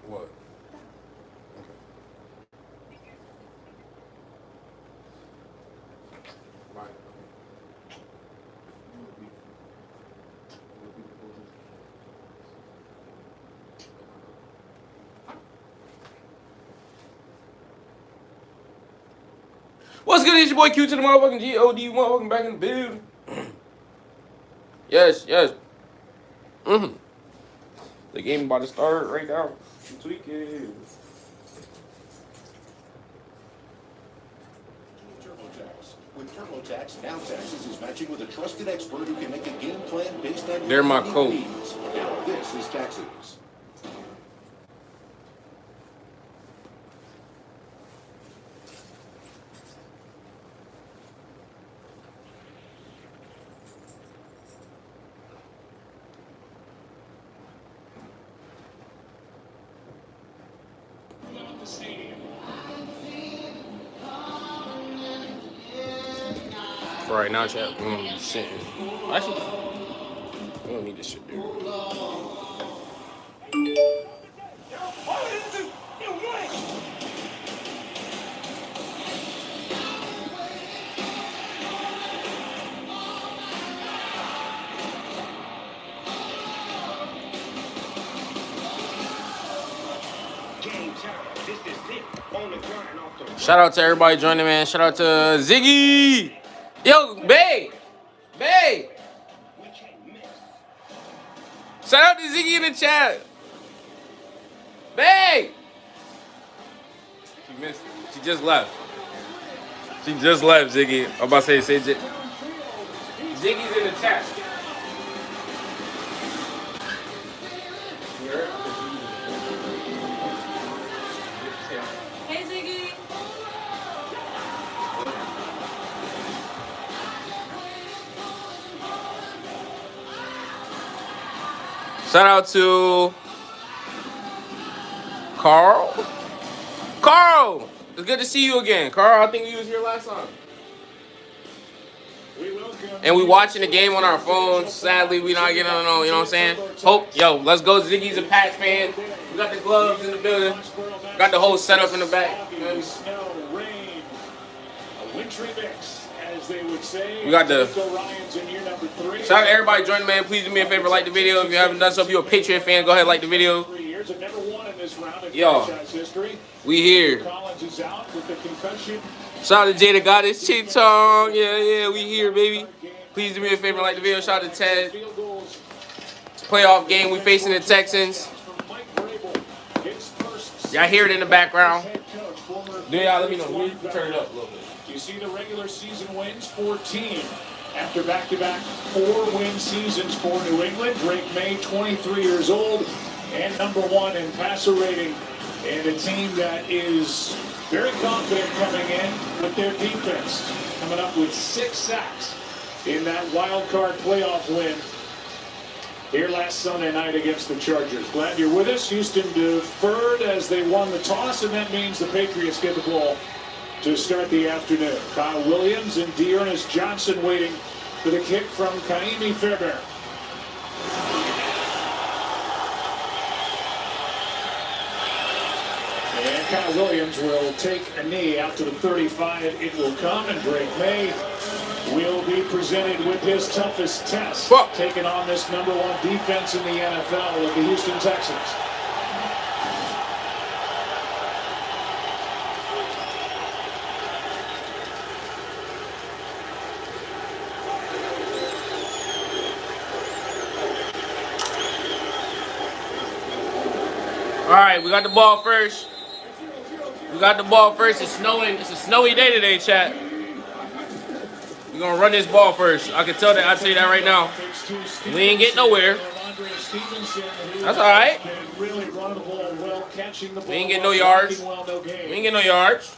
What? Okay. Right. What's good? It's your boy Q to the motherfucking G-O-D motherfucking back in the building. Yes. The game about to start right now. Tweaking. With TurboTax, now Texas is matching with a trusted expert who can make a game plan based on They're your my unique coach. needs. Now this is Texas. For right now, chat, we don't need this shit. Actually, we don't need this shit, dude. Shout out to everybody joining, man. Shout out to Ziggy. Yo, Bay. Shout out to Ziggy in the chat. Bay. She missed it. She just left, Ziggy. I'm about to say Ziggy's in the chat. Hey, Ziggy. Shout out to Carl. It's good to see you again. Carl, I think you was here last time. And we watching the game on our phones. Sadly, we not getting on, you know what I'm saying? Let's go. Ziggy's a Pats fan. We got the gloves in the building. Got the whole setup in the back. You know what I mean? Snow, rain, a wintry mix, as they would say. We got the Ryan's in year number 3. shout out to everybody joining, man. Please do me a favor, like the video. If you haven't done so, if you're a Patriot fan, go ahead, like the video. 3 years have never won in this round of Yo, franchise history. we here. Collins is out with the concussion. Shout out to Jada Goddess, Chitong. Yeah, we here, baby. Please do me a favor, like the video. Shout out to Ted. Field goals It's a playoff game. We facing the Texans. from Mike Vrabel. His first Y'all hear it in the background. head coach, former Do y'all let me know? We need to turn it up a little bit. You see the regular season wins, 14. After back-to-back 4-win seasons for New England, Drake May, 23 years old, and number 1 in passer rating. And a team that is very confident coming in with their defense, coming up with 6 sacks in that wild card playoff win here last Sunday night against the Chargers. Glad you're with us. Houston deferred as they won the toss, and that means the Patriots get the ball to start the afternoon. Kyle Williams and Dearness Johnson waiting for the kick from Kaimi Fairbairn. And Kyle Williams will take a knee out to the 35. It will come, and Drake May will be presented with his toughest test, taking on this number 1 defense in the NFL with the Houston Texans. All right, we got the ball first. It's snowing. It's a snowy day today, chat. We're going to run this ball first. I can tell that. I'll tell you that right now. We ain't getting nowhere. That's all right. We ain't getting no yards.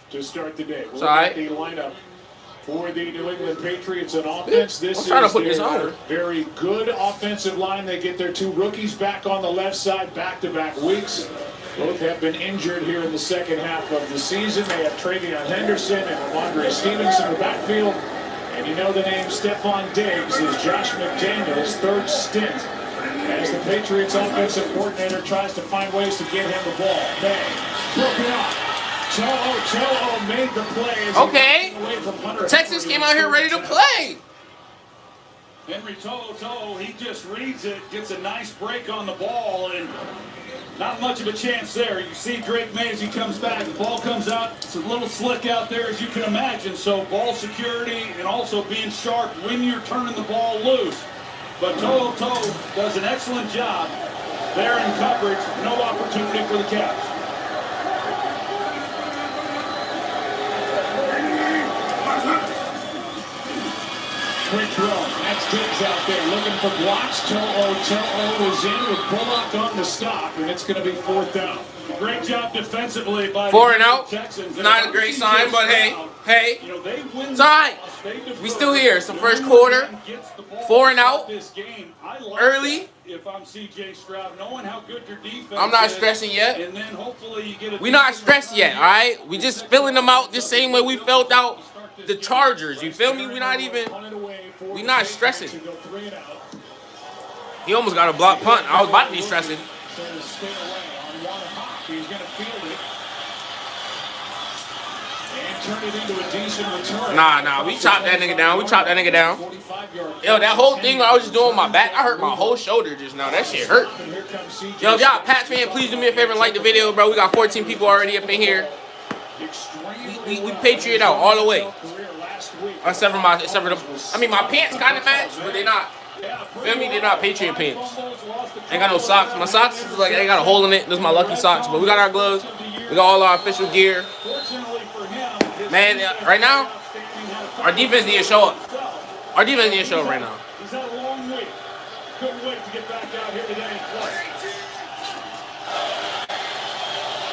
To start the day. It's all right. The lineup for the New England Patriots on offense. This I'm trying to is put this their on. very good offensive line. They get their 2 rookies back on the left side back-to-back weeks. Both have been injured here in the second half of the season. They have Travion Henderson and Ramondre Stevenson in the backfield. And you know the name Stephon Diggs is Josh McDaniels' 3rd stint As the Patriots offensive coordinator tries to find ways to get him the ball. May broken up. Cho'o made the play. Okay. Texas came out here ready to play. Henry To'o, he just reads it, gets a nice break on the ball, and not much of a chance there. You see Drake May as he comes back. The ball comes out. It's a little slick out there, as you can imagine. So ball security and also being sharp when you're turning the ball loose. But To'o does an excellent job there in coverage. No opportunity for the Cavs. Quick throw. That's Diggs out there looking for blocks. To'o is in with Bullock on the stop, and it's going to be 4th down. Great job defensively by 4 and out. Texans. Not a great sign, but hey, you know, they win. it's all right. We still here. It's the first quarter. 4 and out. Early. If I'm CJ Stroud, knowing how good your defense I'm not is, stressing yet. and then hopefully you get a We not stressed yet, all right? We just filling them out the same way we filled out the Chargers. You feel me? We not stressing. He almost got a block punt. I was about to be stressing. He's going to field it and turn it into a decent return. Nah. We chopped that nigga down. Yo, that whole thing I was just doing with my back, I hurt my whole shoulder just now. That shit hurt. Yo, if y'all a Pats fan, please do me a favor and like the video, bro. We got 14 people already up in here. We Patriot out all the way. Except for my pants kind of match, but they not. Feel me? They're not Patriot pants. Ain't got no socks. My socks is like, they got a hole in it. This is my lucky socks. But we got our gloves. We got all our official gear. Man, right now, our defense needs to show up. Our defense needs to show up right now. He's had a long week. Couldn't wait to get back out here today and play.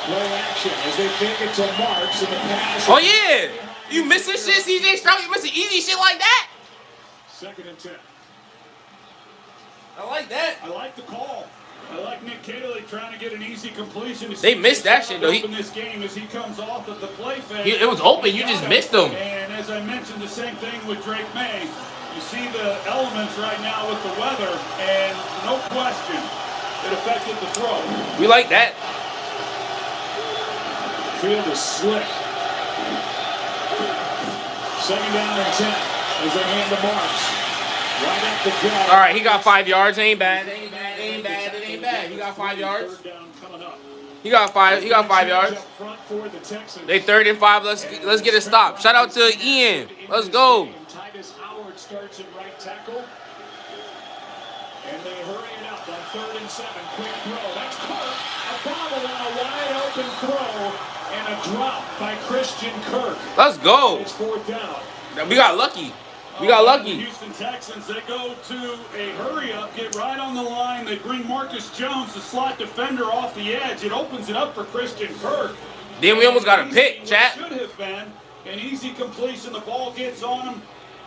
Play action as they think it's a Marks in the pass. Oh, yeah. You missing shit, CJ Stroud? You missing easy shit like that? 2nd and 10. I like that. I like the call. I like Nick Caley trying to get an easy completion. They missed that shit, though. In this game as he comes off of the play fake. It was open. You just missed him. And as I mentioned, the same thing with Drake May. You see the elements right now with the weather, and no question, it affected the throw. We like that. Field is slick. 2nd down and 10 as they hand the Marks. Right at the gut. All right, he got 5 yards. Ain't bad. It ain't bad. He got 5 yards. He got 5 yards. They 3rd and 5. Let's get a stop. Shout out to Ian. Let's go. Titus Howard starts at right tackle. And they hurry it up on 3rd and 7. Quick throw. That's Kirk. A bobble on a wide open throw. And a drop by Christian Kirk. Let's go. It's 4th down. We got lucky. The Houston Texans, they go to a hurry-up, get right on the line. They bring Marcus Jones, the slot defender, off the edge. It opens it up for Christian Kirk. Then we almost got a pick, chat. Should have been an easy completion. The ball gets on him,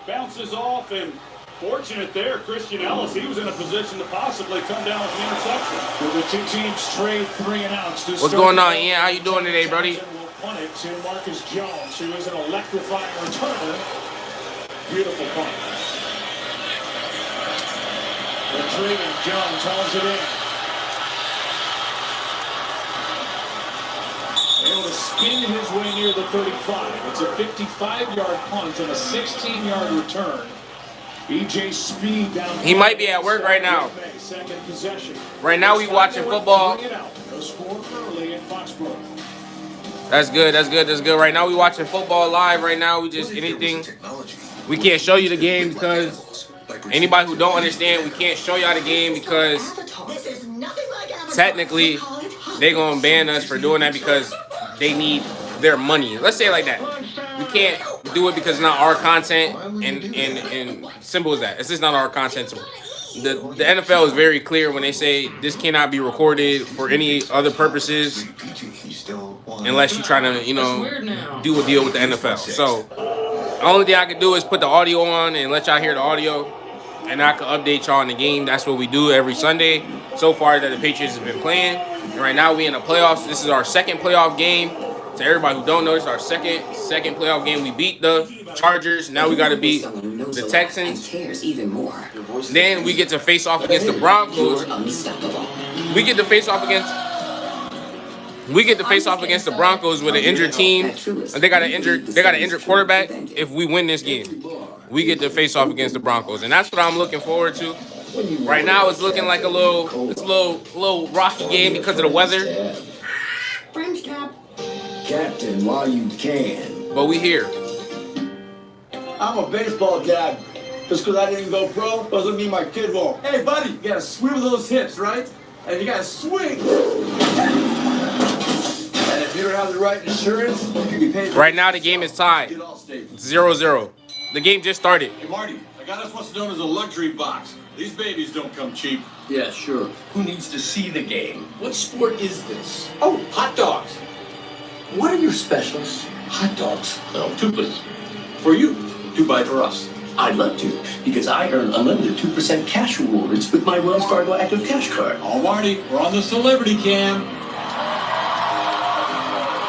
bounces off, and fortunate there, Christian Ellis. He was in a position to possibly come down with an interception. So the two teams trade 3 and outs. What's going on, Ian? How you doing today, Brody? Will punt it to Marcus Jones, who is an electrifying returner. Beautiful punt. Retrieving, Jones hauls it in. Able to spin his way near the 35. It's a 55-yard punt and a 16-yard return. EJ Speed down. He might be at work right now. Second possession. Right now we watching football. No score early in Foxborough. That's good. Right now we watching football live. Right now we just anything. We can't show you the game because anybody who don't understand, we can't show y'all the game because technically they gonna ban us for doing that because they need their money. Let's say it like that. We can't do it because it's not our content and simple as that. It's just not our content. The NFL is very clear when they say this cannot be recorded for any other purposes unless you're trying to, do a deal with the NFL. So the only thing I can do is put the audio on and let y'all hear the audio, and I can update y'all on the game. That's what we do every Sunday so far that the Patriots have been playing. And right now we in the playoffs. This is our 2nd playoff game. To everybody who don't know, it's our second playoff game. We beat the Chargers. Now we got to beat the Texans. Then we get to face off against the Broncos. We get to face off against the Broncos with an injured team. And they got an injured quarterback. If we win this game, we get to face off against the Broncos, and that's what I'm looking forward to. Right now, it's looking like a little rocky game because of the weather. French cap. Captain, while you can. But we here. I'm a baseball dad. Just because I didn't go pro doesn't mean my kid won't. Hey, buddy, you gotta swivel those hips, right? And you gotta swing. And if you don't have the right insurance, you can be paid. Right now, the game is tied. 0-0. The game just started. Hey, Marty, I got us what's known as a luxury box. These babies don't come cheap. Yeah, sure. Who needs to see the game? What sport is this? Oh, hot dogs. What are your specials? Hot dogs. No, 2 please. For you, 2 buy for us. I'd love to, because I earn unlimited 2% cash rewards with my Wells Fargo Active Cash Card. Oh, Marty, we're on the celebrity cam.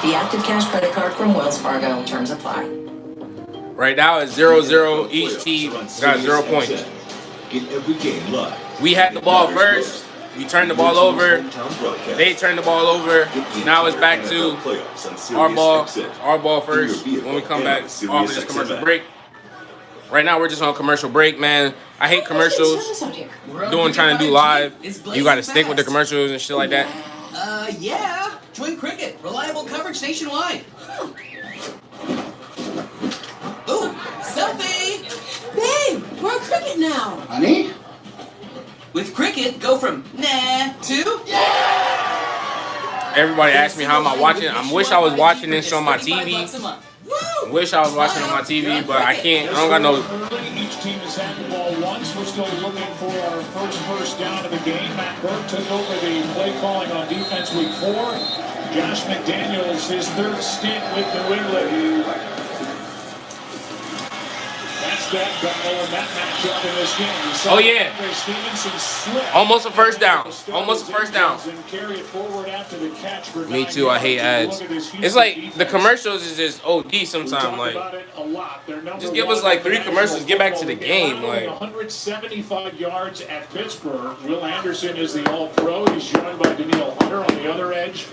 The Active Cash credit card from Wells Fargo. Terms apply. Right now, it's 0-0. Each team got 0 points. Get every game live. We had the ball first. We turned the ball over. They turned the ball over. Now it's back to our ball first when we come back off of this commercial break. Right now, we're just on commercial break, man. I hate commercials. Trying to do live. You got to stick with the commercials and shit like that. Yeah. Join Cricket. Reliable coverage nationwide. Ooh, selfie! Babe, we're on Cricket now. Honey? With Cricket, go from nah to Everybody asks me how am I watching. I wish I was watching this on my TV. Wish I was watching on my TV, but I can't. I don't got no. Each team has had the ball once. We're still looking for our first down of the game. Matt Burke took over the play calling on defense week 4. Josh McDaniels, his 3rd stint with New England. That's that battle and that matchup in this game. Oh, yeah. Almost a first down. Almost a first down. Me too. I hate ads. It's like the commercials is just OD sometimes. Like, just give us like 3 commercials. Get back to the game. Like, 175 yards at Pittsburgh. Will Anderson is the All-Pro. He's joined by Danielle Hunter on the other edge.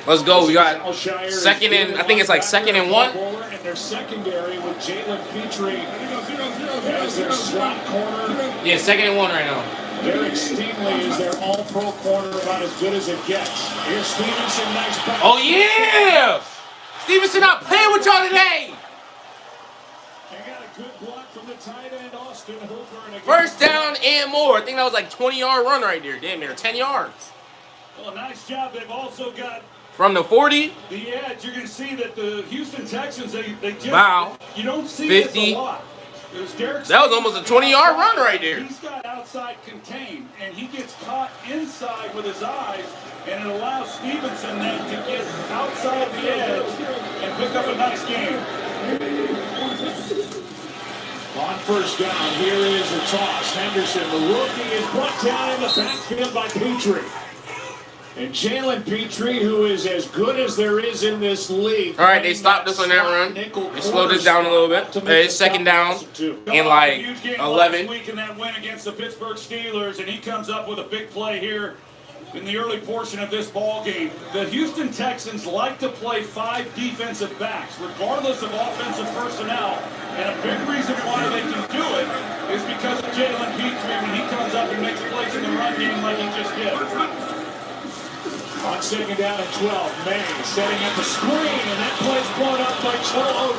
Let's go. We got second and I think it's like 2nd and 1. And their secondary with Jalen Petrie as their slot corner. Yeah, 2nd and 1 right now. Derek Stingley is their all-pro corner, about as good as it gets. Here's Stevenson, nice pass. Oh, yeah! Stevenson not playing with y'all today. They got a good block from the tight end, Austin Hooper. First down and more. I think that was like 20-yard run right there. Damn near 10 yards. Well, nice job. They've also got from the 40. The edge. You're going to see that the Houston Texans, they just, wow. You don't see 50. this a lot. That was almost a 20-yard run right there. He's got outside contained, and he gets caught inside with his eyes, and it allows Stevenson then to get outside the edge and pick up a nice game. On first down, here is a toss. Henderson, the rookie, is brought down in the backfield by Petrie. And Jalen Petrie, who is as good as there is in this league. All right, they stopped us on that run. They slowed us down a little bit. It's 2nd down in like 11. Week in that win against the Pittsburgh Steelers, and he comes up with a big play here in the early portion of this ball game. The Houston Texans like to play 5 defensive backs, regardless of offensive personnel. And a big reason why they can do it is because of Jalen Petrie when he comes up and makes plays in the run game like he just did. On 2nd down and 12, May setting up a screen, and that play's blown up by To'o.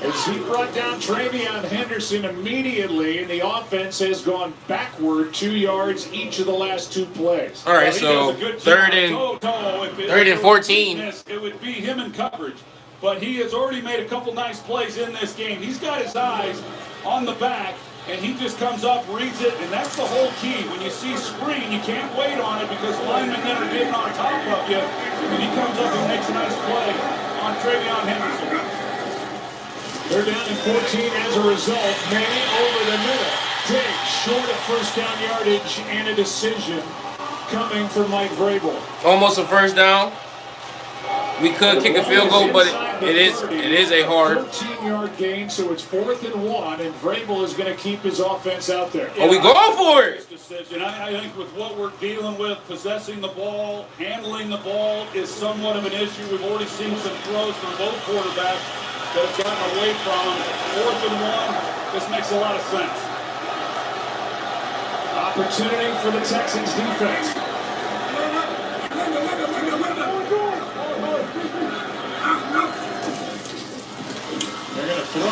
As he brought down Travion Henderson immediately, and the offense has gone backward 2 yards each of the last 2 plays. All right, so 3rd and 14. It would be him in coverage, but he has already made a couple nice plays in this game. He's got his eyes on the back, and he just comes up, reads it, and that's the whole key. When you see screen, you can't wait on it because linemen then are getting on top of you, and he comes up and makes a nice play on Travion Henderson. They're down in 14 as a result. May over the middle. Diggs short of first down yardage and a decision coming from Mike Vrabel. Almost a first down. We could kick a field goal, but it is a hard 13-yard gain, so it's 4th and 1, and Vrabel is going to keep his offense out there. Oh, we going for it. I think with what we're dealing with, possessing the ball, handling the ball is somewhat of an issue. We've already seen some throws from both quarterbacks that have gotten away from him. 4th and 1, this makes a lot of sense. Opportunity for the Texans defense. They're going to throw.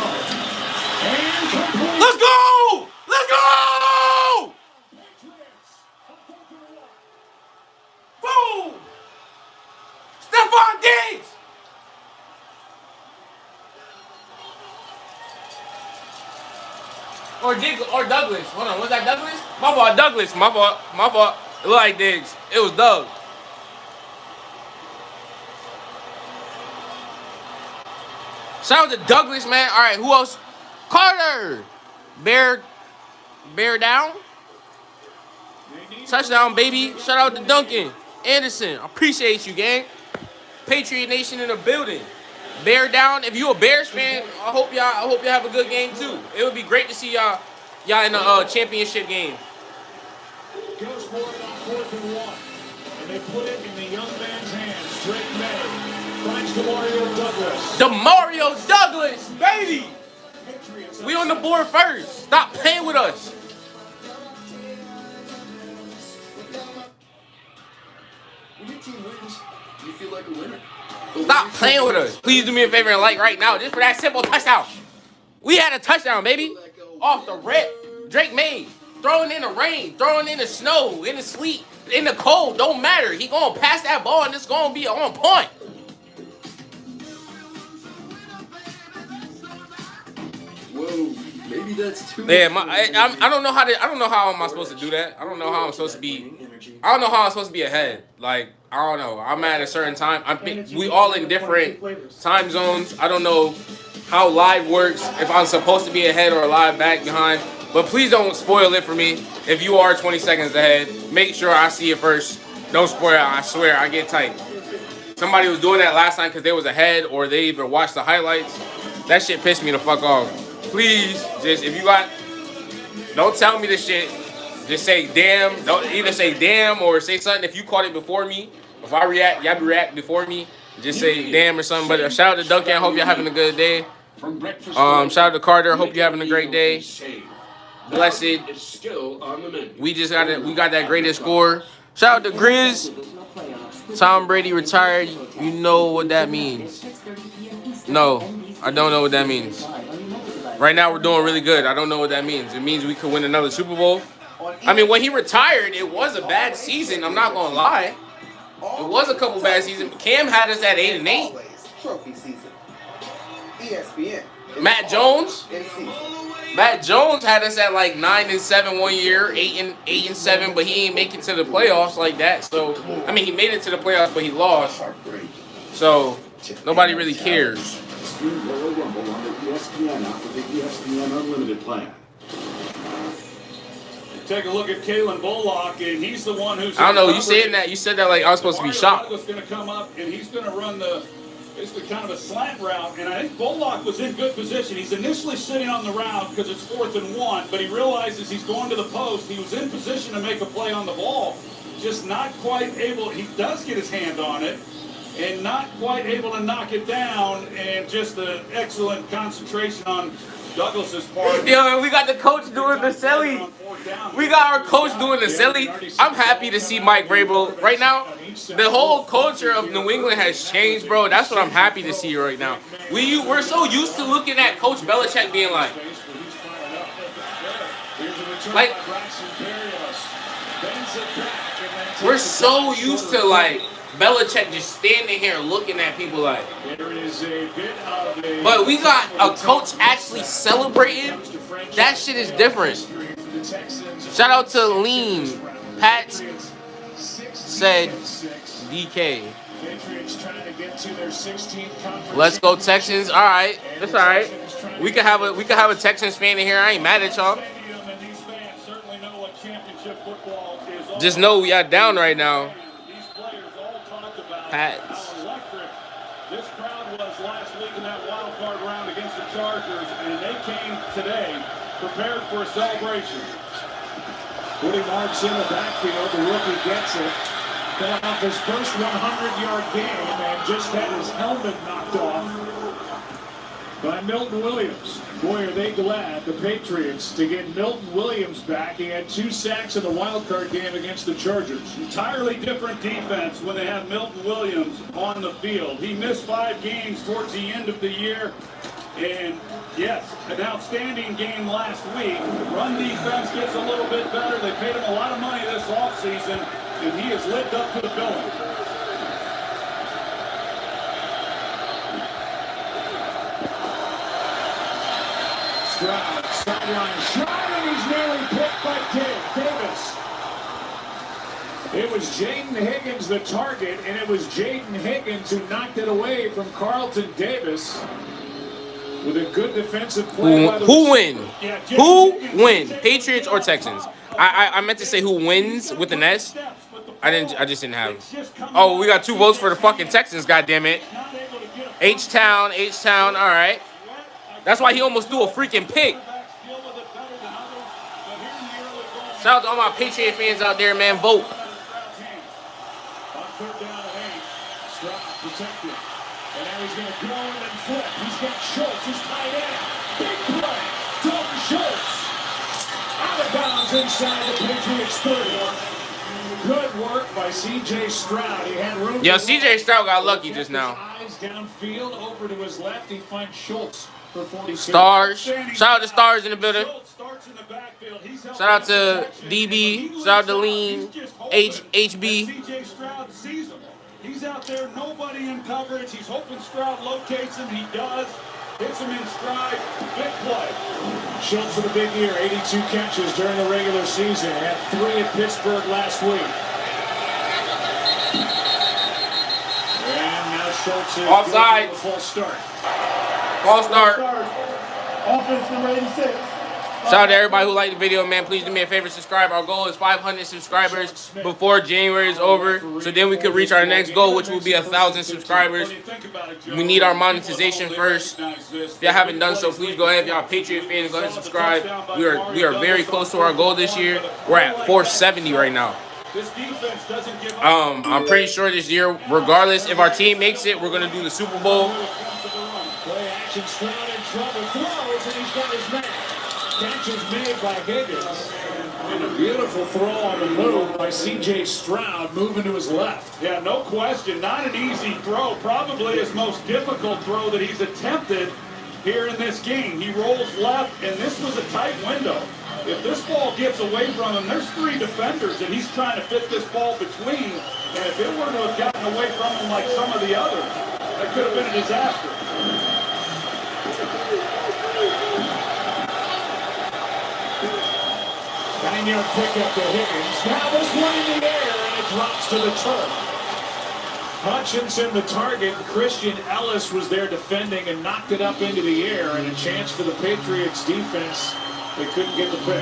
And complete. Let's go! Let's go! Boom! Stephon Diggs! Or Douglas. Hold on, was that Douglas? My fault, Douglas. My fault. It looked like Diggs. It was Doug. Shout out to Douglas, man. All right, who else? Carter. Bear down. Touchdown, baby. Shout out to Duncan Anderson. I appreciate you, gang. Patriot Nation in the building. Bear down. If you a Bears fan, I hope y'all have a good game too. It would be great to see y'all in the championship game. Goes for it on 4th and 1, and they put it in the young man's hands. Drake May finds Demario Douglas. Demario Douglas, baby. We on the board first. Stop playing with us. When your team wins, you feel like a winner. Stop playing with us. Please do me a favor and like right now, just for that simple touchdown. We had a touchdown, baby. Off the rip. Drake May. Throwing in the rain, throwing in the snow, in the sleet, in the cold. Don't matter. He gonna pass that ball and it's gonna be on point. Whoa, maybe that's too. Yeah, I don't know how am I supposed to do that. I don't know how I'm supposed to be. I don't know how I'm supposed to be ahead. Like, I don't know. I'm at a certain time. We all in different time zones. I don't know how live works. If I'm supposed to be ahead or live back behind. But please don't spoil it for me. If you are 20 seconds ahead, make sure I see it first. Don't spoil it. I swear, I get tight. Somebody was doing that last time because they was ahead or they even watched the highlights. That shit pissed me the fuck off. Please, just if you got, don't tell me this shit. Just say damn. Don't either say damn or say something. If you caught it before me, if I react, y'all react before me. Just say damn or something. But shout out to Duncan. Hope y'all having a good day. Shout out to Carter. Hope you're having a great day. Blessed. We got that greatest score. Shout out to Grizz. Tom Brady retired. You know what that means. No, I don't know what that means. Right now we're doing really good. I don't know what that means. It means we could win another Super Bowl. I mean, when he retired, it was a bad season. I'm not gonna lie. It was a couple bad seasons. Cam had us at 8-8. Trophy season. ESPN. Matt Jones had us at like 9-7 one year, 8-7, but he ain't make it to the playoffs like that. So I mean, he made it to the playoffs, but he lost. So nobody really cares. Take a look at Kalen Bullock, and he's the one who's. I don't know. You said that like I was supposed to be shocked. Douglas going to come up, and he's going to run basically kind of a slant route, and I think Bullock was in good position. He's initially sitting on the route because it's 4th and 1, but he realizes he's going to the post. He was in position to make a play on the ball, just not quite able. He does get his hand on it, and not quite able to knock it down, and just an excellent concentration on Douglas's part. Yo, we got the coach doing the silly. We got our coach doing the silly. I'm happy to see Mike Vrabel right now. The whole culture of New England has changed, bro. That's what I'm happy to see right now. We're so used to looking at Coach Belichick being like we're so used to like Belichick just standing here looking at people like. But we got a coach actually celebrating. That shit is different. Shout out to Lean. Pat said DK. Let's go Texans. All right, that's all right. We could have a Texans fan in here. I ain't mad at y'all. Just know we are down right now. Pats that wild card round against the Chargers, and they came today prepared for a celebration. Woody marks in the backfield. The rookie gets it. Coming off his first 100-yard game and just had his helmet knocked off by Milton Williams. Boy, are they glad, the Patriots, to get Milton Williams back. He had 2 sacks in the wild card game against the Chargers. Entirely different defense when they have Milton Williams on the field. He missed 5 games towards the end of the year. And yes, an outstanding game last week. Run defense gets a little bit better. They paid him a lot of money this offseason, and he has lived up to the billing. Stroud, sideline shot, and he's nearly picked by Davis. It was Jaden Higgins the target, and it was Jaden Higgins who knocked it away from Carlton Davis with a good defensive play. Who win? Who win? Patriots or Texans? I meant to say who wins with an S. I just didn't have. Oh, we got 2 votes for the fucking Texans. Goddamn it. H-Town. All right. That's why he almost threw a freaking pick. Shout out to all my Patriot fans out there, man. Vote. On 3rd down and 8, Stroud protected. And now he's going to go in and flip. He's got Schultz, his tight end. Big play. Dalton Schultz. Out of bounds inside the Patriots 30. Good work by C.J. Stroud. He had room. Yeah, C.J. Stroud got lucky just now. Eyes downfield over to his left. He finds Schultz for 46. Stars. Shout out to Stars in the building. Shout out to DB. Shout out to Lean. HB. C.J. Stroud sees him. He's out there, nobody in coverage. He's hoping Stroud locates him. He does. Hits him in stride. Big play. Schultz for the big year. 82 catches during the regular season. Had 3 at Pittsburgh last week. And now Schultz is offside. Full start. False start. Offense number 86. Shout out to everybody who liked the video, man. Please do me a favor, subscribe. Our goal is 500 subscribers before January is over. So then we could reach our next goal, which will be 1,000 subscribers. We need our monetization first. If y'all haven't done so, please go ahead. If y'all Patriot fans, go ahead and subscribe. We are very close to our goal this year. We're at 470 right now. I'm pretty sure this year, regardless if our team makes it, we're gonna do the Super Bowl. Play action, Stroud in trouble, throws, and he's got his man. Catch is made by Higgins. And a beautiful throw on the move by C.J. Stroud, moving to his left. Yeah, no question. Not an easy throw. Probably his most difficult throw that he's attempted here in this game. He rolls left, and this was a tight window. If this ball gets away from him, there's 3 defenders, and he's trying to fit this ball between. And if it were to have gotten away from him like some of the others, that could have been a disaster. 9-yard pickup to Higgins. Now this one in the air, and it drops to the turf. Hutchinson the target. Christian Ellis was there defending and knocked it up into the air, and a chance for the Patriots defense. They couldn't get the pick.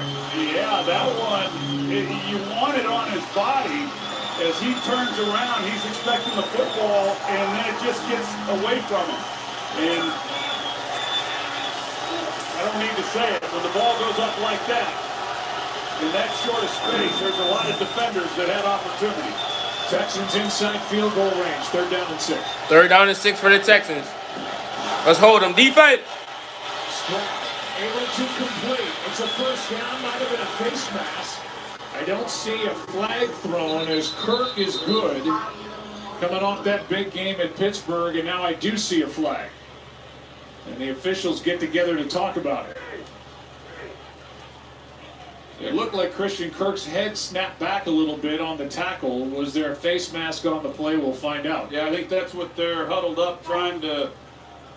Yeah, that one, you want it on his body. As he turns around, he's expecting the football, and then it just gets away from him. And I don't need to say it, when the ball goes up like that, in that short of space, there's a lot of defenders that had opportunity. Texans inside field goal range. 3rd down and 6. 3rd down and 6 for the Texans. Let's hold them. Defense. Able to complete. It's a first down. Might have been a face mask. I don't see a flag thrown as Kirk is good. Coming off that big game at Pittsburgh, and now I do see a flag. And the officials get together to talk about it. It looked like Christian Kirk's head snapped back a little bit on the tackle. Was there a face mask on the play? We'll find out. Yeah, I think that's what they're huddled up trying to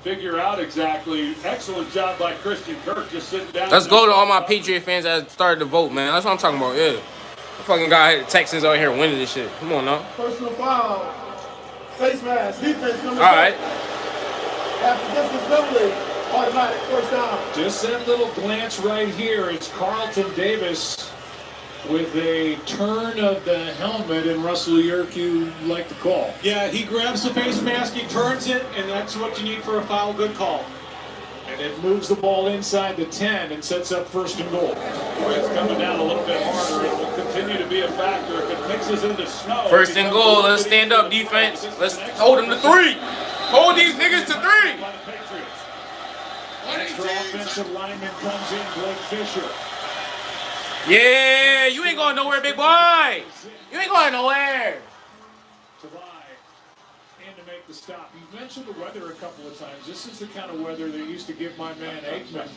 figure out exactly. Excellent job by Christian Kirk just sitting down. Let's go to all my Patriot fans that started to vote, man. That's what I'm talking about. Yeah. The fucking guy here, the Texans out here winning this shit. Come on now. Personal foul. Face mask. Defense number 6. All right. After distance penalty, automatic first down. Just that little glance right here. It's Carlton Davis with a turn of the helmet, and Russell Yerk, you like the call. Yeah, he grabs the face mask, he turns it, and that's what you need for a foul. Good call. And it moves the ball inside the 10 and sets up 1st and goal. It's coming down a little bit harder. It will continue to be a factor if it mixes into snow. 1st and goal. Let's stand up, defense. Let's hold them to 3. Hold these niggas to 3. Extra offensive lineman comes in, Blake Fisher. Yeah, you ain't going nowhere, big boy. You ain't going nowhere. And to make the stop. You've mentioned the weather a couple of times. This is the kind of weather that used to give my man Aikman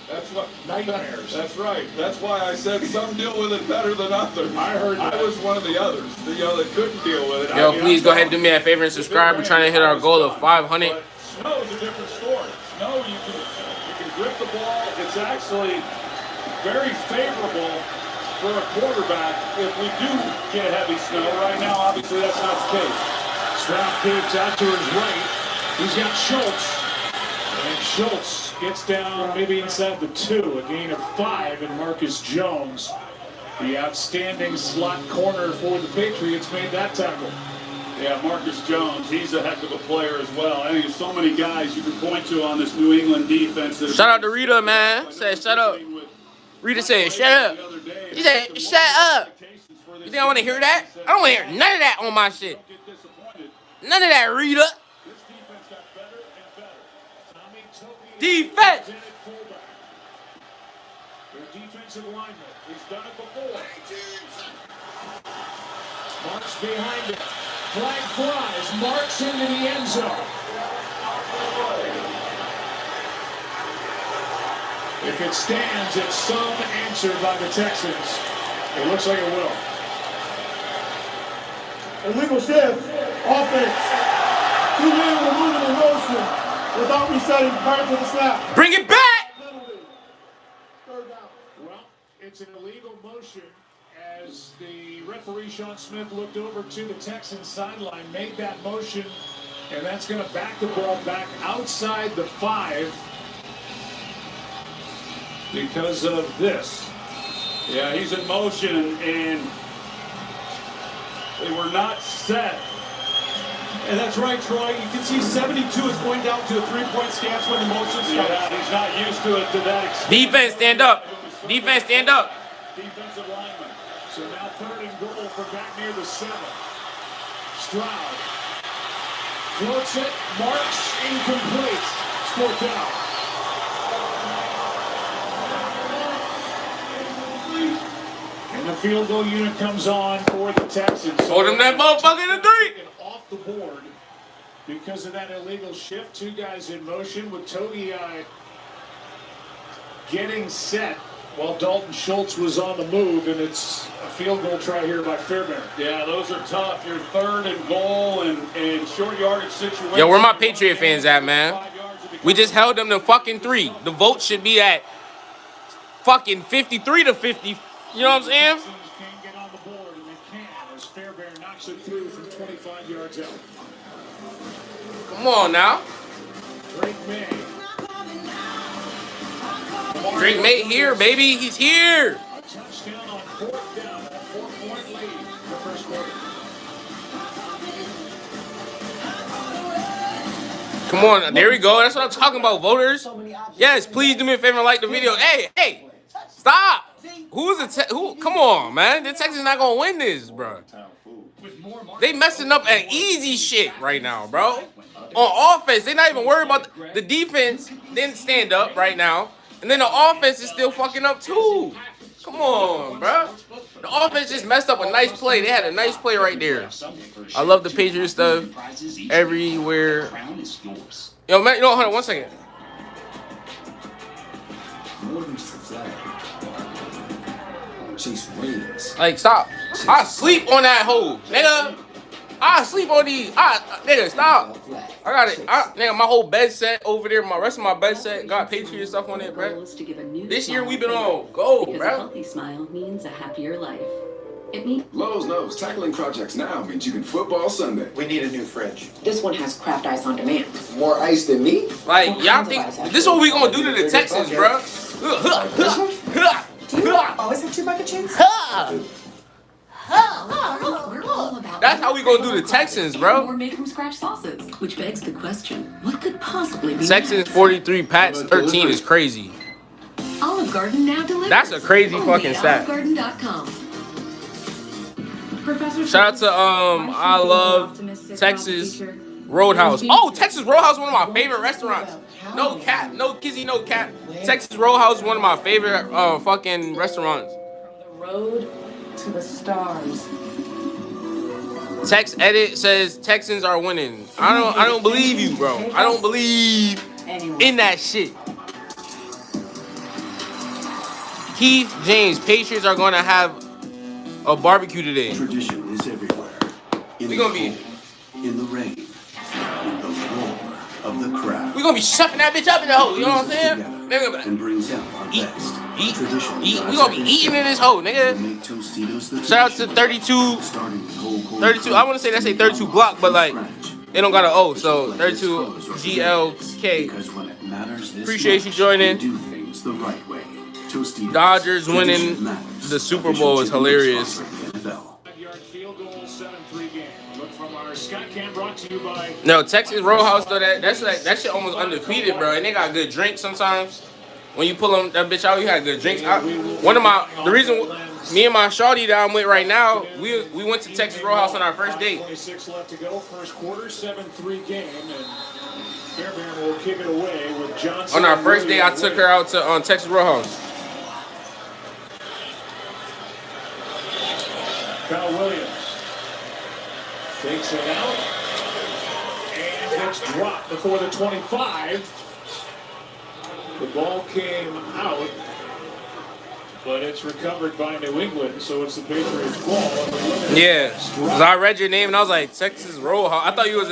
that's what nightmares. That's right. That's why I said some deal with it better than others. I heard that. I was one of the others, that couldn't deal with it. Yo, please go ahead and do me a favor and subscribe. We're trying to hit our goal of 500. But snow is a different story. Snow, you can grip the ball. It's actually very favorable for a quarterback if we do get heavy snow. Right now, obviously, that's not the case. Stroud keeps out to his right. He's got Schultz. And Schultz gets down maybe inside the 2. A gain of 5. And Marcus Jones, the outstanding slot corner for the Patriots, made that tackle. Yeah, Marcus Jones, he's a heck of a player as well. I think there's so many guys you can point to on this New England defense. Shout out to Rita, man. Said, shut up. Rita said, shut up. He said, shut up. You think I want to hear that? I don't want to hear none of that on my shit. None of that, Rita. Defense. Their defensive lineman. He's done it before. Marks behind it. Flag flies. Marks into the end zone. If it stands, it's some answer by the Texans. It looks like it will. Illegal shift. Offense. 2 men were moving in motion without resetting prior to the snap. Bring it back. Third down. Well, it's an illegal motion as the referee, Sean Smith, looked over to the Texans sideline, made that motion, and that's going to back the ball back outside the 5 because of this. Yeah, he's in motion, and they were not set. And that's right, Troy. You can see 72 is going down to a 3-point stance when the motion starts. Yeah, he's not used to it to that extent. Defense, stand up. Defense, stand up. Defensive lineman. So now 3rd and goal from back near the 7. Stroud floats it, marks, incomplete. Sport down. And the field goal unit comes on for the Texans. Hold him that motherfucker in the 3. Off the board because of that illegal shift. 2 guys in motion with Togi getting set while Dalton Schultz was on the move, and it's a field goal try here by Fairbairn. Yeah, those are tough. Your 3rd and goal and short yardage situation. Yo, where my Patriot fans at, man? We just held them to fucking 3. The vote should be at fucking 53 to 50. You know what I'm saying? Can't get on the board, and they can as Fairbairn knocks it through from 25 yards out. Come on now. Drake May. Drake May here, baby. He's here. A touchdown on 4th down, a 4-point lead in the first quarter. Come on, there we go. That's what I'm talking about, voters. Yes, please do me a favor and like the video. Hey, stop. Who? Come on, man. The Texans not gonna win this, bro. They messing up at easy shit right now, bro. On offense, they not even worried about the defense. Didn't stand up right now, and then the offense is still fucking up too. Come on, bro. The offense just messed up a nice play. They had a nice play right there. I love the Patriots stuff everywhere. Yo, man, hold on 1 second. Like, stop. I sleep on that hole, nigga. I sleep on these. Nigga, stop. I got it. Nigga, my whole bed set over there. My rest of my bed set got Patriot stuff on it, bro. This year we been on gold, bro. A healthy smile means a happier life. It means Lowe's knows tackling projects now means you can football Sunday. We need a new fridge. This one has craft ice on demand. More ice than me? Like, y'all think this is what we gonna do to the Texans, bro? Do you always have 2 bucket chains? That's how we gonna do the Texans, bro. Or made from scratch sauces. Which begs the question, what could possibly be Texans 43, Pats 13 is crazy. Olive Garden now delivers. That's a crazy fucking stat. OliveGarden.com. Shout out to I love Texas Roadhouse. Oh, Texas Roadhouse, one of my favorite restaurants. No cap, no kizzy, no cap. Texas Roadhouse, one of my favorite fucking restaurants. From the road to the stars. Text edit says Texans are winning. I don't believe you, bro. I don't believe in that shit. Keith James, Patriots are gonna have a barbecue today. Tradition is everywhere. In We the gonna be cold, in the rain, in the roar of the crowd. we gonna be shuffling that bitch up in the hole. You know what I'm saying? Together and brings out our best. Tradition Eat. We gonna be eating in this hole, nigga. Make Tostitos the Shout out to 32. 32. I want to say that's a 32 Glock, but like it don't got an O, so 32 GLK. Because when it matters this Appreciate you much, joining. we do things the right way. Tostitos. Dodgers winning the Super Bowl is hilarious. 5-yard field goal, 7-3 game. Look from our Skycam, brought to you by. No, Texas Roadhouse though, that's like that shit almost undefeated, bro. And they got good drinks sometimes. When you pull them that bitch out, you had good drinks. The reason me and my shawty that I'm with right now, we went to Texas Roadhouse on our first date. 26 left to go, first quarter, 7-3 game, and Fairbairn will kick it away with Johnson. On our first day, I took her out to Texas Roadhouse. Kyle Williams takes it out and gets dropped before the 25. The ball came out, but it's recovered by New England, so it's the Patriots' ball. Yeah, because I read your name and I was like Texas Roadhouse. I thought you was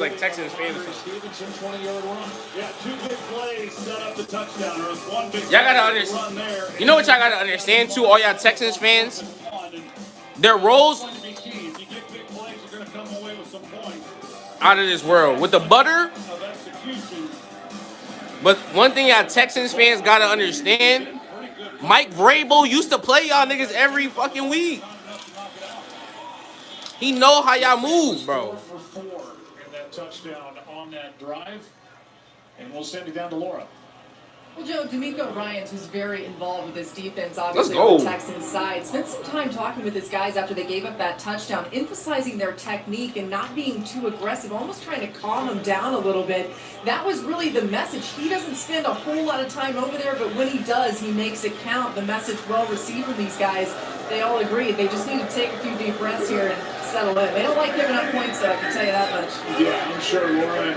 like Texans fan. Stevenson, 20-yard run. Yeah, 2 big plays set up the touchdown. Or one big Y'all gotta run understand. there. You know what y'all gotta understand too, all y'all Texans fans. Their roles If you get big plays, you're going to come away with some points. out of this world with the butter. Of execution. But one thing y'all Texans fans gotta understand, Mike Vrabel used to play y'all niggas every fucking week. He know how y'all move, bro. 4 for 4 in that touchdown on that drive, and we'll send it down to Laura. Well, Joe, D'Amico Ryans, who's very involved with this defense, Let's obviously go. on the Texans side, spent some time talking with his guys after they gave up that touchdown, emphasizing their technique and not being too aggressive, almost trying to calm them down a little bit. That was really the message. He doesn't spend a whole lot of time over there, but when he does, he makes it count. The message well received from these guys. They all agree. They just need to take a few deep breaths here and settle in. They don't like giving up points, though, I can tell you that much. Yeah, I'm sure Laura,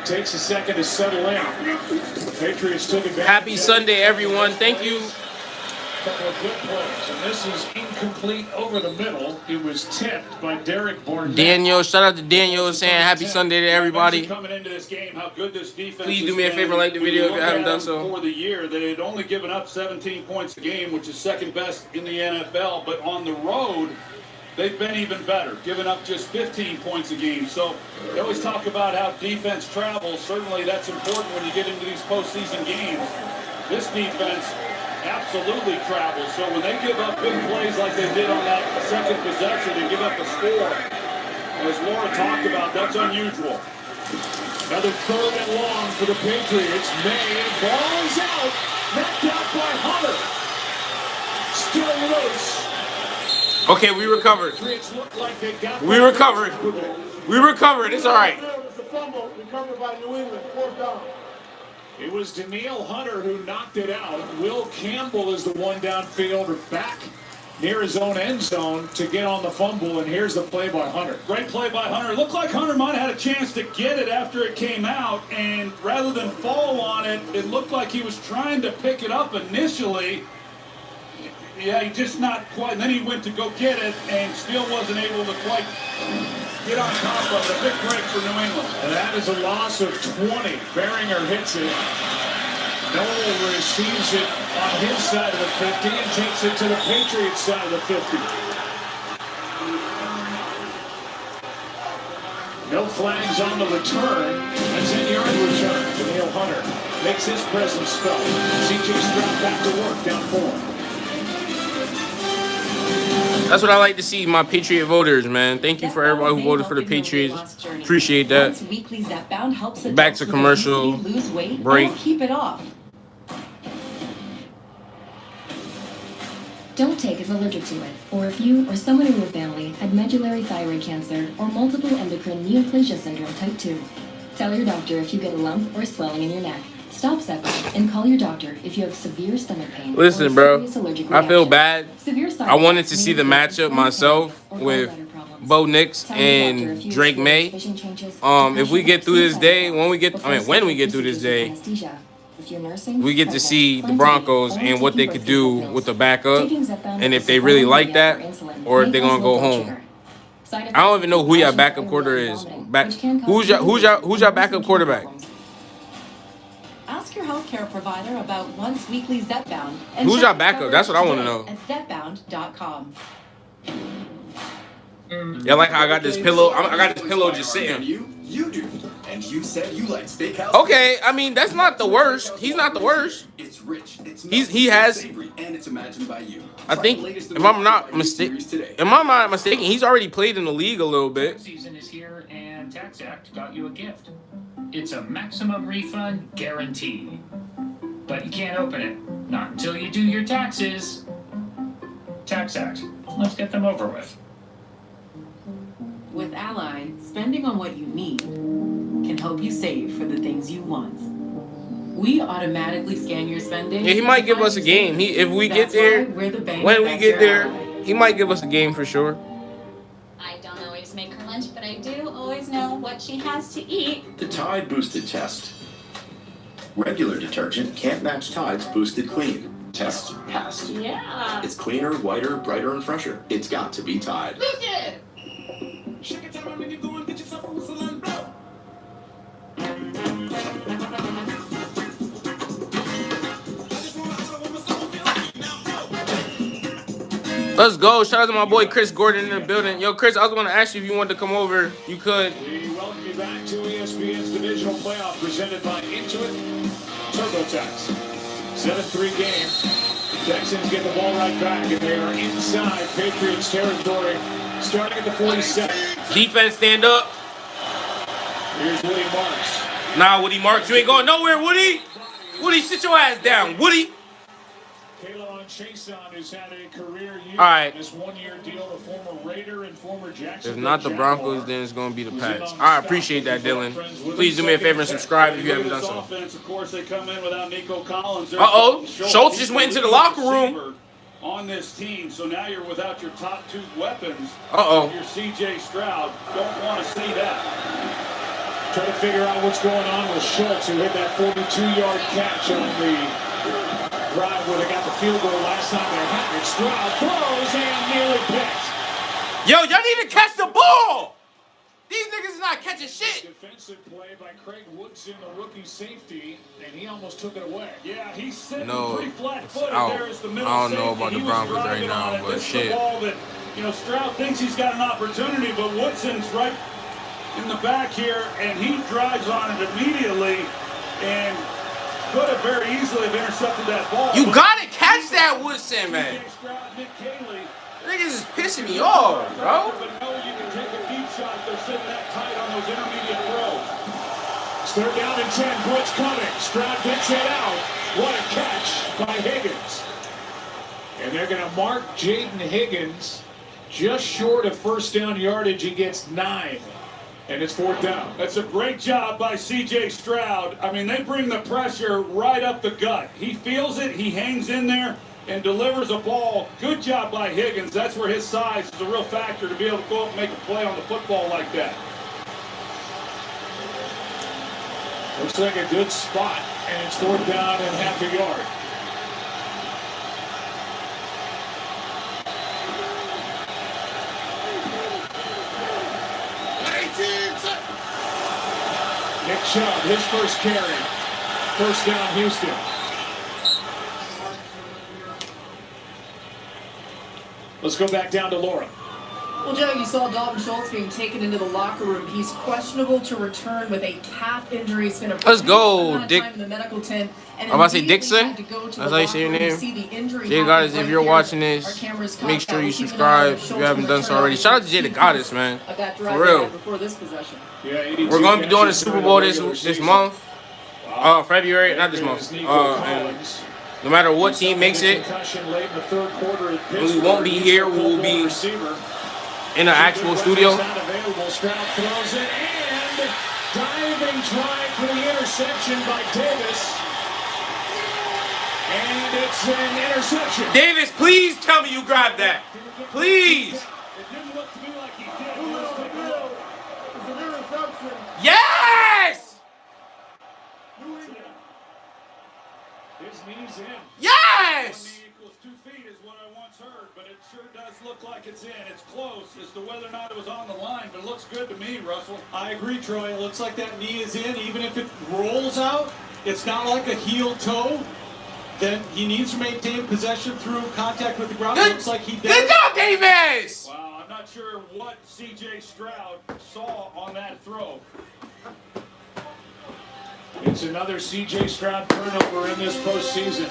takes a second to settle in. The Patriots took advantage. Happy Sunday, everyone. Thank you. Couple of good plays, and this is incomplete over the middle. It was tipped by Derek Barnett. Daniel, shout out to Daniel saying happy Sunday to everybody. Coming into this game, how good this defense Please has do me a been. favor, like the video if you look haven't at done them so. For the year, they had only given up 17 points a game, which is second best in the NFL. But on the road, they've been even better, giving up just 15 points a game. So they always talk about how defense travels. Certainly that's important when you get into these postseason games. This defense absolutely travels. So when they give up big plays like they did on that second possession and give up a score, as Laura talked about, that's unusual. Another 3rd and long for the Patriots. May, ball is out. Knocked out by Hunter. Still loose. Okay, we recovered. Patriots look like they got We recovered. We recovered. It's all right. It's a fumble recovered by New England. 4th down. It was Danielle Hunter who knocked it out. Will Campbell is the one downfield or back near his own end zone to get on the fumble, and here's the play by Hunter. Great play by Hunter. It looked like Hunter might have had a chance to get it after it came out, and rather than fall on it, it looked like he was trying to pick it up initially. Yeah, he just not quite. And then he went to go get it and still wasn't able to quite get on top of it. A big break for New England. And that is a loss of 20. Beringer hits it. Noel receives it on his side of the 50 and takes it to the Patriots side of the 50. No flags on the return. That's 10-yard return to Neil Hunter. makes his presence felt. C.J. Stroud back to work down 4. That's what I like to see, my Patriot voters, man. Thank you for everybody who voted for the Patriots. Appreciate that. Back to commercial break. Keep it off. Don't take if allergic to it, or if you or someone in your family had medullary thyroid cancer or multiple endocrine neoplasia syndrome type 2. Tell your doctor if you get a lump or swelling in your neck. Stop Zepbound and call your doctor if you have severe stomach pain. Listen, bro, I feel bad. I wanted to see the matchup myself with Bo Nix and Drake May. If we get through this day, when we get through this day, we get to see the Broncos and what they could do with the backup, and if they really like that, or if they're gonna go home. I don't even know who your backup quarter is. Who's your backup quarterback? Ask your healthcare provider about once weekly Zepbound. Who's your backup? That's what I want to know. At Zepbound.com. Yeah, like how I got this pillow. I got this pillow just sitting. You do. And you said you like steakhouse. Okay, I mean that's not the worst. He's not the worst. It's rich. It's he has. Savory, and it's imagined by you. I think if I'm not mistaken, he's already played in the league a little bit. Season is here, and Tax Act got you a gift. It's a maximum refund guarantee, but you can't open it not until you do your taxes. Tax Act. Let's get them over with. With Ally, spending on what you need can help you save for the things you want. We automatically scan your spending. Yeah, he might give us a game. If we get there, when we get there, he might give us a game for sure. I don't always make her lunch, but I do always know what she has to eat. The Tide Boosted Test. Regular detergent can't match Tide's Boosted Clean. Test passed. Yeah. It's cleaner, whiter, brighter, and fresher. It's got to be Tide. Boosted! Let's go. Shout out to my boy Chris Gordon in the building. Yo, Chris, I was going to ask you if you wanted to come over. You could. We welcome you back to ESPN's divisional playoff presented by Intuit TurboTax. 7-3 game. Texans get the ball right back, and they are inside Patriots territory, starting at the 47. Defense, stand up. Here's Woody Marks. Nah, Woody Marks, you ain't going nowhere, Woody. Woody, sit your ass down, Woody. Kayla Chason has had a career year. All right. This one-year deal, the former Raider and former Jackson. If not the Broncos, then it's going to be the Pats. I appreciate that, Dylan. Please do me a favor and subscribe if you haven't done so. Offense, of course, they come in without Nico Collins. Uh-oh. Schultz just went into the locker room. On this team, so now you're without your top two weapons. Uh-oh. Your C.J. Stroud. Don't want to see that. Trying to figure out what's going on with Schultz, who hit that 42-yard catch on the drive where they got the field goal last time they had it. Stroud throws and nearly picked. Yo, y'all need to catch the ball. These niggas is not catching shit. Defensive play by Craig Woodson, the rookie safety, and he almost took it away. Yeah, he's sitting No, pretty flat-footed there as the middle I don't safety. know about the He was Broncos right driving now, on it. but This is shit. the ball that, Stroud thinks he's got an opportunity, but Woodson's right in the back here, and he drives on it immediately, and could have very easily have intercepted that ball. You gotta catch that, Woodson, man. Niggas is pissing me off, bro. But no, you can take a deep shot. They're sitting that tight on those intermediate throws. It's 3rd down and 10. Blitz coming. Stroud gets it out. What a catch by Higgins. And they're going to mark Jaden Higgins just short of first down yardage. He gets 9. And it's 4th down. That's a great job by C.J. Stroud. I mean, they bring the pressure right up the gut. He feels it. He hangs in there and delivers a ball. Good job by Higgins. That's where his size is a real factor to be able to go up and make a play on the football like that. Looks like a good spot, and it's 4th down and half a yard. Nick Chubb, his first carry. 1st down, Houston. Let's go back down to Laura. Well, Joe, you saw Dalton Schultz being taken into the locker room. He's questionable to return with a calf injury. He's going to let's go, Dick. in the medical tent. I'm about to say Dixon. That's how you say your name. Jay Goddess, if you're watching this, make sure you subscribe if you haven't done so already. Shout out to Jay the Goddess, man. For real. We're going to be doing the Super Bowl this month. February, not this month. And no matter what team makes it, we won't be here. We will be in an actual studio. Diving try for the interception by Davis. And it's an interception. Davis, please tell me you grabbed that. Please. It didn't look to me like he did. It's an interception. Yes! His knee's in. Yes! 1 knee equals 2 feet is what I once heard, but it sure does look like it's in. It's close as to whether or not it was on the line, but it looks good to me, Russell. I agree, Troy. It looks like that knee is in. Even if it rolls out, it's not like a heel toe. Then he needs to maintain possession through contact with the ground. It looks like he did. Good job, Davis! Wow, I'm not sure what C.J. Stroud saw on that throw. It's another C.J. Stroud turnover in this postseason.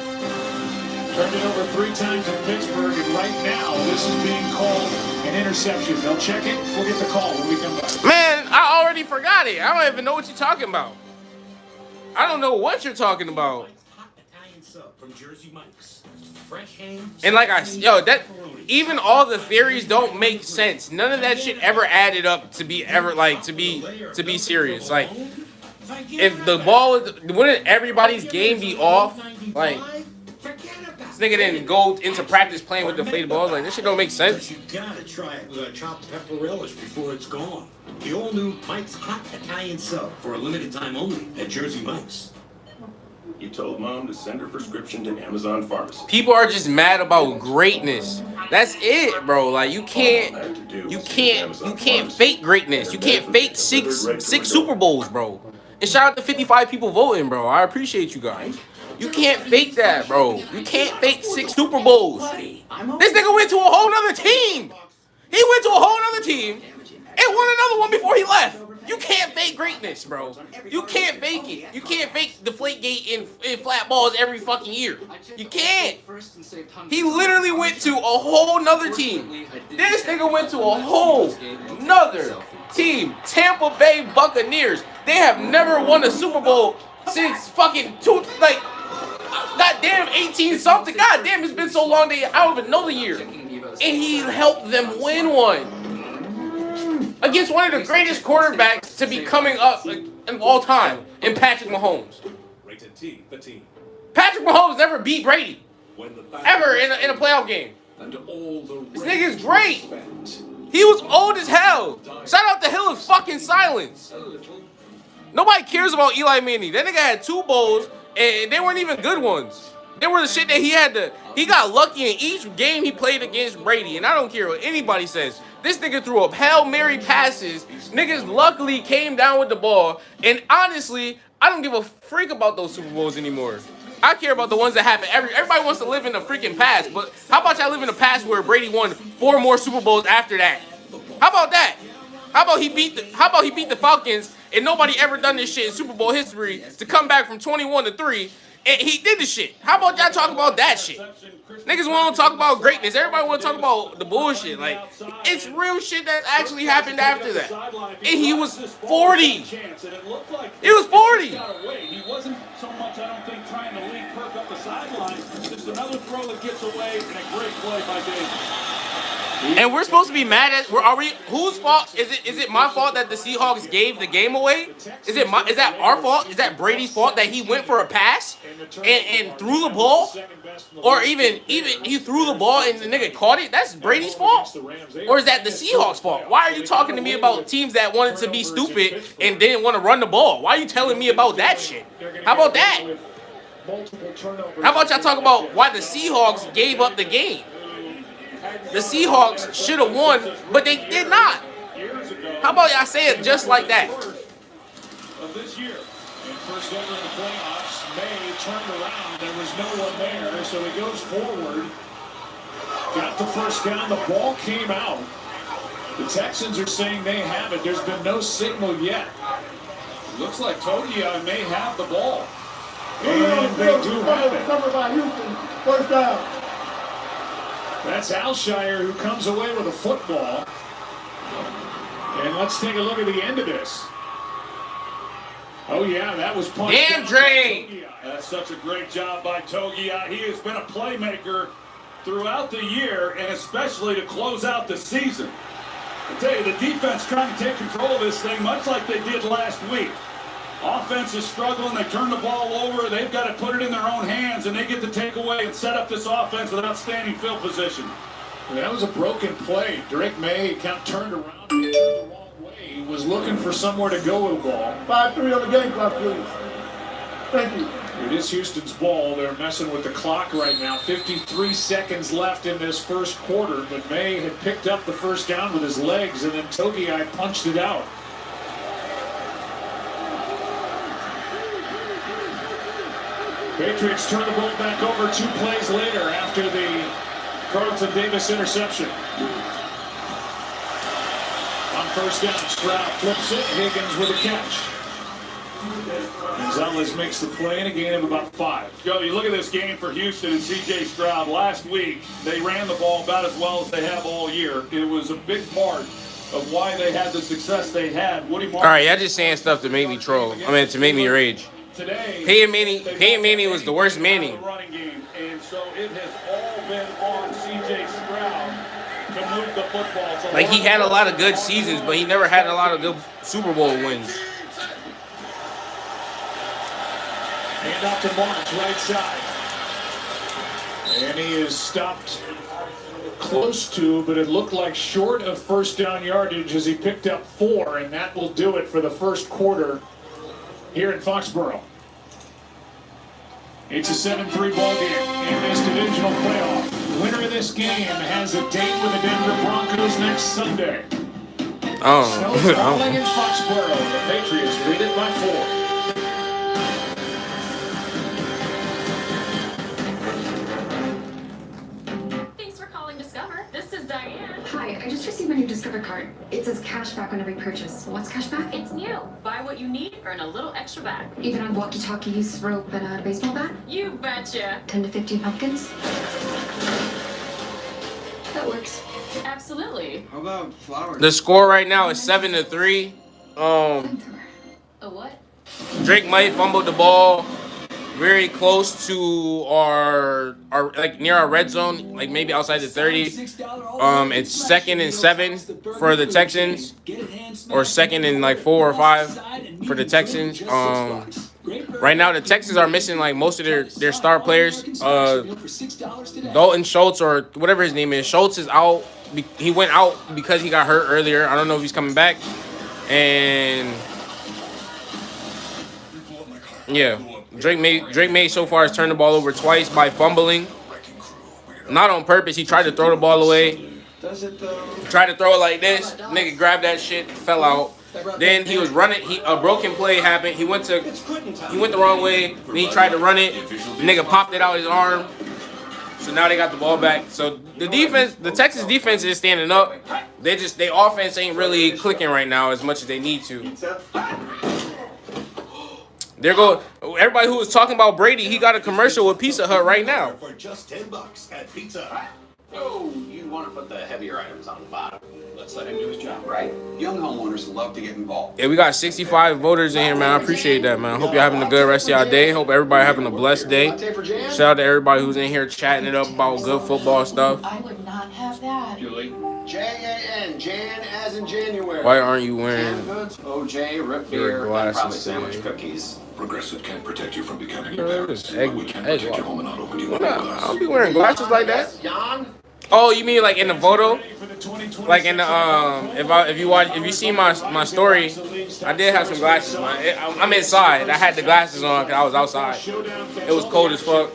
Turned it over 3 times in Pittsburgh, and right now this is being called an interception. They'll check it. We'll get the call when we come back. Man, I already forgot it. I don't even know what you're talking about. I don't know what you're talking about. From Jersey Mike's. Fresh ham. And like that even all the theories don't make sense. None of that shit ever added up to be to be serious. Like if the ball wouldn't everybody's game be off? Like this nigga didn't go into practice playing with deflated balls. Like this shit don't make sense. You gotta try it with a chopped pepper relish before it's gone. The all new Mike's Hot Italian Sub for a limited time only at Jersey Mike's. You told Mom to send her prescription to Amazon Pharmacy. People are just mad about greatness. That's it, bro. Like you can't fake greatness. You can't fake six Super Bowls, bro. And shout out to 55 people voting, bro. I appreciate you guys. You can't fake that, bro. You can't fake 6 Super Bowls. This nigga went to a whole nother team. He went to a whole nother team and won another one before he left. You can't fake greatness, bro. You can't fake it. You can't fake Deflategate in flat balls every fucking year. You can't. He literally went to a whole nother team. This nigga went to a whole nother team. Tampa Bay Buccaneers. They have never won a Super Bowl since fucking goddamn 18-something. Goddamn, it's been so long I don't even know the year. And he helped them win one. Against one of the greatest quarterbacks to be coming up of all time in Patrick Mahomes. Patrick Mahomes never beat Brady. Ever in a playoff game. This nigga's great. He was old as hell. Shout out to Hill of fucking silence. Nobody cares about Eli Manning. That nigga had 2 bowls and they weren't even good ones. They were the shit that he got lucky in each game he played against Brady. And I don't care what anybody says. This nigga threw up Hail Mary passes. Niggas luckily came down with the ball. And honestly, I don't give a freak about those Super Bowls anymore. I care about the ones that happen. Everybody wants to live in a freaking past. But how about y'all live in a past where Brady won 4 more Super Bowls after that? How about that? How about he beat the Falcons and nobody ever done this shit in Super Bowl history to come back from 21-3 and he did the shit. How about y'all talk about that shit? Niggas want to talk about greatness. Everybody want to talk about the bullshit. Like, it's real shit that actually happened after that. And he was 40. He was 40. He wasn't so much, I don't think, trying to lead Kirk up the sideline. Just another throw that gets away and a great play by Davis. And we're supposed to be mad at whose fault is it my fault that the Seahawks gave the game away? Is that our fault? Is that Brady's fault that he went for a pass and threw the ball? Or even he threw the ball and the nigga caught it? That's Brady's fault? Or is that the Seahawks' fault? Why are you talking to me about teams that wanted to be stupid and didn't want to run the ball? Why are you telling me about that shit? How about that? How about y'all talk about why the Seahawks gave up the game? The Seahawks should have won, but they did not. How about y'all say it just like that? Of this year, and first ever in the playoffs, May turned around. There was no one there, so he goes forward. Got the first down. The ball came out. The Texans are saying they have it. There's been no signal yet. Looks like Togia may have the ball. And they do have it. Covered by Houston. First down. That's Alshire who comes away with a football. And let's take a look at the end of this. Oh, yeah, that was punched. Damn, Dre! That's such a great job by Togia. He has been a playmaker throughout the year, and especially to close out the season. I tell you, the defense trying to take control of this thing, much like they did last week. Offense is struggling. They turn the ball over. They've got to put it in their own hands, and they get to take away and set up this offense with outstanding field position. That was a broken play. Drake May kind of turned around and turned the wrong way. He was looking for somewhere to go with the ball. 5-3 on the game clock, please. Thank you. It is Houston's ball. They're messing with the clock right now. 53 seconds left in this first quarter, but May had picked up the first down with his legs, and then Togiai punched it out. Patriots turn the ball back over 2 plays later after the Carlton Davis interception. On first down, Stroud flips it. Higgins with a catch. Gonzalez makes the play in a gain of about 5. Joe, you look at this game for Houston and C.J. Stroud. Last week, they ran the ball about as well as they have all year. It was a big part of why they had the success they had. Woody Martin. All right, y'all just saying stuff to make me troll. I mean, to make me rage. Today, Peyton Manning was the worst Manning. Running game, and so it has all been on C.J. Stroud to move the football. So Like, he had a lot of good seasons, but he never had a lot of good Super Bowl wins. Hand off to Marks, right side. And he is stopped close to, but it looked like short of first down yardage as he picked up 4, and that will do it for the first quarter here in Foxborough. It's a 7-3 ball game in this divisional playoff. The winner of this game has a date with the Denver Broncos next Sunday. Oh. Snow falling in Foxborough. The Patriots lead it by 4. This is Diane. Hi, I just received my new Discover card. It says cash back on every purchase. What's cash back? It's new. Buy what you need, earn a little extra back. Even on walkie-talkies, rope, and a baseball bat? You betcha. 10 to 15 pumpkins? That works. Absolutely. How about flowers? The score right now is 7-3. A what? Drake May fumbled the ball very close to our like near our red zone, like maybe outside the 30. It's 2nd and 7 for the Texans, or 2nd and like 4 or 5 for the Texans. Right now the Texans are missing like most of their star players. Dalton Schultz, or whatever his name is, Schultz is out. He went out because he got hurt earlier. I don't know if he's coming back. And yeah, Drake May so far has turned the ball over twice by fumbling. Not on purpose. He tried to throw the ball away. Tried to throw it like this. Nigga grabbed that shit, fell out. Then he was running. A broken play happened. He went the wrong way. Then he tried to run it. Nigga popped it out his arm. So now they got the ball back. So the Texas defense is standing up. Their offense ain't really clicking right now as much as they need to. There go everybody who was talking about Brady. He got a commercial with Pizza Hut right now. For just $10 at Pizza Hut. Oh, you want to put the heavier items on the bottom. Let's let him do his job, right? Young homeowners love to get involved. Yeah, we got 65 voters in here, man. I appreciate that, man. Hope y'all having a good rest of y'all day. Hope everybody having a blessed day. Shout out to everybody who's in here chatting it up about good football stuff. I would not have that. Julie. Jan, Jan as in January. Why aren't you wearing OJ, root beer, and probably sandwich cookies. Progressive can't protect you from becoming embarrassed, but we can protect your home and auto when you wear glasses. I don't be wearing glasses like that. Oh, you mean like in the photo? Like in the if you see my story, I did have some glasses. I'm inside. I had the glasses on because I was outside. It was cold as fuck.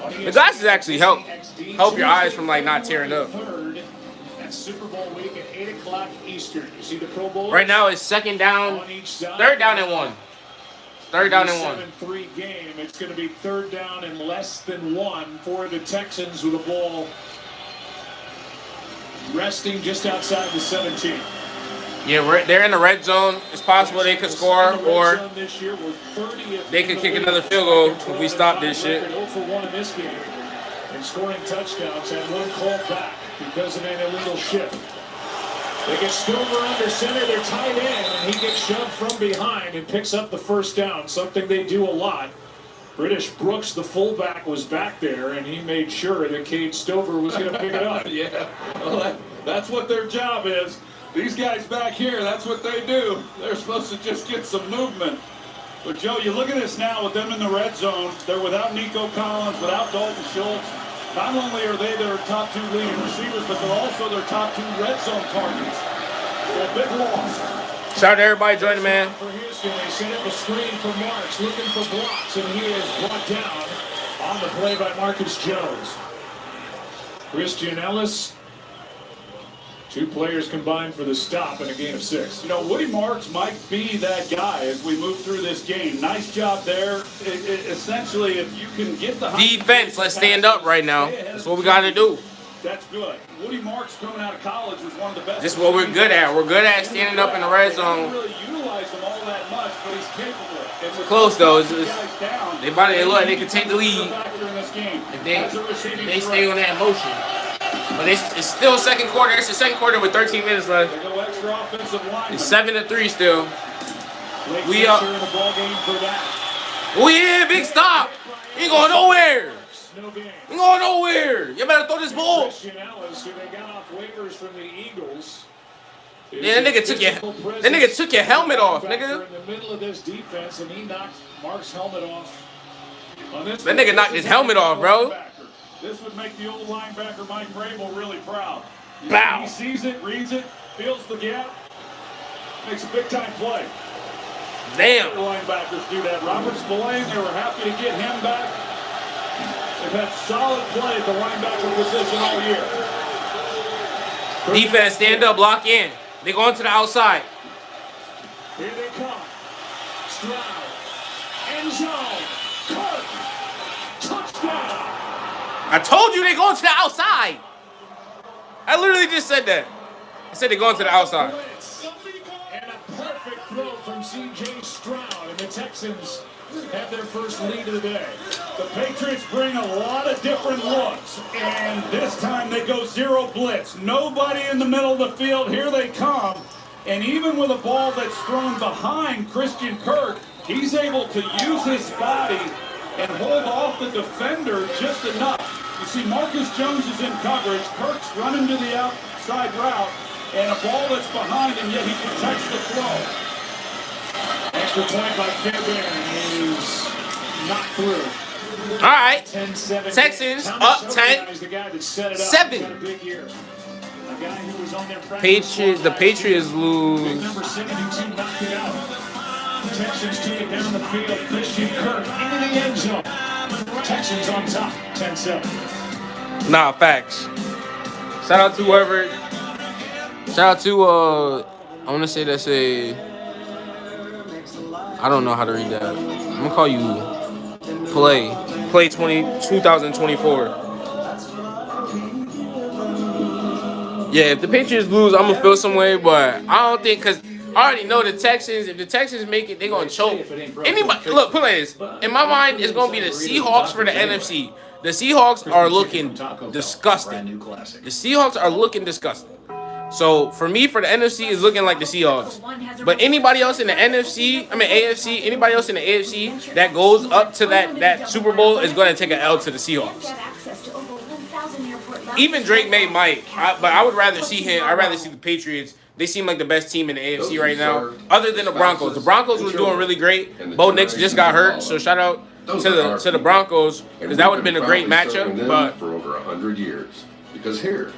The glasses actually help your eyes from like not tearing up. Super Bowl week at 8 o'clock Eastern. You see the Pro Bowl? Right now it's 2nd down, 3rd down and 1. 3rd down and 1. 7-3 game. It's going to be 3rd down and less than 1 for the Texans with the ball resting just outside the 17. Yeah, they're in the red zone. It's possible they could score, or they could kick another field goal if we stop this shit. 0 for 1 in this game. And scoring touchdowns and one called back because of an illegal shift. They get Stover under center, they're tight end, and he gets shoved from behind and picks up the first down, something they do a lot. British Brooks, the fullback, was back there, and he made sure that Cade Stover was going to pick it up. Yeah, well, that's what their job is. These guys back here, that's what they do. They're supposed to just get some movement. But, Joe, you look at this now with them in the red zone. They're without Nico Collins, without Dalton Schultz. Not only are they their top 2 leading receivers, but they're also their top 2 red zone targets. So a big loss. Shout out to everybody joining, man. For Houston, they set up a screen for Marks, looking for blocks, and he is brought down on the play by Marcus Jones. Christian Ellis. 2 players combined for the stop in a gain of 6. You know, Woody Marks might be that guy as we move through this game. Nice job there. Essentially, if you can get the defense, let's stand up right now. That's what we got to do. That's good. Woody Marks coming out of college was one of the best. This is what we're good at. We're good at standing up in the red zone. They don't really utilize him all that much, but he's capable. It's close though. They about to look. They can take the lead if they stay on that motion. But it's still second quarter. It's the second quarter with 13 minutes left. It's 7-3 still. We up. Oh yeah, big stop. He ain't going nowhere. He ain't going nowhere. You better throw this ball. Christian Ellis, who they got off waivers from the Eagles. Yeah, that nigga took your helmet off, nigga. In the middle of this defense, and he knocked Mark's helmet off. That nigga knocked his helmet off, bro. This would make the old linebacker Mike Vrabel really proud. Bow. He sees it, reads it, feels the gap, makes a big-time play. Damn. Linebackers do that. Robert Spillane, they were happy to get him back. They've had solid play at the linebacker position all year. Defense, stand up, lock in. They going to the outside. Here they come. Stroud. End zone. Kirk. Touchdown. I told you they going to the outside. I literally just said that. I said they going to the outside. And a perfect throw from C.J. Stroud, and the Texans have their first lead of the day. The Patriots bring a lot of different looks, and this time they go zero blitz. Nobody in the middle of the field. Here they come, and even with a ball that's thrown behind Christian Kirk, he's able to use his body and hold off the defender just enough. You see, Marcus Jones is in coverage. Kirk's running to the outside route, and a ball that's behind him, yet he protects the throw. Extra point by Fairbairn. He's not through. All right. Texans up 10-7. Patriots. The Patriots lose. Number 72 knocked it out. Texans take it down the field. Christian Kirk into the end zone. Texans on top, 10-7. Nah, facts. Shout out to whoever. Shout out to I want to say that's a. I don't know how to read that. I'm gonna call you Play 2024. Yeah, if the Patriots lose, I'm gonna feel some way, but I don't think, because I already know the Texans. If the Texans make it, they're gonna choke. Anybody, look, put it like this. In my mind, it's gonna be the Seahawks for the NFC. The Seahawks are looking disgusting. The Seahawks are looking disgusting. So for me, for the NFC, is looking like the Seahawks. But anybody else in the AFC, anybody else in the AFC that goes up to that Super Bowl is going to take an L to the Seahawks. Even Drake May might, but I would rather see him. I'd rather see the Patriots. They seem like the best team in the AFC right now, other than the Broncos. The Broncos were doing really great. Bo Nix just got hurt, so shout out to the Broncos, because that would have been a great matchup. But for over 100 years, because here.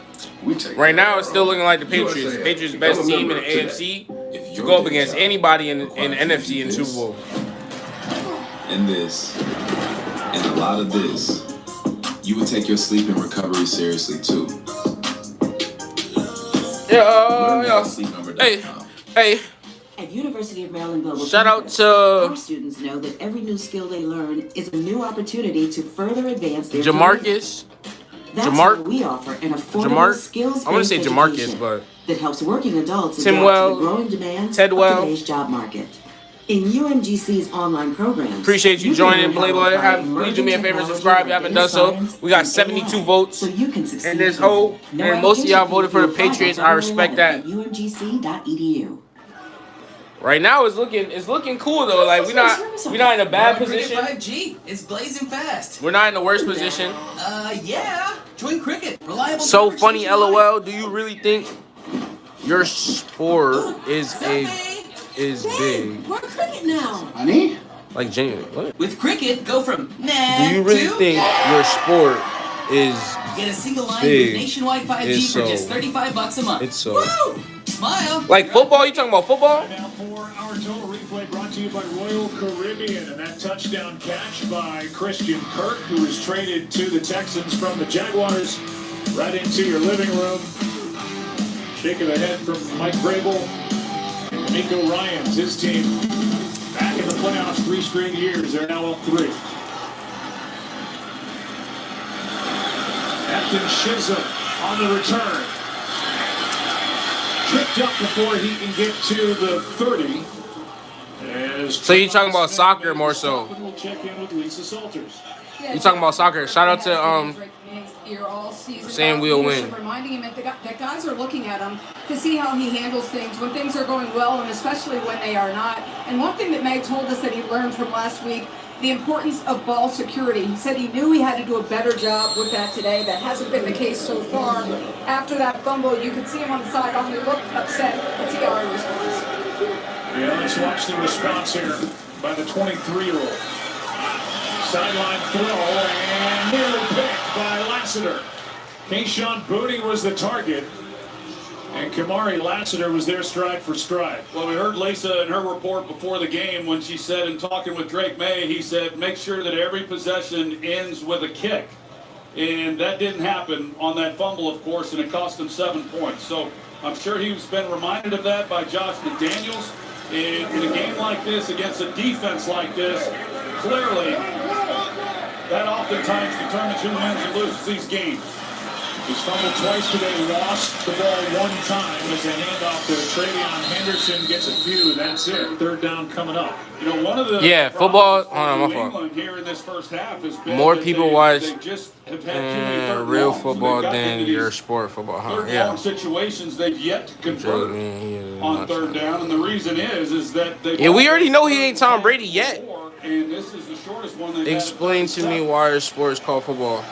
Right now, it's still looking like the Patriots. The Patriots' best team in the AFC to go up against anybody in the NFC in the Super Bowl. And this, and a lot of this, you would take your sleep and recovery seriously too. Yeah. Hey. At University of Maryland Global Shout out to our students know that every new skill they learn is a new opportunity to further advance their Jamarcus. That's Jamar- why we offer an affordable Jamar- skills-based I want to say Jamarcus, education but that helps working adults Tim adapt Well, to the growing demands Tedwell. of today's job market. In UMGC's online programs, Appreciate you can joining, learn how to Playboy. apply Please do me a favor, emerging subscribe if you haven't done so. technology, We got data 72 science, votes so you can succeed in this here. whole, No and most of y'all voted for the application fee Patriots. will I apply respect at that. umgc.edu. Right now, it's looking cool though. Like we're not in a bad position. 5G. It's blazing fast. We're not in the worst position. Yeah. Join Cricket. Reliable. So coverage funny, nationwide. LOL. Do you really think your sport is big? We're cricket now. Honey? Like genuinely, what? With Cricket, go from nah Do you really to think your sport is get a single line big? with nationwide 5G It's for so- just $35 a month. It's so Woo! Smile. like football. You talking about football? Now for our total replay brought to you by Royal Caribbean, and that touchdown catch by Christian Kirk, who was traded to the Texans from the Jaguars, right into your living room. Shake of the head from Mike Vrabel and Nico Ryans, his team, back in the playoffs 3 straight years. They're now up 3. Captain Chisholm on the return. Tripped up before he can get to the 30. So you talking about soccer more so? We'll check in with Lisa Salters. You talking about soccer? Shout out to saying we'll win. Reminding him that guys are looking at him to see how he handles things when things are going well and especially when they are not. And one thing that Meg told us that he learned from last week, the importance of ball security. He said he knew he had to do a better job with that today. That hasn't been the case so far. After that fumble, you could see him on the sideline. He looked upset. Let's see how he responds. Yeah, let's watch the response here by the 23-year-old. Sideline throw and nearly picked by Lassiter. Kayshawn Booty was the target, and Kamari Lassiter was there stride for stride. Well, we heard Lisa in her report before the game when she said, in talking with Drake May, he said, make sure that every possession ends with a kick. And that didn't happen on that fumble, of course, and it cost him 7 points. So I'm sure he's been reminded of that by Josh McDaniels. And in a game like this, against a defense like this, clearly, that oftentimes determines who wins and loses these games. He's fumbled twice today, lost the ball 1 time as a handoff to Travion Henderson gets a few. That's it. 3rd down coming up. You know, one of the football. Hold on, my fault. Here in this first half has been More people watch just have had too many real longs, football and they've gotten than into your these sport football, huh? third Yeah. long situations they've yet to convert on 3rd down, and the reason is that they. Yeah, we already know he ain't Tom Brady yet. And this is the shortest one they've Explain to me why your sport is called football.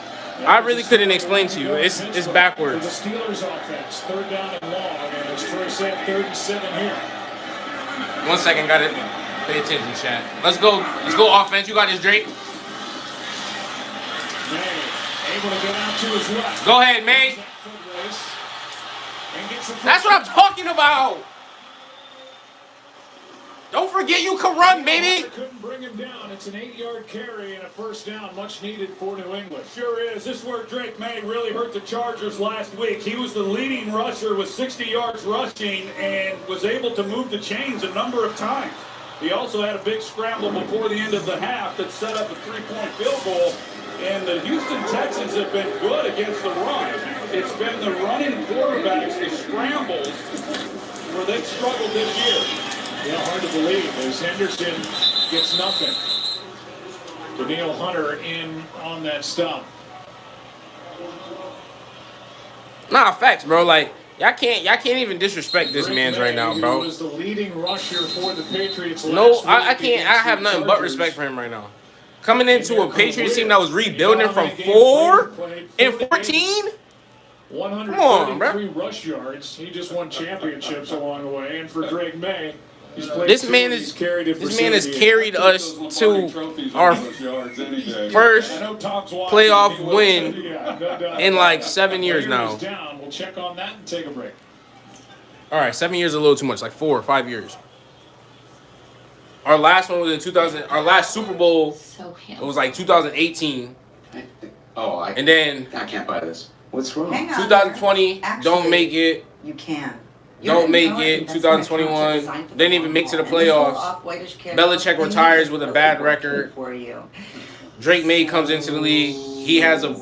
I really couldn't explain to you. It's backwards. For the Steelers offense, 3rd down and long, and as Troy said, 3rd and 7 here. 1 second, got it. Pay attention, chat. Let's go. Let's go offense. You got this, Drake. May able to get out to his left. Go ahead, May. That's what I'm talking about. Don't forget you can run, baby. Couldn't bring him down. It's an 8-yard carry and a 1st down, much needed for New England. Sure is. This is where Drake May really hurt the Chargers last week. He was the leading rusher with 60 yards rushing and was able to move the chains a number of times. He also had a big scramble before the end of the half that set up a 3-point field goal. And the Houston Texans have been good against the run. It's been the running quarterbacks, the scrambles, where they've struggled this year. Yeah, hard to believe as Henderson gets nothing. Daniil Hunter in on that stop. Nah, facts, bro. Like y'all can't even disrespect this man's right now, bro. He was the leading rusher for the Patriots. No, I can't. I have nothing but respect for him right now. Coming into a Patriots team that was rebuilding from 4 and 14. 133 rush yards. He just won championships along the way. And for Drake May, he's played This man has carried us to our first playoff win in like 7 years now. We'll check on that and take a break. All right, 7 years is a little too much. Like 4 or 5 years. Our last one was in 2000. Our last Super Bowl was like 2018. And then I can't buy this. What's wrong? 2020, don't make it. You can. Don't make it. 2021, didn't even make to the playoffs. Belichick retires with a bad record. Drake May comes into the league. He has a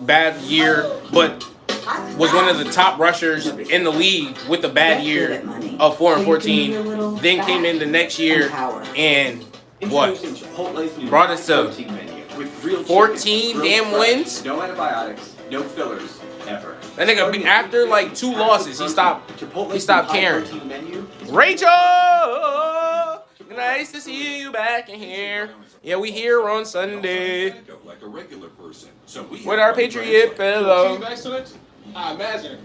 bad year, but was one of the top rushers in the league with a bad year of 4-14. Then came in the next year and what? Brought us to 14 damn wins. No antibiotics, no fillers, ever. That nigga, after like 2 losses, he stopped caring. Rachel, nice to see you back in here. Yeah, we here on Sunday with our Patriot fellow. I imagine.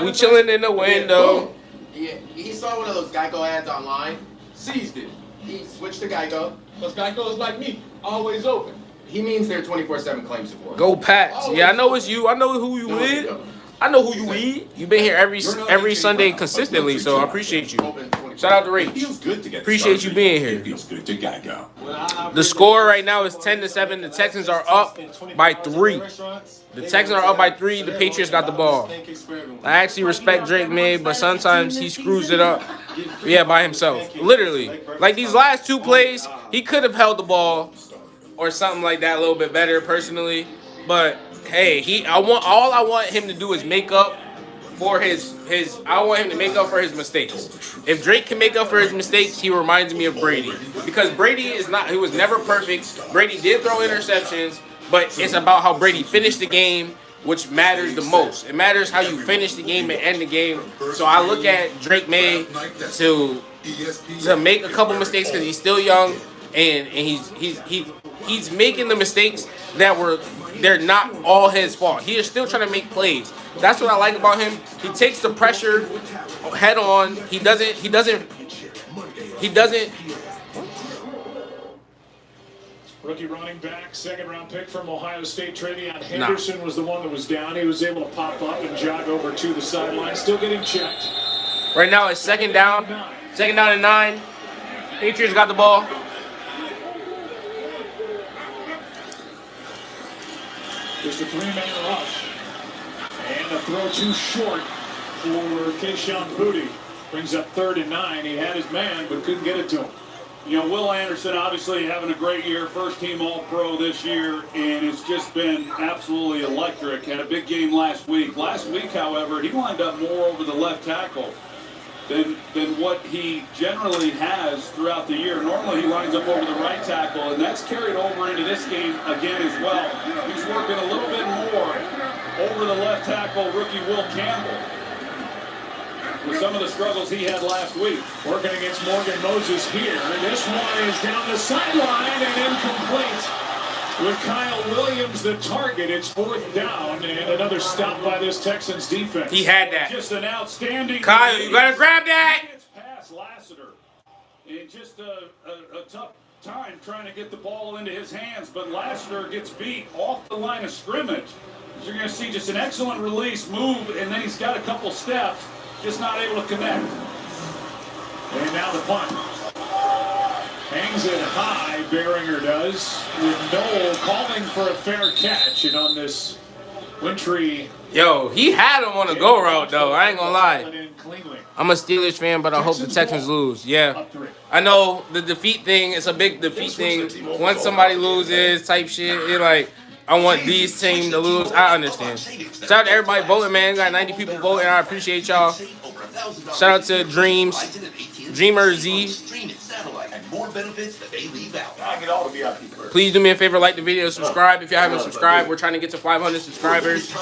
We chilling in the window. Yeah, he saw one of those Geico ads online, seized it. He switched to Geico, because Geico is like me, always open. He means they're 24/7 claim support. Go Pats. Yeah, I know it's you. I know who you with. I know who you with. You've been here every Sunday consistently, so I appreciate you. Shout out to Rach. Appreciate you being here. The score right now is 10-7. The Texans are up by 3. The Texans are up by 3. The Patriots got the ball. I actually respect Drake May, but sometimes he screws it up. Yeah, by himself. Literally. Like these last 2 plays, he could have held the ball or something like that a little bit better personally. But hey, I want him to do is make up for his I want him to make up for his mistakes. If Drake can make up for his mistakes, he reminds me of Brady. Because Brady he was never perfect. Brady did throw interceptions, but it's about how Brady finished the game, which matters the most. It matters how you finish the game and end the game. So I look at Drake May to make a couple mistakes because he's still young and he's making the mistakes they're not all his fault. He is still trying to make plays. That's what I like about him. He takes the pressure head on. He doesn't Rookie running back, 2nd-round pick from Ohio State, Travion Henderson was the one that was down. He was able to pop up and jog over to the sideline, still getting checked. Right now it's 2nd down. 2nd down and 9. Patriots got the ball. Just a 3-man rush. And a throw too short for Kayshon Boutte. Brings up 3rd and 9. He had his man, but couldn't get it to him. You know, Will Anderson obviously having a great year, first-team All-Pro this year, and it's just been absolutely electric. Had a big game last week. Last week, however, he lined up more over the left tackle than what he generally has throughout the year. Normally, he lines up over the right tackle, and that's carried over into this game again as well. He's working a little bit more over the left tackle, rookie Will Campbell, with some of the struggles he had last week. Working against Morgan Moses here. This one is down the sideline and incomplete. With Kyle Williams the target, it's 4th down and another stop by this Texans defense. He had that. Just an outstanding. Kyle, you gotta grab that. Pass Lassiter. And just a tough time trying to get the ball into his hands, but Lassiter gets beat off the line of scrimmage. You're going to see just an excellent release move, and then he's got a couple steps, just not able to connect. And now the punt. Hangs it high, Behringer does, with Noel calling for a fair catch. And on this wintry... Yo, he had him on a go route, though. I ain't gonna lie. I'm a Steelers fan, but I hope the Texans lose. Yeah. I know the defeat thing, it's a big defeat thing. Once somebody loses type shit, it like, I want these teams to lose. I understand. Shout out to everybody voting, man. Got 90 people voting. I appreciate y'all. Shout out to Dreamer Z. Please do me a favor, like the video, subscribe if y'all haven't subscribed. We're trying to get to 500 subscribers.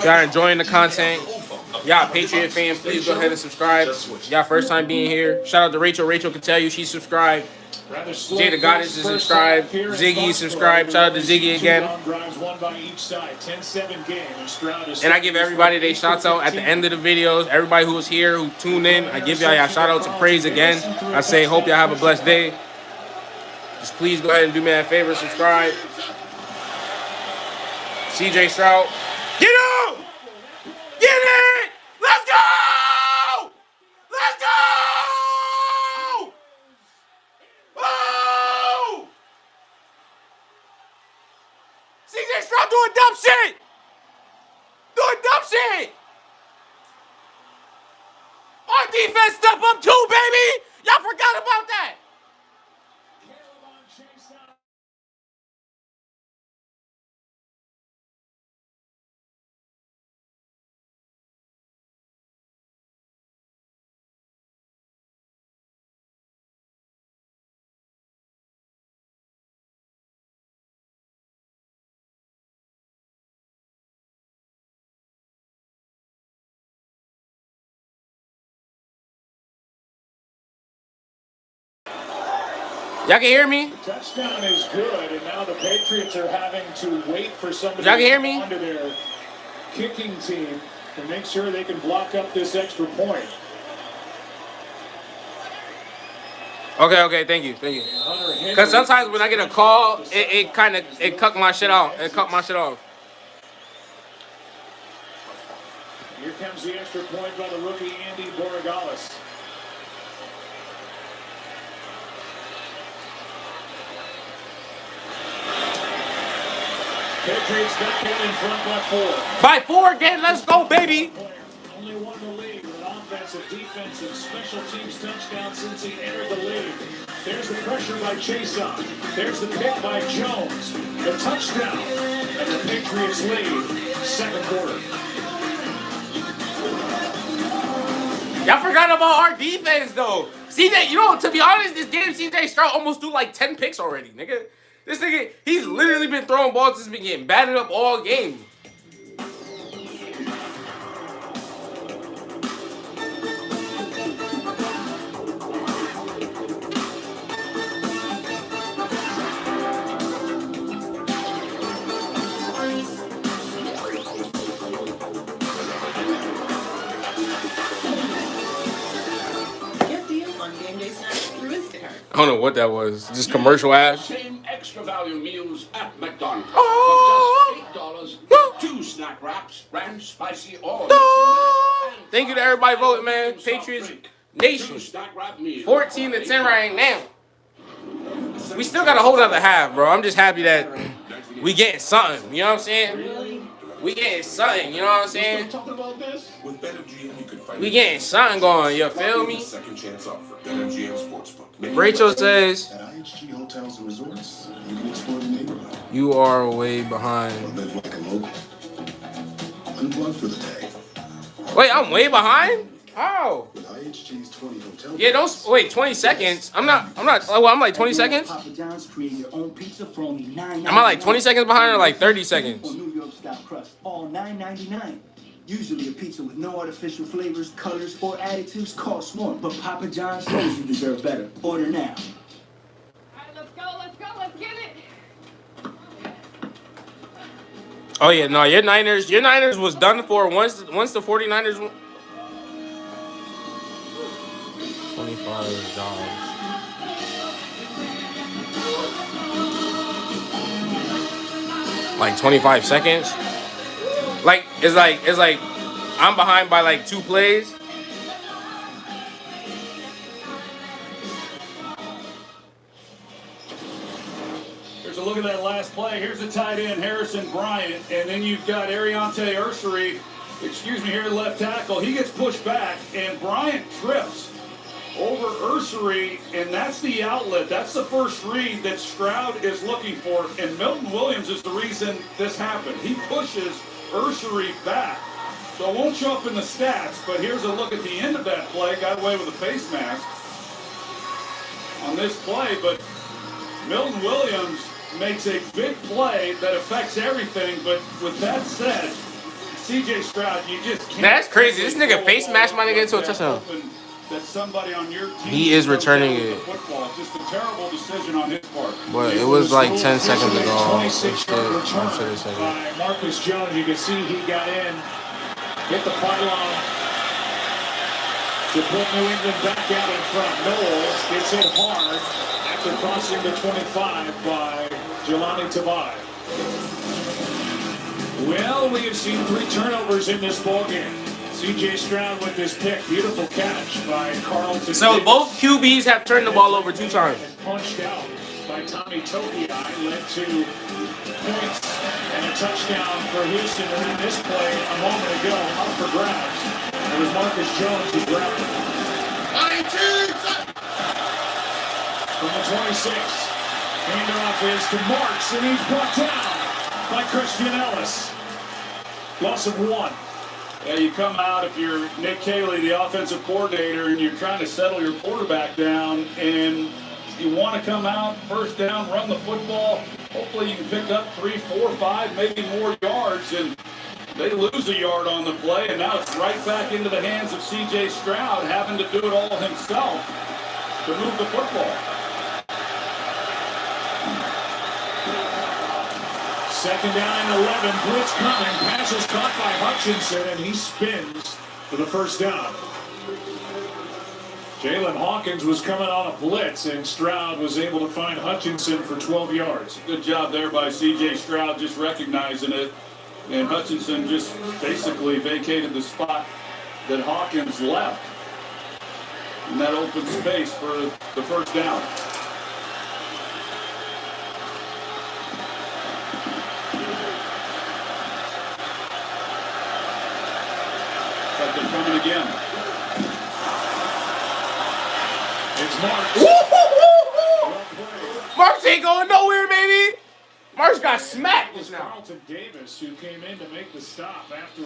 Y'all enjoying the content. Y'all Patriot fan, please go ahead and subscribe. Y'all first time being here. Shout out to Rachel. Rachel can tell you she's subscribed. Jada Goddess is subscribed. Ziggy is subscribed. Shout out to Ziggy again. And I give everybody their shouts out at the end of the videos. Everybody who was here, who tuned in, I give y'all shout outs and praise again. I say, hope y'all have a blessed day. Just please go ahead and do me that favor, subscribe. CJ Stroud. Get him! Get it! Let's go! Let's go! Oh! CJ Stroud doing dumb shit! Doing dumb shit! Our defense step up too, baby! Y'all forgot about that! Y'all can hear me? The touchdown is good, and now the Patriots are having to wait for somebody Y'all can hear to me? come onto their kicking team to make sure they can block up this extra point. Okay, thank you. Because sometimes when I get a call, it cut my shit out. It cut my shit off. Here comes the extra point by the rookie Andy Borregales. Patriots back in front by 4. By 4 again, let's go, baby. Only won the league with an offensive, defensive, special teams touchdown since he entered the league. There's the pressure by Chason. There's the pick by Jones. The touchdown. And the Patriots lead. Second quarter. Y'all forgot about our defense, though. CJ, you know, to be honest, this game, CJ Stroud almost threw like 10 picks already, nigga. This nigga, he's literally been throwing balls that's been getting batted up all game. I don't know what that was. Just commercial ads. Same extra value meals at McDonald's. Oh. For just $8, 2 snack wraps, ranch, spicy, all. Thank you to everybody voting, man. Patriots Nation. 14-10 right now. We still got a whole other half, bro. I'm just happy that we getting something. You know what I'm saying? We getting something. You know what I'm saying? We getting something going. You feel me? Rachel says, At IHG Hotels and Resorts, you can explore the neighborhood. You are way behind. Live like a local. Unplug for the day. Wait, I'm way behind? How? With IHG's 20 hotel. Yeah, don't wait 20 seconds. I'm like 20 seconds? Papa John's create your own pizza for only $9.99. Am I like 20 seconds behind or like 30 seconds? Or New York style crust, all $9.99. Usually a pizza with no artificial flavors, colors, or additives costs more, but Papa John's knows you deserve better. Order now. Let's get it. Oh yeah, no, your Niners was done for once the 49ers 25 jobs. Like 25 seconds. Like it's like I'm behind by like 2 plays. Here's a look at that last play. Here's the tight end, Harrison Bryant, and then you've got Ariante Ursery, here at left tackle. He gets pushed back, and Bryant trips over Ursery, and that's the outlet. That's the first read that Stroud is looking for, and Milton Williams is the reason this happened. He pushes Ursery back. So it won't show up in the stats, but here's a look at the end of that play. Got away with a face mask on this play, but Milton Williams makes a big play that affects everything. But with that said, CJ Stroud, you just can't. That's crazy. This nigga face mashed my nigga into a touchdown. That somebody on your team He is returning it. Football. Just a terrible decision on his part. But it was like 10 seconds ago. By Marcus Jones, you can see he got in, hit the pylon to put New England back out in front. Knowles gets hit hard after crossing the 25 by Jelani Tavai. Well, we have seen 3 turnovers in this ballgame. CJ Stroud with this pick. Beautiful catch by Carlton. So both QBs have turned the ball over 2 times. Punched out by Tommy Togiai led to points and a touchdown for Houston. And then this play a moment ago up for grabs. It was Marcus Jones who grabbed it. From the 26, handoff is to Marks, and he's brought down by Christian Ellis. Loss of 1. Yeah, you come out if you're Nick Caley, the offensive coordinator, and you're trying to settle your quarterback down, and you want to come out, first down, run the football. Hopefully you can pick up 3, 4, 5, maybe more yards, and they lose a yard on the play, and now it's right back into the hands of C.J. Stroud, having to do it all himself to move the football. Second down and 11. Blitz coming. Pass is caught by Hutchinson, and he spins for the first down. Jalen Hawkins was coming on a blitz, and Stroud was able to find Hutchinson for 12 yards. Good job there by C.J. Stroud just recognizing it. And Hutchinson just basically vacated the spot that Hawkins left in that open space for the first down. But they're coming again. It's Marks. Marks ain't going nowhere, baby. Marks got smacked just now. Carlton Davis, who came in to make the stop after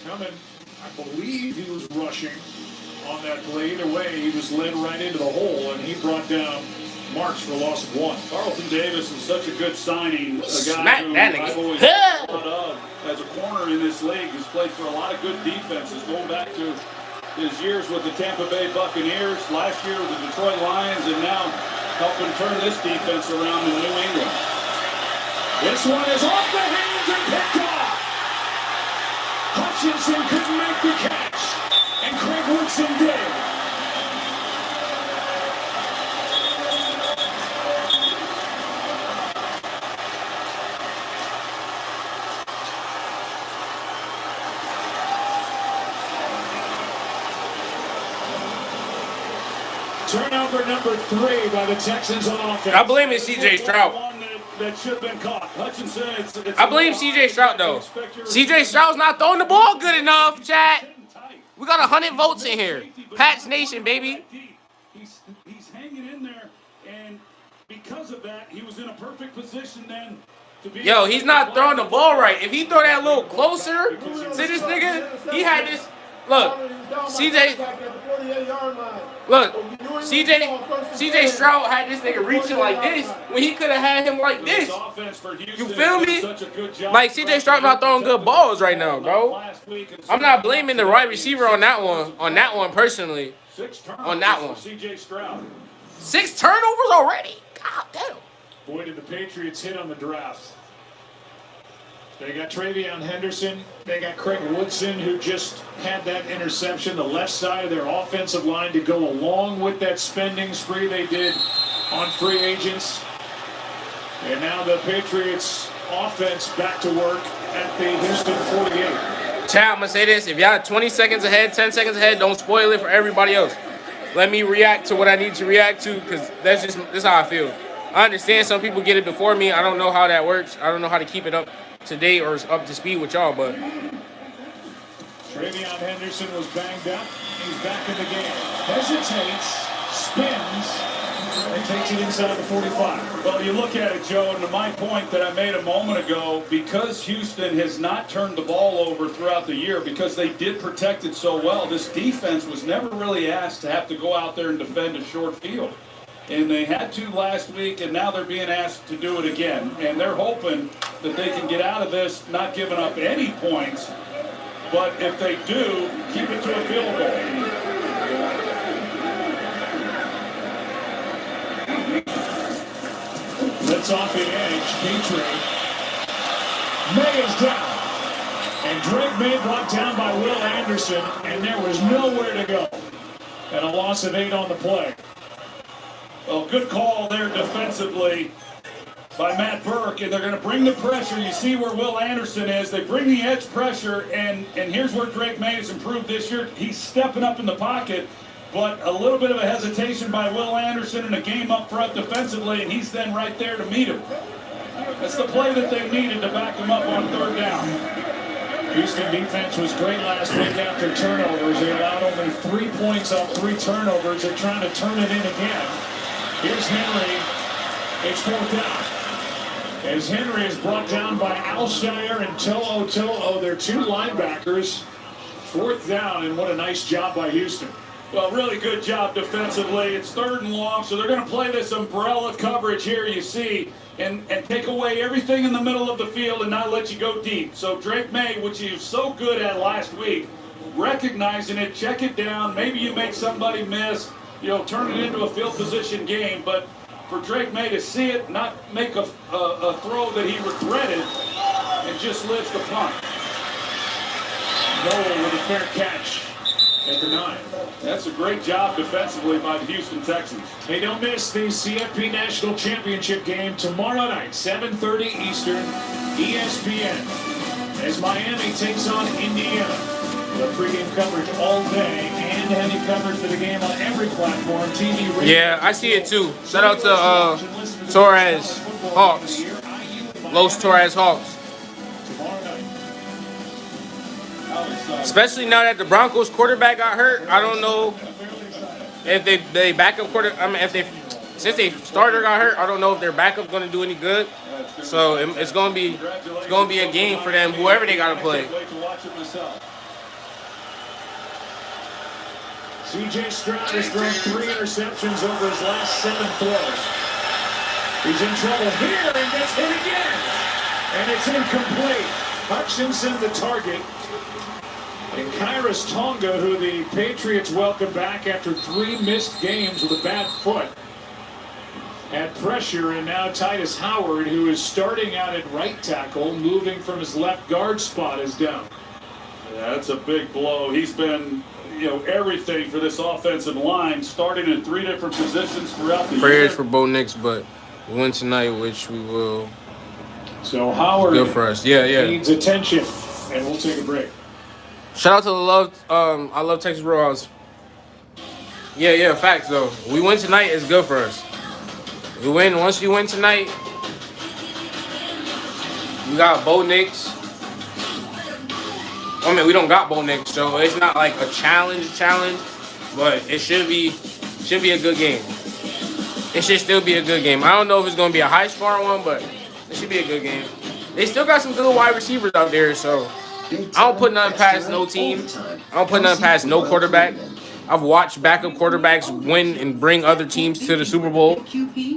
coming, I believe he was rushing on that play. Either way, he was led right into the hole, and he brought down Marks for a loss of 1. Carlton Davis is such a good signing. A guy Smack who that I've nigga. always thought of as a corner in this league. He's played for a lot of good defenses, going back to his years with the Tampa Bay Buccaneers, last year with the Detroit Lions, and now helping turn this defense around in New England. This one is off the hands and picked off. Hutchinson couldn't make the catch, and Craig Woodson did. Turnover number 3 by the Texans on offense. I blame it C.J. Stroud. That should have been caught. Hutchinson, it's I blame C.J. Stroud, though. C.J. Stroud's not throwing the ball good enough, chat. We got 100 votes in here. Pats Nation, baby. He's hanging in there, and because of that, he was in a perfect position then to be. Yo, he's not throwing the ball right. If he throw that a little closer to this nigga, he had this. Look, CJ. Look, CJ Stroud had this nigga reaching like this when he could have had him like this. You feel me? Like CJ Stroud not throwing good balls right now, bro. I'm not blaming the wide receiver on that one. On that one personally. On that one. 6 turnovers already? God damn. Boy, did the Patriots hit on the draft. They got Travion Henderson. They got Craig Woodson, who just had that interception, the left side of their offensive line to go along with that spending spree they did on free agents. And now the Patriots offense back to work at the Houston 48. Chat, I'm going to say this. If y'all 20 seconds ahead, 10 seconds ahead, don't spoil it for everybody else. Let me react to what I need to react to because this is how I feel. I understand some people get it before me. I don't know how that works. I don't know how to keep it up to date or up to speed with y'all, but Travion Henderson was banged up. He's back in the game. Hesitates, spins, and takes it inside the 45. Well, you look at it, Joe, and to my point that I made a moment ago, because Houston has not turned the ball over throughout the year, because they did protect it so well, this defense was never really asked to have to go out there and defend a short field. And they had to last week, and now they're being asked to do it again. And they're hoping that they can get out of this not giving up any points, but if they do, keep it to a field goal. Blitz off the edge. Petrie. May is down. And Drake May brought down by Will Anderson, and there was nowhere to go. And a loss of 8 on the play. Well, good call there defensively by Matt Burke, and they're going to bring the pressure. You see where Will Anderson is. They bring the edge pressure, and here's where Drake May has improved this year. He's stepping up in the pocket, but a little bit of a hesitation by Will Anderson in a game up front defensively, and he's then right there to meet him. That's the play that they needed to back him up on 3rd down. Houston defense was great last week after turnovers. They allowed only 3 points off 3 turnovers. They're trying to turn it in again. Here's Henry. It's 4th down. As Henry is brought down by Alshire and To'o. They're 2 linebackers. 4th down, and what a nice job by Houston. Well, really good job defensively. It's 3rd and long, so they're going to play this umbrella coverage here, you see, and take away everything in the middle of the field and not let you go deep. So Drake May, which he was so good at last week, recognizing it, check it down. Maybe you make somebody miss. Turn it into a field position game, but for Drake May to see it, not make a throw that he regretted, and just lives the punt. Noel with a fair catch at the 9. That's a great job defensively by the Houston Texans. Hey, don't miss the CFP National Championship game tomorrow night, 7:30 Eastern, ESPN, as Miami takes on Indiana. The pregame coverage all day and heavy coverage for the game on every platform, TV, radio. Yeah, I see it too. Shout out to Torres Hawks. Los Torres Hawks. Especially now that the Broncos quarterback got hurt, I don't know if they backup quarter. I mean, since their starter got hurt, I don't know if their backup's going to do any good. So it's going to be a game for them, whoever they got to play. C.J. Stroud has thrown 3 interceptions over his last 7 throws. He's in trouble here and gets hit again. And it's incomplete. Hutchinson the target. And Kairos Tonga, who the Patriots welcome back after 3 missed games with a bad foot, had pressure, and now Titus Howard, who is starting out at right tackle, moving from his left guard spot, is down. Yeah, that's a big blow. He's been, everything for this offensive line, starting in 3 different positions throughout the year. Prayers for Bo Nix, but we win tonight, which we will. So Howard good for us. Yeah. Needs attention, and we'll take a break. Shout out to the I love Texas Roadhouse. Yeah, facts though. We win tonight is good for us. Once we win tonight, we got Bo Nix. I mean, we don't got Bo Nix, so it's not like a challenge, but it should be a good game. It should still be a good game. I don't know if it's gonna be a high scoring one, but it should be a good game. They still got some good wide receivers out there, so I don't put nothing past no team. I don't put nothing past no quarterback. I've watched backup quarterbacks win and bring other teams to the Super Bowl.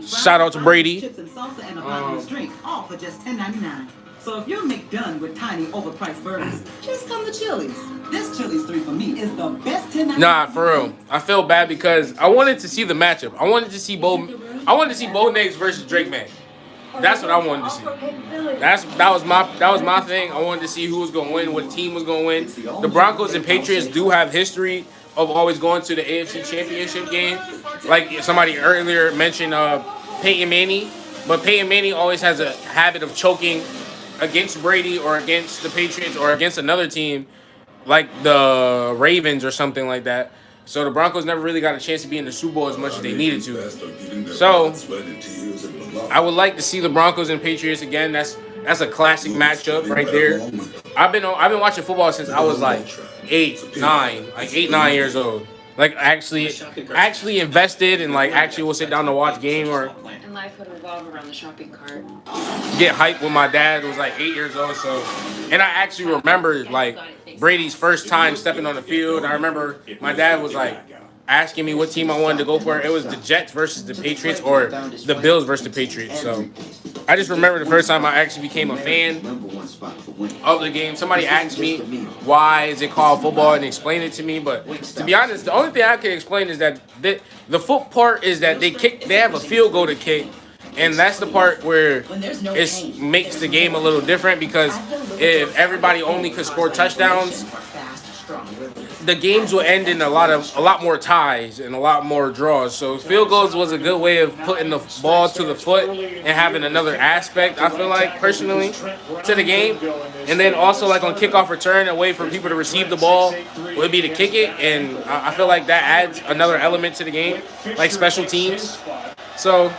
Shout out to Brady. Chips and salsa and a bottomless drink, all for just $10.99. So if you're McDone with tiny, overpriced burgers, just come to Chili's. This Chili's 3 for me is the best $10.99. Nah, for real. I feel bad because I wanted to see the matchup. I wanted to see Bo Nix versus Drake May. That's what I wanted to see. That was my thing. I wanted to see who was going to win, what team was going to win. The Broncos and Patriots do have history of always going to the AFC Championship game. Like somebody earlier mentioned Peyton Manning, but Peyton Manning always has a habit of choking against Brady or against the Patriots or against another team like the Ravens or something like that. So the Broncos never really got a chance to be in the Super Bowl as much as they needed to. So I would like to see the Broncos and Patriots again. That's a classic matchup right there. I've been watching football since I was like 8, 9 years old. Like actually invested and like actually will sit down to watch game or And life would revolve around the shopping cart. get hyped when my dad was like 8 years old. So, and I actually remember like Brady's first time stepping on the field. I remember my dad was like asking me what team I wanted to go for. It was the Jets versus the Patriots or the Bills versus the Patriots. So I just remember the first time I actually became a fan of the game. Somebody asked me why is it called football and explained it to me. But to be honest, the only thing I can explain is that the foot part is that they have a field goal to kick. And that's the part where it makes the game a little different because if everybody only could score touchdowns, the games will end in a lot more ties and a lot more draws. So field goals was a good way of putting the ball to the foot and having another aspect, I feel like, personally, to the game. And then also like on kickoff return, a way for people to receive the ball would be to kick it. And I feel like that adds another element to the game, like special teams. So,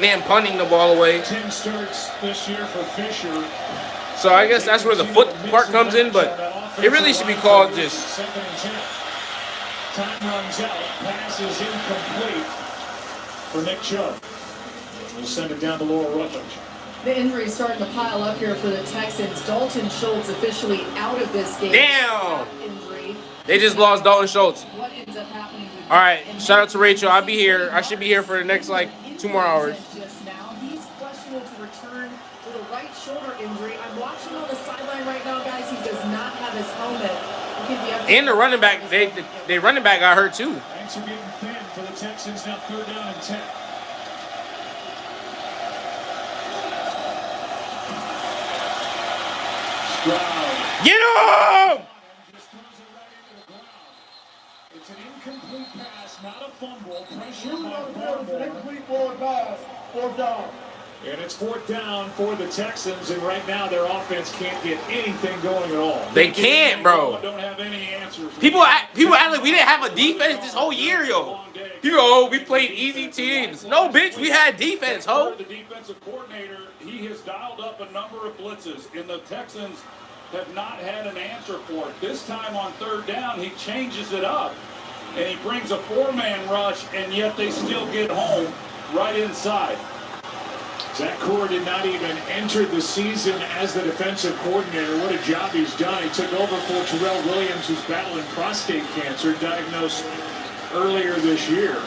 and punting the ball away. 10 starts this year for Fisher. So I guess that's where the foot part comes in, but it really should be called just. Time runs out. Pass is incomplete for Nick Chubb. We'll send it down to Laura Rutledge. The injuries starting to pile up here for the Texans. Dalton Schultz officially out of this game. Damn! They just lost Dalton Schultz. What ends up happening with all right, shout out to Rachel. I'll be here. I should be here for the next 2 more hours. Just now, he's questionable to return with a right shoulder injury. I'm watching on the sideline right now, guys. He does not have his helmet. And the running back, they running back got hurt too. Thanks for getting thin for the Texans. Now 3rd down and 10. Stroud. Get him! It's an incomplete pass, not a fumble. Pressure by Incomplete forward pass, fourth down. And it's fourth down for the Texans, and right now their offense can't get anything going at all. They can't, bro. Don't have any answers. People act like we didn't have a defense this whole year, yo. We played easy teams. No, bitch, we had defense, ho. The defensive coordinator, he has dialed up a number of blitzes, and the Texans have not had an answer for it. This time on third down, he changes it up, and he brings a four-man rush, and yet they still get home right inside. Zach Core did not even enter the season as the defensive coordinator. What a job he's done. He took over for Terrell Williams, who's battling prostate cancer, diagnosed earlier this year.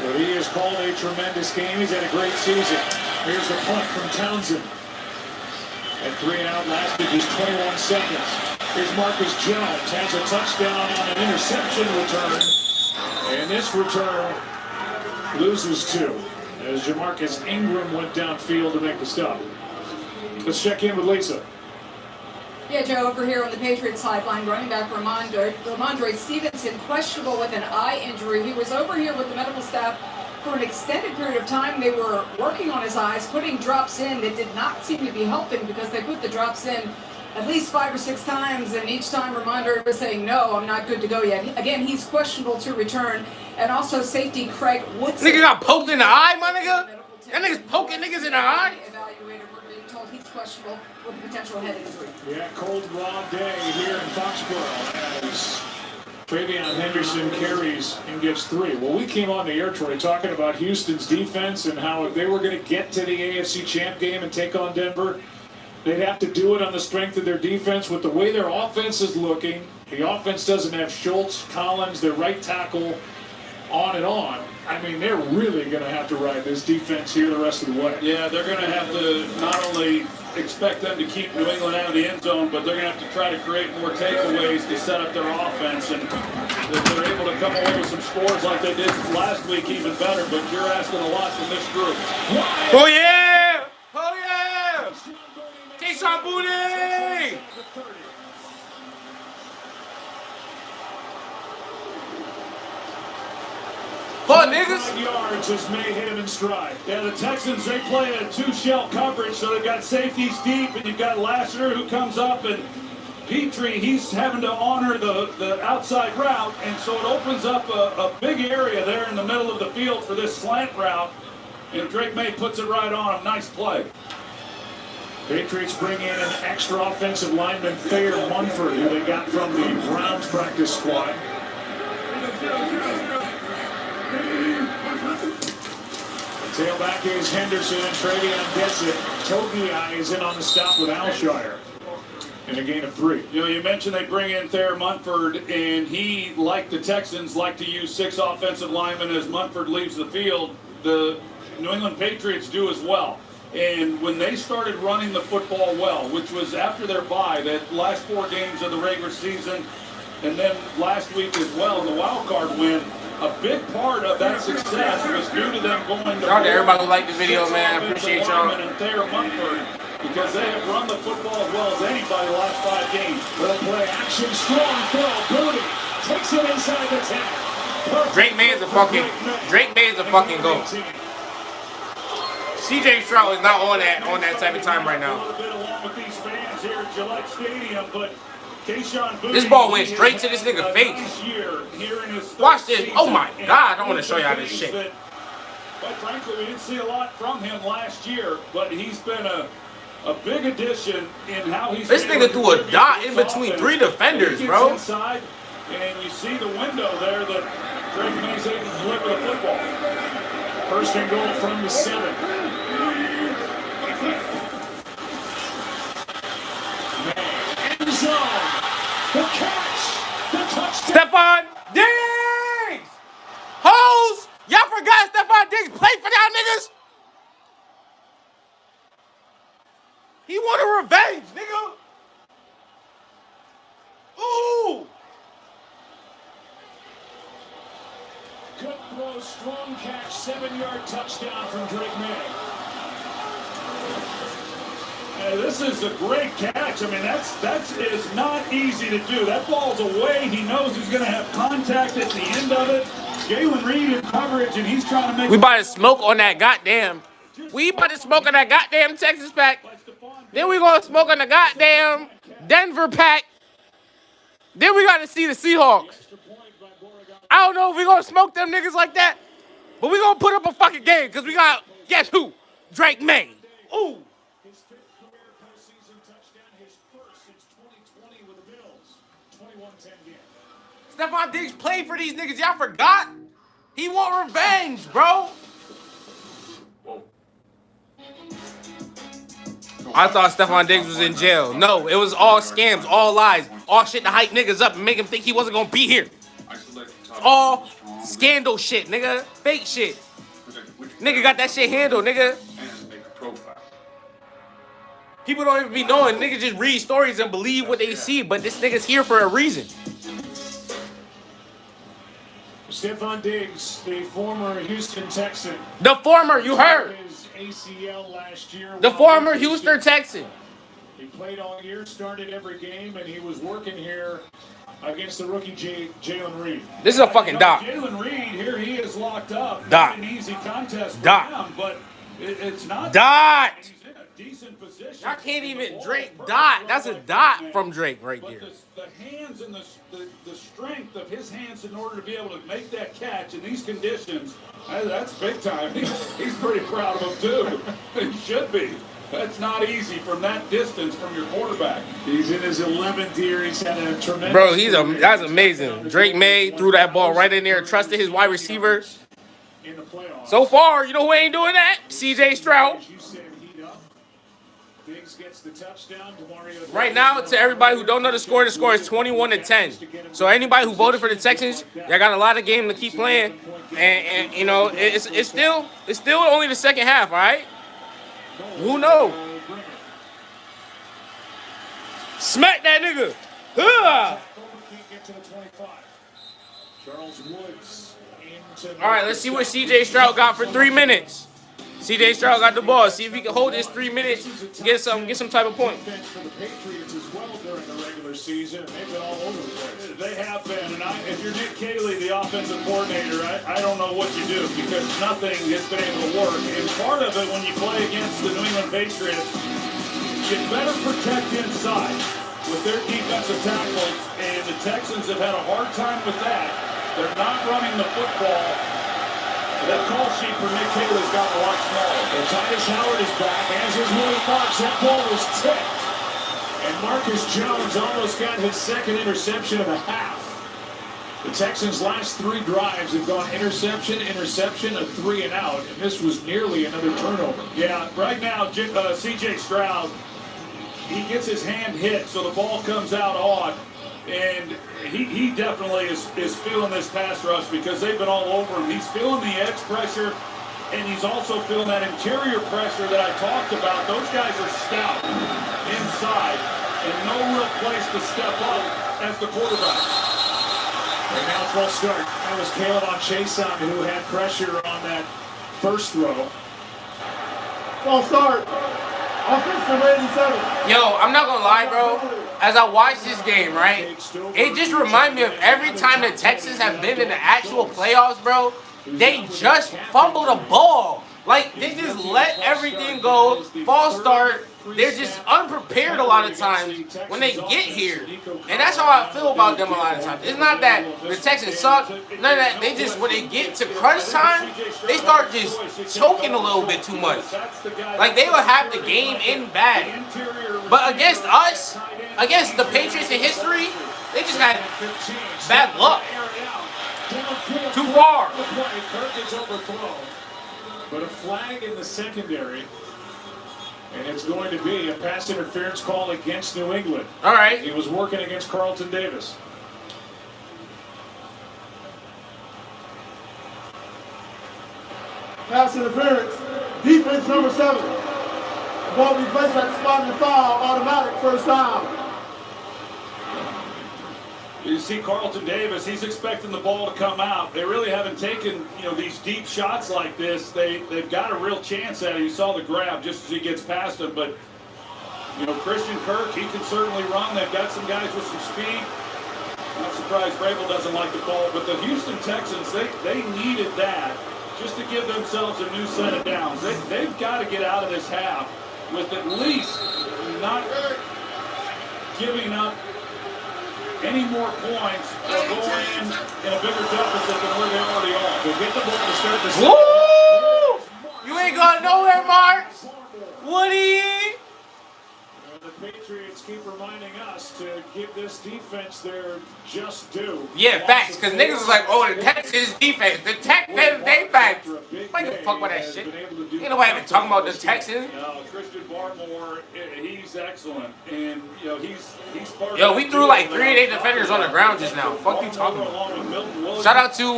But he has called a tremendous game. He's had a great season. Here's the punt from Townsend. At 3 and out, lasted just 21 seconds. Here's Marcus Jones. Has a touchdown on an interception return. And this return loses 2 as Jamarcus Ingram went downfield to make the stop. Let's check in with Lisa. Yeah, Joe, over here on the Patriots sideline, running back Ramondre Stevenson, questionable with an eye injury. He was over here with the medical staff for an extended period of time. They were working on his eyes, putting drops in that did not seem to be helping because they put the drops in at least 5 or 6 times, and each time Ramondre was saying, no, I'm not good to go yet. Again, he's questionable to return. And also safety Craig Woodson. Nigga got poked in the eye, my nigga? That nigga's poking niggas in the eye? Evaluator, we're being told he's questionable with a potential head injury. Yeah, cold, raw day here in Foxborough as Travion Henderson carries and gives 3. Well, we came on the air, Troy, talking about Houston's defense and how if they were going to get to the AFC champ game and take on Denver, they'd have to do it on the strength of their defense. With the way their offense is looking, the offense doesn't have Schultz, Collins, their right tackle, on and on. I mean, they're really going to have to ride this defense here the rest of the way. Yeah, they're going to have to not only expect them to keep New England out of the end zone, but they're going to have to try to create more takeaways to set up their offense. And if they're able to come away with some scores like they did last week, even better. But you're asking a lot from this group. Oh, yeah! Oh, yeah! Keyshawn Booty! Fun, niggas. 5 yards as May hit him in stride. Yeah, the Texans, they play a 2-shell coverage, so they've got safeties deep, and you've got Lassiter who comes up, and Petrie, he's having to honor the outside route, and so it opens up a big area there in the middle of the field for this slant route, and Drake May puts it right on him. Nice play. Patriots bring in an extra offensive lineman, Thayer Munford, who they got from the Browns practice squad. Tailback is Henderson, and Travion gets it. Togiai is in on the stop with Alshire in a gain of 3. You know, you mentioned they bring in Thayer Munford, and he, like the Texans, like to use 6 offensive linemen as Munford leaves the field. The New England Patriots do as well. And when they started running the football well, which was after their bye, that last 4 games of the regular season, and then last week as well, the wild card win, a big part of that success was due to them going to shout out to everybody who liked the video, man. I appreciate y'all. And Thayer Munford, because they have run the football as well as anybody the last 5 games. Little play action, strong throw, Booty takes it inside the 10. Drake May is a fucking goat. CJ Stroud is not on that type of time right now. This ball went straight to this nigga face. Watch this. Oh my God, I want to show y'all this shit. Quite frankly, we didn't see a lot from him last year, but he's been a big addition in how he's. This nigga threw a dot in between 3 defenders, bro. Inside, and you see the window there that Drake May's able to deliver the football. First and goal from the 7. End zone. The catch. The touchdown. Stephon Diggs! Hoes! Y'all forgot Stephon Diggs played for y'all niggas? He wanted revenge, nigga. Ooh! Good throw, strong catch, 7-yard touchdown from Drake May. This is a great catch. I mean, that is not easy to do. That ball's away. He knows he's going to have contact at the end of it. Jalen Reed in coverage, and he's trying to make. We about to smoke on that goddamn. We about to smoke on that goddamn Texas pack. Then we gonna smoke on the goddamn Denver pack. Then we got to see the Seahawks. I don't know if we gonna smoke them niggas like that, but we gonna put up a fucking game because we got, guess who? Drake May. Ooh. His fifth career postseason touchdown, his first since 2020 with the Bills. 21-10 game. Stephon Diggs played for these niggas. Y'all forgot? He want revenge, bro. I thought Stephon Diggs was in jail. No, it was all scams, all lies, all shit to hype niggas up and make him think he wasn't gonna be here. All scandal shit, nigga. Fake shit. Nigga got that shit handled, nigga. People don't even be knowing. Niggas just read stories and believe what they see, but this nigga's here for a reason. Stephon Diggs, the former Houston Texan. The former, you heard. His ACL last year. The former Houston Texan. He played all year, started every game, and he was working here against the rookie Jalen Reed. This is a fucking dot. Jalen Reed, here he is locked up. Dot. Not an easy contest for Dot. him, but it's not. Dot. He's in a decent position. Y'all can't even Drake dot. That's a dot from Drake right there. But the hands and the strength of his hands in order to be able to make that catch in these conditions, that's big time. He's pretty proud of him too. He should be. That's not easy from that distance from your quarterback. He's in his 11th year. He's had a tremendous. Bro, that's amazing. Drake May threw that ball right in there, trusted his wide receiver. In the playoffs. So far, you know who ain't doing that? CJ Stroud. As you said, heat up. Diggs gets the touchdown. Right now, to everybody who don't know the score is 21-10. So anybody who voted for the Texans, y'all got a lot of game to keep playing, and you know it's still only the second half, all right? Who knows? Smack that nigga. All right, let's see what CJ Stroud got for 3 minutes. CJ Stroud got the ball. See if he can hold this 3 minutes to get some type of point. For the Patriots as well during the regular season, they've been all over the place. They have been, and if you're Nick Caley, the offensive coordinator, I don't know what you do because nothing has been able to work. And part of it, when you play against the New England Patriots, you better protect inside with their defensive tackles, and the Texans have had a hard time with that. They're not running the football. That call sheet for Nick Caley's got a lot smaller. And Titus Howard is back, as is Willie Marks. That ball was tipped. And Marcus Jones almost got his second interception of the half. The Texans' last 3 drives have gone interception, a 3 and out, and this was nearly another turnover. Yeah, right now, C.J. Stroud, he gets his hand hit, so the ball comes out odd. And he definitely is feeling this pass rush because they've been all over him. He's feeling the edge pressure, and he's also feeling that interior pressure that I talked about. Those guys are stout inside, and no real place to step up as the quarterback. And now false start. That was Caleb on Chason who had pressure on that first throw. False start. Offensive 87. Yo, I'm not gonna lie, bro. As I watch this game, right, it just reminds me of every time the Texans have been in the actual playoffs, bro. They just fumble the ball. Like, they just let everything go. False start. They're just unprepared a lot of times when they get here. And that's how I feel about them a lot of times. It's not that the Texans suck. None of that. They just, when they get to crunch time, they start just choking a little bit too much. Like, they will have the game in bag. But against us, against the Patriots in history, they just had bad luck. Too far. But a flag in the secondary. And it's going to be a pass interference call against New England. All right. He was working against Carlton Davis. Pass interference. Defense number 7. Ball be placed at the spot in the foul. Automatic first down. You see Carlton Davis, he's expecting the ball to come out. They really haven't taken, these deep shots like this. They've got a real chance at it. You saw the grab just as he gets past him, but You know, Christian Kirk, he can certainly run. They've got some guys with some speed. Not surprised Vrabel doesn't like the call, but the Houston Texans, they needed that just to give themselves a new set of downs. They've got to get out of this half with at least not giving up any more points or going in a bigger deficit than where they already are. They'll get the ball to start the second. Woo! You ain't going nowhere, Mark. Woody. The Patriots keep reminding us to give this defense their just due. Yeah, facts. Because niggas is like, oh, the Texans defense. The Texans, they back. Why the fuck with that shit? Ain't nobody even talking about the Texans. No, Christian Barmore, he's excellent. And, you know, he's part Yo, we threw like 3 of their defenders on the ground just now. Fuck you talking about? Shout out to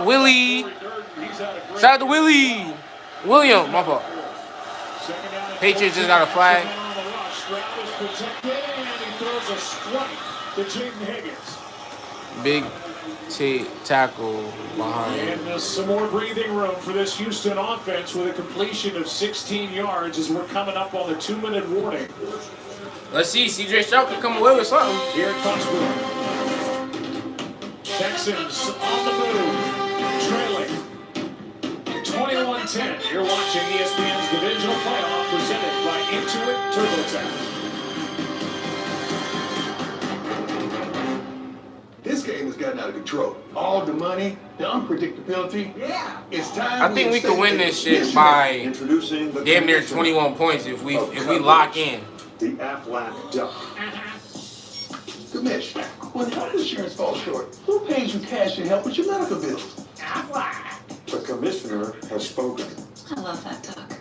Willie. Shout out to Willie. William, my fault. Patriots just got a flag. Protected, and he throws a strike to Jaden Higgins. Big tackle behind. And some more breathing room for this Houston offense with a completion of 16 yards as we're coming up on the 2-minute warning. Let's see, CJ Stroud can come away with something. Here at Foxborough. Texans on the move, trailing 21-10. You're watching ESPN's divisional playoff presented by Intuit TurboTax. This game has gotten out of control. All the money, the unpredictability. Yeah. It's time. I think we could win this shit by damn near 21 points if we lock in. The Aflac Duck. Commish, when health insurance falls short, who pays you cash to help with your medical bills? Aflac. The commissioner has spoken. I love that duck.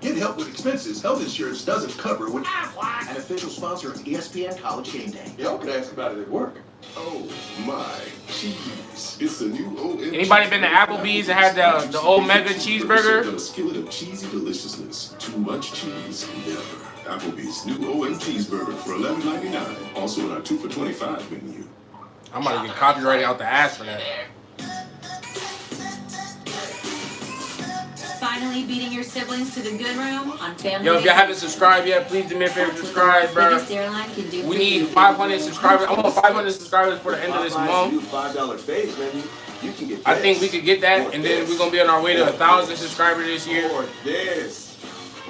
Get help with expenses health insurance doesn't cover with Aflac. An official sponsor of ESPN College Game Day. Y'all can ask about it at work. Oh my cheese. It's the new OM. Anybody been to Applebee's and had the Omega cheeseburger? A skillet of cheesy deliciousness. Too much cheese, never. Applebee's new OM cheeseburger for $11.99. Also in our 2 for $25 menu. I'm about to get copyrighted out the ass for that. Finally beating your siblings to the good room on Family Yo, if y'all Day. haven't subscribed yet, please do me a favor, subscribe, bro. Biggest airline can do We need 500 subscribers. I want 500 subscribers for the end of this month. $5 phase, man. You can get. I think we could get that, and then we're gonna be on our way to 1,000 subscribers this year. This.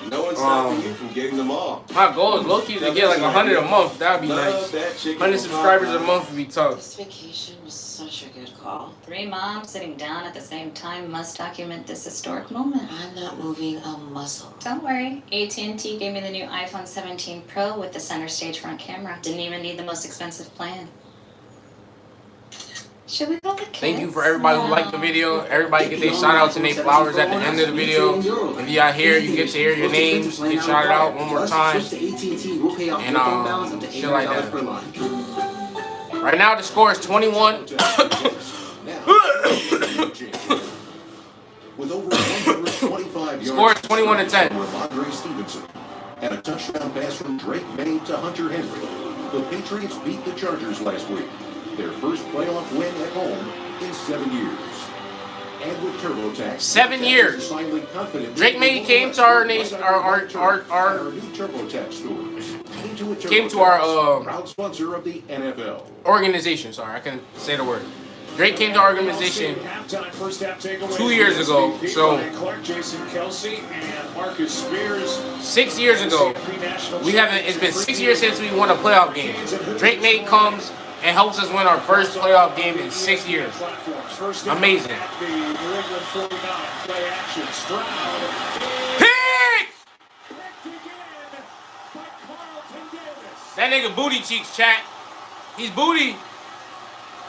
No one's stopping you from getting them all. My goal is low-key to get like 100 a month. That would be nice. 100 subscribers a month would be tough. This vacation was such a good call. 3 moms sitting down at the same time must document this historic moment. I'm not moving a muscle. Don't worry, AT&T gave me the new iPhone 17 Pro with the center stage front camera. Didn't even need the most expensive plan. Should we go with kids? Thank you for everybody who liked the video. Everybody get their shout outs and their flowers at the end of the video. If you out here, you get to hear your names, get shouted out one more time. And shit like that. Right now the score is 21. With over 125 yards. Score is 21-10. Andre Stevenson and a touchdown pass from Drake May to Hunter Henry. The Patriots beat the Chargers last week. Their first playoff win at home in 7 years. And with TurboTax, 7 years. Drake May came to our nation, our new TurboTax store. came to our proud sponsor of the NFL. organization. Sorry, I couldn't say the word. Drake came to our organization 2 years ago. So 6 years ago, we haven't. It's been 6 years since we won a playoff game. Drake May comes and helps us win our first playoff game in 6 years. Amazing. Pick! That nigga booty cheeks, chat. He's booty.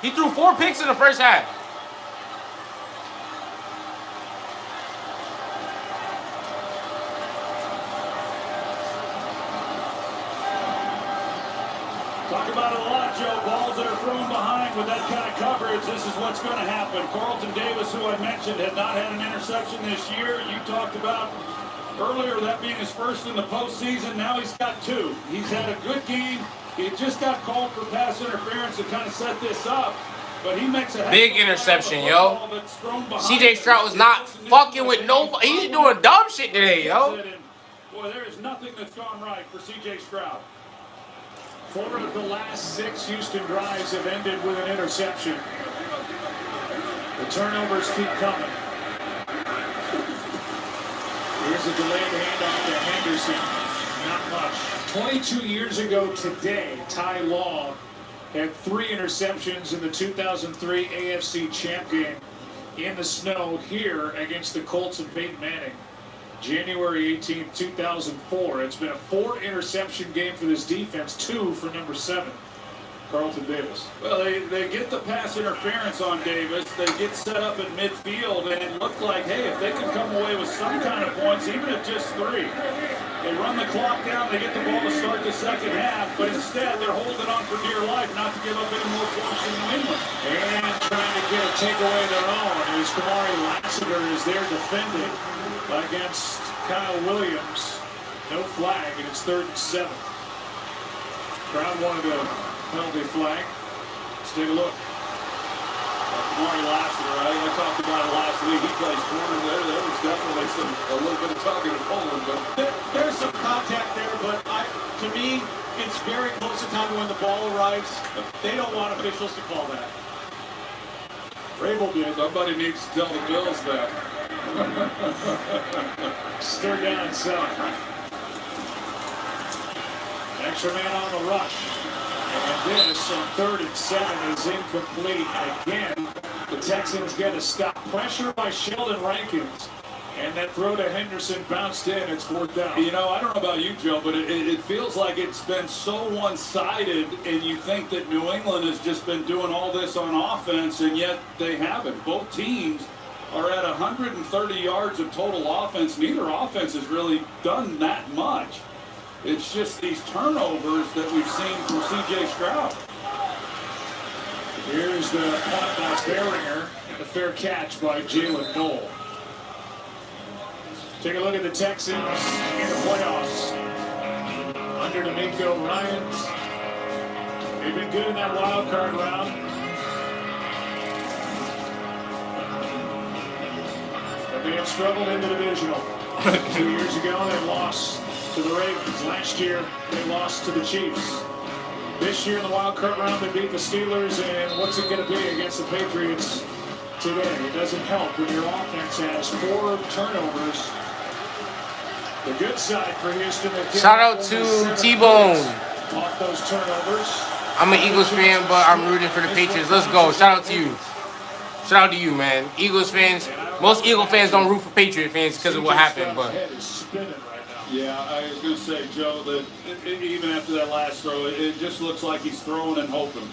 He threw 4 picks in the first half. Talk about it a lot, Joe. Balls that are thrown behind with that kind of coverage, this is what's going to happen. Carlton Davis, who I mentioned, had not had an interception this year. You talked about earlier that being his first in the postseason. Now he's got 2. He's had a good game. He just got called for pass interference to kind of set this up. But he makes a big interception, yo. CJ Stroud was not fucking with nobody. He's doing dumb shit today, yo. Boy, there is nothing that's gone right for C.J. Stroud. 4 of the last 6 Houston drives have ended with an interception. The turnovers keep coming. Here's a delayed handoff to Henderson. Not much. 22 years ago today, Ty Law had 3 interceptions in the 2003 AFC Champ game in the snow here against the Colts and Peyton Manning. January 18, 2004. It's been a 4 interception game for this defense, 2 for number 7, Carlton Davis. Well, they get the pass interference on Davis. They get set up at midfield, and it looked like, hey, if they can come away with some kind of points, even if just 3. They run the clock down, they get the ball to start the second half, but instead they're holding on for dear life not to give up any more points in New England. And trying to get a takeaway of their own as Kamari Lassiter is there defending against Kyle Williams. No flag, and it's 3rd and 7. Crowd wanted a penalty flag. Let's take a look. Kamari Lassiter, I talked about it last week. He plays corner there. There was definitely a little bit of talking to Poland, but There's some contact there, but to me, it's very close to time when the ball arrives. They don't want officials to call that. Vrabel did. Somebody needs to tell the Bills that. 3rd down and 7. Extra man on the rush. And this on 3rd and 7 is incomplete. Again, the Texans get a stop. Pressure by Sheldon Rankins. And that throw to Henderson bounced in. It's 4th down. You know, I don't know about you, Joe, but it feels like it's been so one-sided, and you think that New England has just been doing all this on offense, and yet they haven't. Both teams are at 130 yards of total offense. Neither offense has really done that much. It's just these turnovers that we've seen from C.J. Stroud. Here's the punt by Behringer, and the fair catch by Jalen Knoll. Take a look at the Texans in the playoffs. Under D'Amico Ryans. They've been good in that wild card round. But they have struggled in the divisional. 2 years ago, they lost to the Ravens. Last year, they lost to the Chiefs. This year in the wild card round, they beat the Steelers. And what's it going to be against the Patriots today? It doesn't help when your offense has 4 turnovers. The good side for Houston. Shout out to T-Bone. Off those turnovers. I'm an Eagles fan, but I'm rooting for the Patriots. Let's go. Shout out to you. Shout out to you, man. Eagles fans. Most Eagle fans don't root for Patriot fans because of what happened, but. Yeah, I was going to say, Joe, that even after that last throw, it just looks like he's throwing and hoping.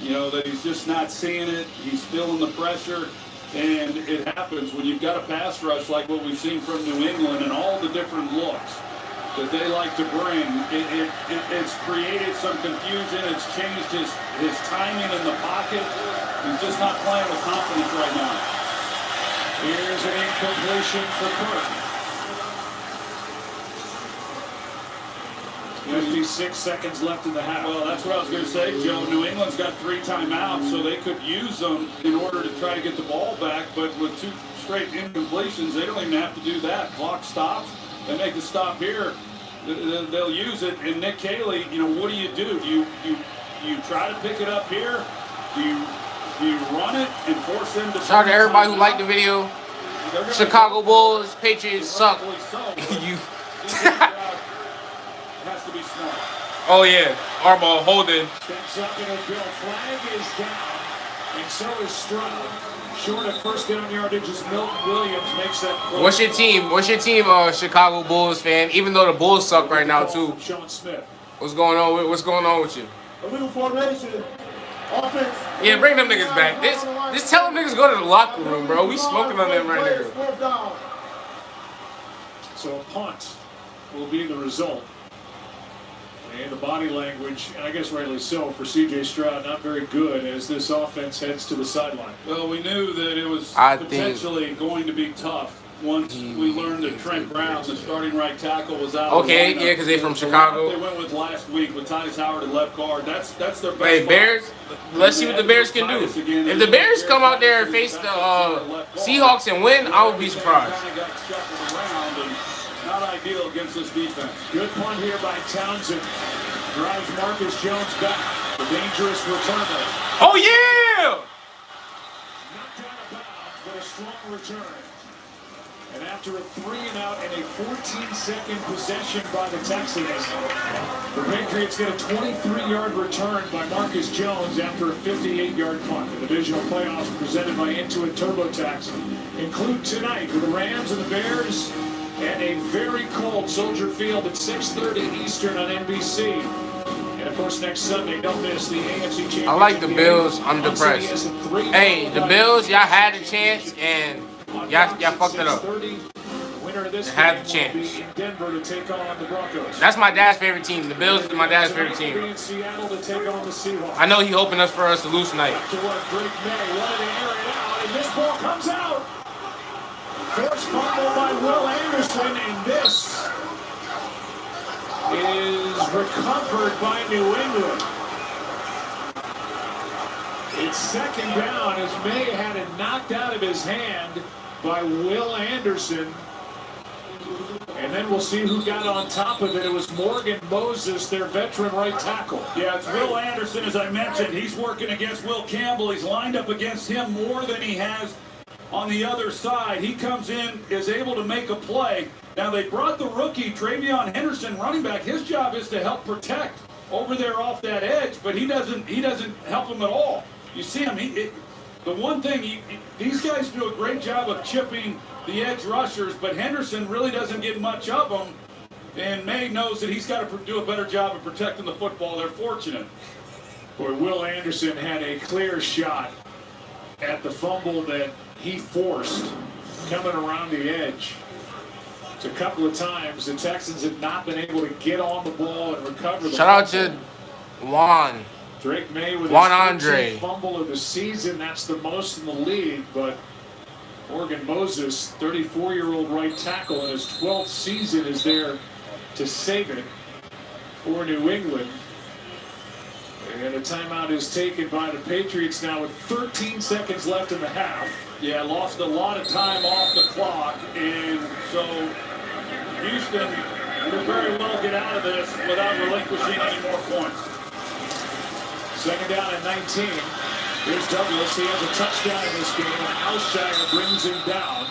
You know, that he's just not seeing it. He's feeling the pressure. And it happens when you've got a pass rush like what we've seen from New England and all the different looks that they like to bring. It's created some confusion. It's changed his timing in the pocket. He's just not playing with confidence right now. Here's an incompletion for Kirk. 56 seconds left in the half. Well, that's what I was going to say, Joe. New England's got 3 timeouts, so they could use them in order to try to get the ball back. But with 2 straight incompletions, they don't even have to do that. Clock stops. They make the stop here. They'll use it. And Nick Caley, you know, what do? Do you try to pick it up here? Do you run it and force them to? Shout out to everybody who liked the video. Chicago Bulls, Patriots suck. You. Has to be smart. Oh yeah, Harbaugh holding. Steps up and a bill flag is down, and so is Stroud. Short of 1st down yardage as Milton Williams makes that play. What's your team? Chicago Bulls fan? Even though the Bulls suck right now too. Sean Smith. What's going on? What's going on with you? Illegal formation. Offense. Yeah, bring them niggas back. Just tell them niggas go to the locker room, bro. We smoking on them right now. 4th down. So a punt will be the result. And the body language, and I guess rightly so, for C.J. Stroud, not very good as this offense heads to the sideline. Well, we knew that it was potentially going to be tough once we learned that Trent Brown, the starting right tackle, was out. Okay, yeah, because they're from Chicago. They went with last week with Tyus Howard at left guard. That's their best. Hey, Bears, let's see what the Bears can do. If the Bears come out there and face the Seahawks and win, I would be surprised. Not ideal against this defense. Good punt here by Townsend. Drives Marcus Jones back. The dangerous returner. Oh, yeah! Knocked out of bounds, but a strong return. And after a 3-and-out and a 14-second possession by the Texans, the Patriots get a 23-yard return by Marcus Jones after a 58-yard punt. The divisional playoffs presented by Intuit TurboTax include tonight with the Rams and the Bears and a very cold Soldier Field at 6:30 Eastern on NBC. And of course, next Sunday, don't miss the AFC Championship. I like the Bills. I'm depressed. Hey, the Bills, y'all had a chance and y'all fucked it up. Had the chance. Denver to take on the Broncos. That's my dad's favorite team. The Bills is my dad's favorite team. Seattle to take on the Seahawks. I know he's hoping for us to lose tonight. Drake May wanted to air it out, and this ball comes out. Forced fumble by Will Anderson, and this is recovered by New England. It's second down as May had it knocked out of his hand by Will Anderson. And then we'll see who got on top of it. It was Morgan Moses, their veteran right tackle. Yeah, it's Will Anderson, as I mentioned. He's working against Will Campbell. He's lined up against him more than he has on the other side. He comes in, is able to make a play. Now, they brought the rookie, Travion Henderson, running back. His job is to help protect over there off that edge, but he doesn't help him at all. You see him, the one thing, these guys do a great job of chipping the edge rushers, but Henderson really doesn't get much of them, and May knows that he's got to do a better job of protecting the football. They're fortunate. Boy, Will Anderson had a clear shot at the fumble that he forced coming around the edge. It's a couple of times the Texans have not been able to get on the ball and recover the Shout out to Juan. Drake May with Juan his Andre. 13th fumble of the season. That's the most in the league, but Morgan Moses, 34-year-old right tackle, in his 12th season is there to save it for New England. And a timeout is taken by the Patriots now with 13 seconds left in the half. Yeah, lost a lot of time off the clock, and so Houston could very well get out of this without relinquishing any more points. Second down and 19. Here's Douglas. He has a touchdown in this game, and Alshire brings him down.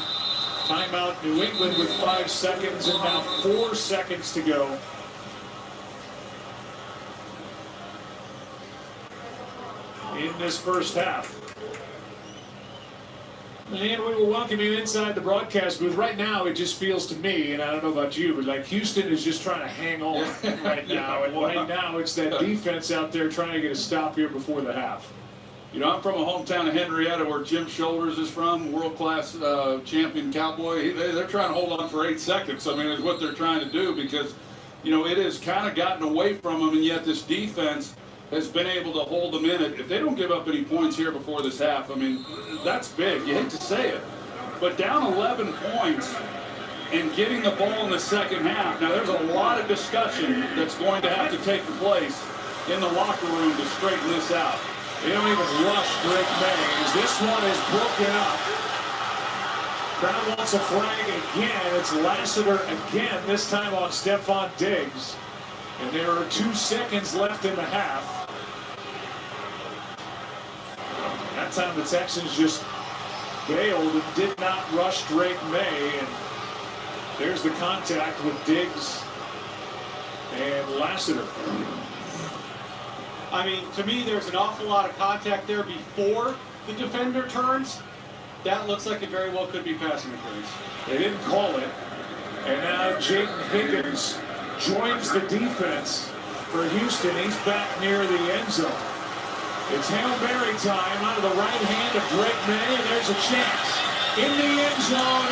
Timeout New England with 5 seconds and now 4 seconds to go. In this first half. And we will welcome you inside the broadcast booth. Right now, it just feels to me, and I don't know about you, but like Houston is just trying to hang on right now. And right now, it's that defense out there trying to get a stop here before the half. You know, I'm from a hometown of Henrietta where Jim Shoulders is from, world-class champion cowboy. They're trying to hold on for 8 seconds. I mean, it's what they're trying to do because, you know, it has kind of gotten away from them, and yet this defense has been able to hold them in it. If they don't give up any points here before this half, I mean, that's big. You hate to say it. But down 11 points and getting the ball in the second half. Now, there's a lot of discussion that's going to have to take place in the locker room to straighten this out. They don't even rush Drake May as this one is broken up. Crowd wants a flag again. It's Lassiter again, this time on Stephon Diggs. And there are 2 seconds left in the half. That time the Texans just bailed and did not rush Drake May. And there's the contact with Diggs and Lassiter. I mean, to me, there's an awful lot of contact there before the defender turns. That looks like it very well could be pass interference. They didn't call it. And now Jaden Higgins joins the defense for Houston. He's back near the end zone. It's Hail Mary time out of the right hand of Drake May, and there's a chance in the end zone,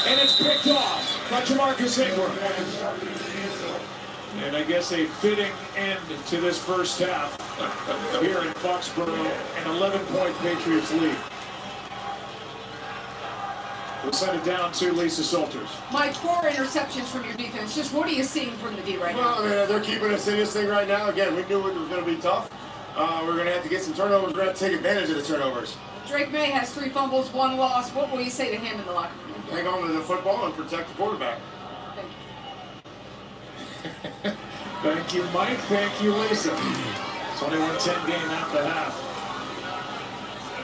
and it's picked off by Jamarcus Ingram. And I guess a fitting end to this first half here in Foxborough, an 11-point Patriots lead. We'll send it down to Lisa Salters. Mike, 4 interceptions from your defense. Just what are you seeing from the D right now? Well, I mean, they're keeping us in this thing right now. Again, we knew it was going to be tough. We're going to have to get some turnovers. We're going to have to take advantage of the turnovers. Drake May has 3 fumbles, 1 loss. What will you say to him in the locker room? Hang on to the football and protect the quarterback. Thank you, Mike. Thank you, Lisa. 21-10 game at the half.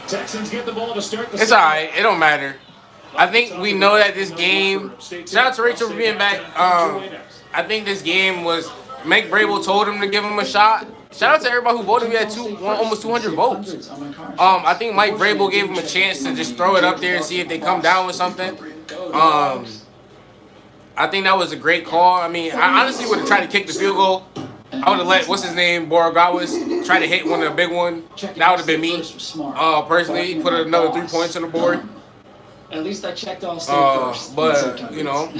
Texans get the ball to start the It's all right. It don't matter. I think we know that this game. Shout out to Rachel for being back. I think this game was. Mike Brable told him to give him a shot. Shout out to everybody who voted. We had almost 200 votes. I think Mike Brable gave him a chance to just throw it up there and see if they come down with something. I think that was a great call. I mean, I honestly would have tried to kick the field goal. I would have let, what's his name, Boragawas, try to hit one of the big one. That would have been me. Personally, put another 3 points on the board. At least I checked all state first. But, you know.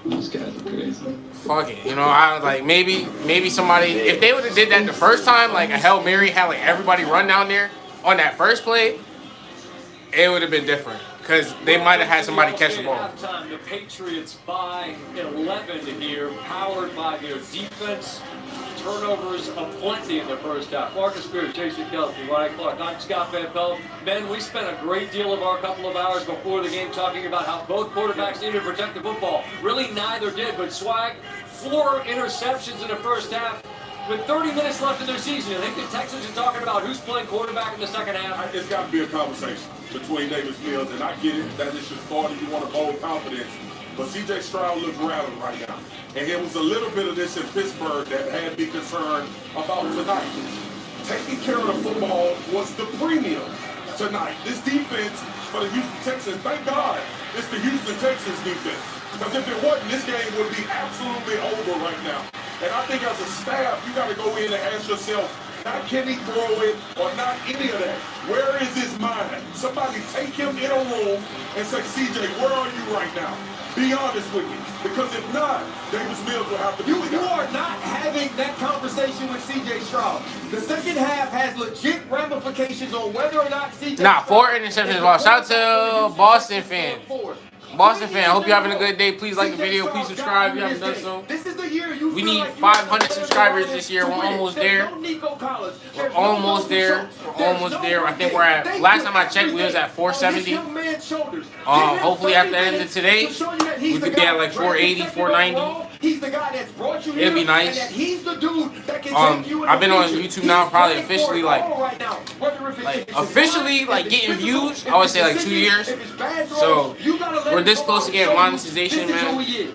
These guys are crazy. Fuck it. You know, I was like, maybe somebody, if they would have did that the first time, like a Hail Mary, had like everybody run down there on that first play, it would have been different. Because they might have had somebody catch the ball. Halftime, the Patriots by 11 here, powered by their defense. Turnovers aplenty in the first half. Marcus Spears, Jason Kelsey, Ryan Clark. I'm Scott Van Pelt. Men, we spent a great deal of our couple of hours before the game talking about how both quarterbacks needed to protect the football. Really, neither did, but Swag, 4 interceptions in the first half. With 30 minutes left in their season, I think the Texans are talking about who's playing quarterback in the second half. It's got to be a conversation between Davis Mills, and I get it. That is your starter. You want to bold confidence. But C.J. Stroud looks rattled right now. And there was a little bit of this in Pittsburgh that had me concerned about tonight. Taking care of the football was the premium tonight. This defense for the Houston Texans, thank God, it's the Houston Texans defense. Because if it wasn't, this game would be absolutely over right now. And I think as a staff, you got to go in and ask yourself, not can he throw it or not any of that. Where is his mind? Somebody take him in a room and say, CJ, where are you right now? Be honest with me. Because if not, Davis Mills will have to You are not having that conversation with C.J. Stroud. The second half has legit ramifications on whether or not C.J. Nah, 4 interceptions. Well, shout out to Boston fan. Boston fan, I hope you're having a good day. Please like the video. Please subscribe if you haven't done so. We need 500 subscribers this year. We're almost there. We're almost there. We're almost there. I think we're at, last time I checked, we was at 470. Hopefully after the end of today, we could be at like 480, 490. It'd be nice. I've been on YouTube now probably officially like getting views. I would say like 2 years. So we're this close to getting monetization, man. The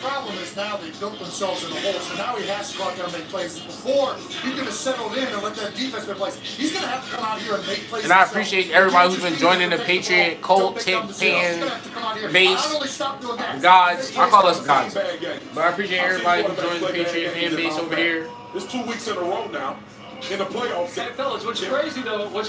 problem is now they built themselves in the hole, so now he has to go out there and make plays. Before, he could have settled in and let that defense make plays. He's going to have to come out here and make plays. And I appreciate everybody who's been joining the Patriot cult, tip, fan, base, gods. I call us gods. But I appreciate everybody who's joining the Patriot fan base over here. It's 2 weeks in a row now. In the playoffs. Hey, fellas, what's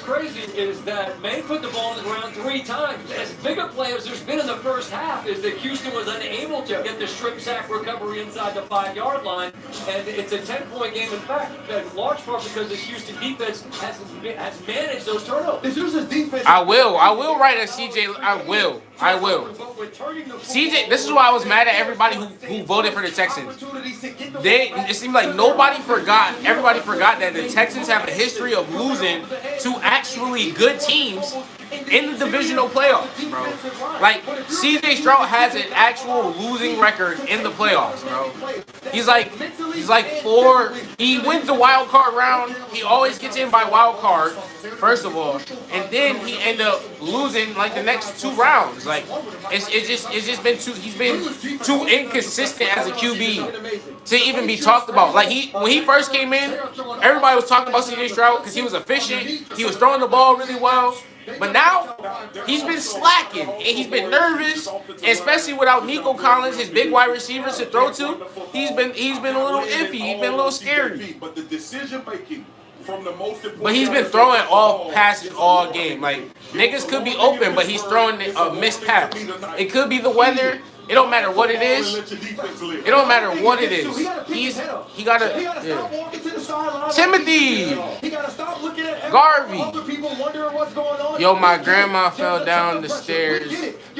crazy is that May put the ball on the ground 3 times. As big a play as there's been in the first half is that Houston was unable to get the strip sack recovery inside the 5-yard line. And it's a 10-point game, in fact, in large part because the Houston defense has managed those turnovers. I will write a CJ. I will. CJ, this is why I was mad at everybody who voted for the Texans. It seemed like everybody forgot that the Texans have a history of losing to actually good teams in the divisional playoffs, bro. Like, CJ Stroud has an actual losing record in the playoffs, bro. He's like 4. He wins the wild card round. He always gets in by wild card, first of all, and then he end up losing like the next 2 rounds. Like, it's just been too. He's been too inconsistent as a QB to even be talked about. Like, when he first came in, everybody was talking about CJ Stroud because he was efficient. He was throwing the ball really well. But now, he's been slacking, and he's been nervous, especially without Nico Collins, his big wide receivers to throw to. He's been a little iffy. He's been a little scary. But the decision making from the most important. But he's been throwing off passes all game. Like, niggas could be open, but he's throwing a missed pass. It could be the weather. It don't matter what it is. It don't matter what it is. He gotta. Yeah. Timothy. Garvey. Yo, my grandma fell down the stairs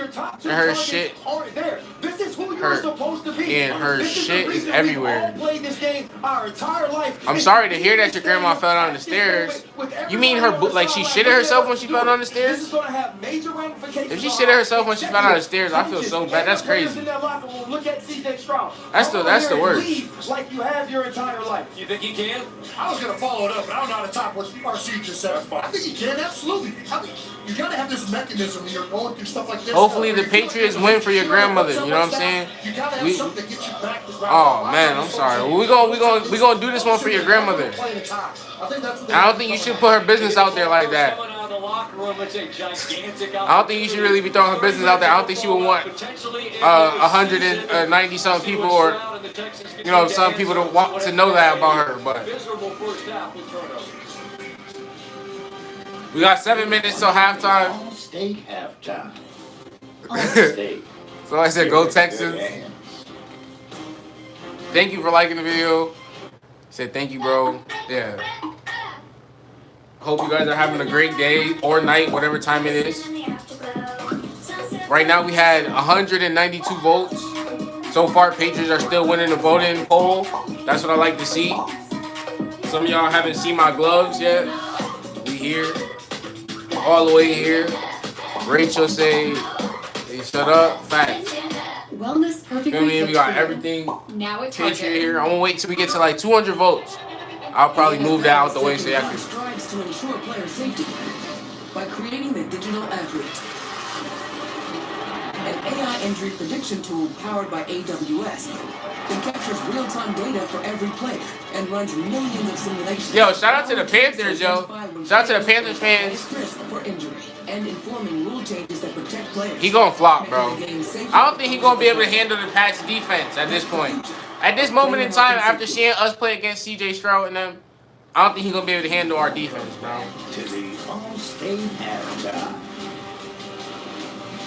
your top two And her targets shit aren't there. This is who you're supposed to be. and her This shit the is reason everywhere. We've all played this game our entire life. I'm sorry to hear that your grandma fell down the stairs. You mean her like she shitted herself when she fell down the stairs? This is gonna have major ramifications. If she shitted herself when she fell down the stairs, I feel so bad. That's crazy. Look at CJ Stroud. That's the worst. Like you have your entire life. You think he can? I was gonna follow it up, but I don't know how to top what RC just said. I think you can, absolutely. I mean, you gotta have this mechanism when you're going through stuff like this. Hopefully the Patriots win for your grandmother. You know what I'm saying? You gotta have something to get you back to Oh man, I'm sorry. We gonna do this one for your grandmother. I don't think you should put her business out there like that. I don't think you should really be throwing her business out there. I don't think she would want 190 some people or some people to want to know that about her. But we got 7 minutes till halftime. State halftime. So I said, go Texans. Thank you for liking the video. Said thank you, bro. Yeah. Hope you guys are having a great day or night, whatever time it is. Right now we had 192 votes. So far, Patriots are still winning the voting poll. That's what I like to see. Some of y'all haven't seen my gloves yet. We here. All the way here. Rachel say, hey, shut up. Facts. Wellness perfectly. Feel me? We got everything. Now it's Patriot here. I'm gonna wait till we get to like 200 votes. I'll probably move that out the way so y'all can. Strides to ensure player safety by creating the digital athlete, an AI injury prediction tool powered by AWS. It captures real-time data for every player and runs millions of simulations. Yo, shout out to the Panthers, yo. Shout out to the Panthers fans. For injury and informing rule changes that protect players. He gonna flop, bro. I don't think he gonna be able to handle the Pats defense at this point. At this moment in time, after seeing us play against CJ Stroud and them, I don't think he's gonna be able to handle our defense, bro. To the All-State halftime.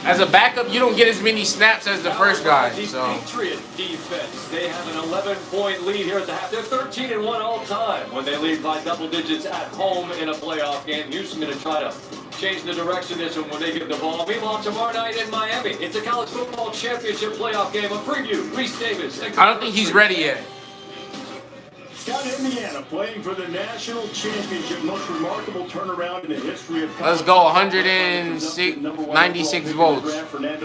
As a backup, you don't get as many snaps as the first guy. So. Patriot defense. They have an 11-point lead here at the half. They're 13-1 all time when they lead by double digits at home in a playoff game. Houston going to try to change the direction of this one when they get the ball. Meanwhile, tomorrow night in Miami, it's a college football championship playoff game. A preview. Reese Davis. I don't think he's ready yet. Scott, Indiana playing for the national championship, most remarkable turnaround in the history of college. Let's go, 196 votes.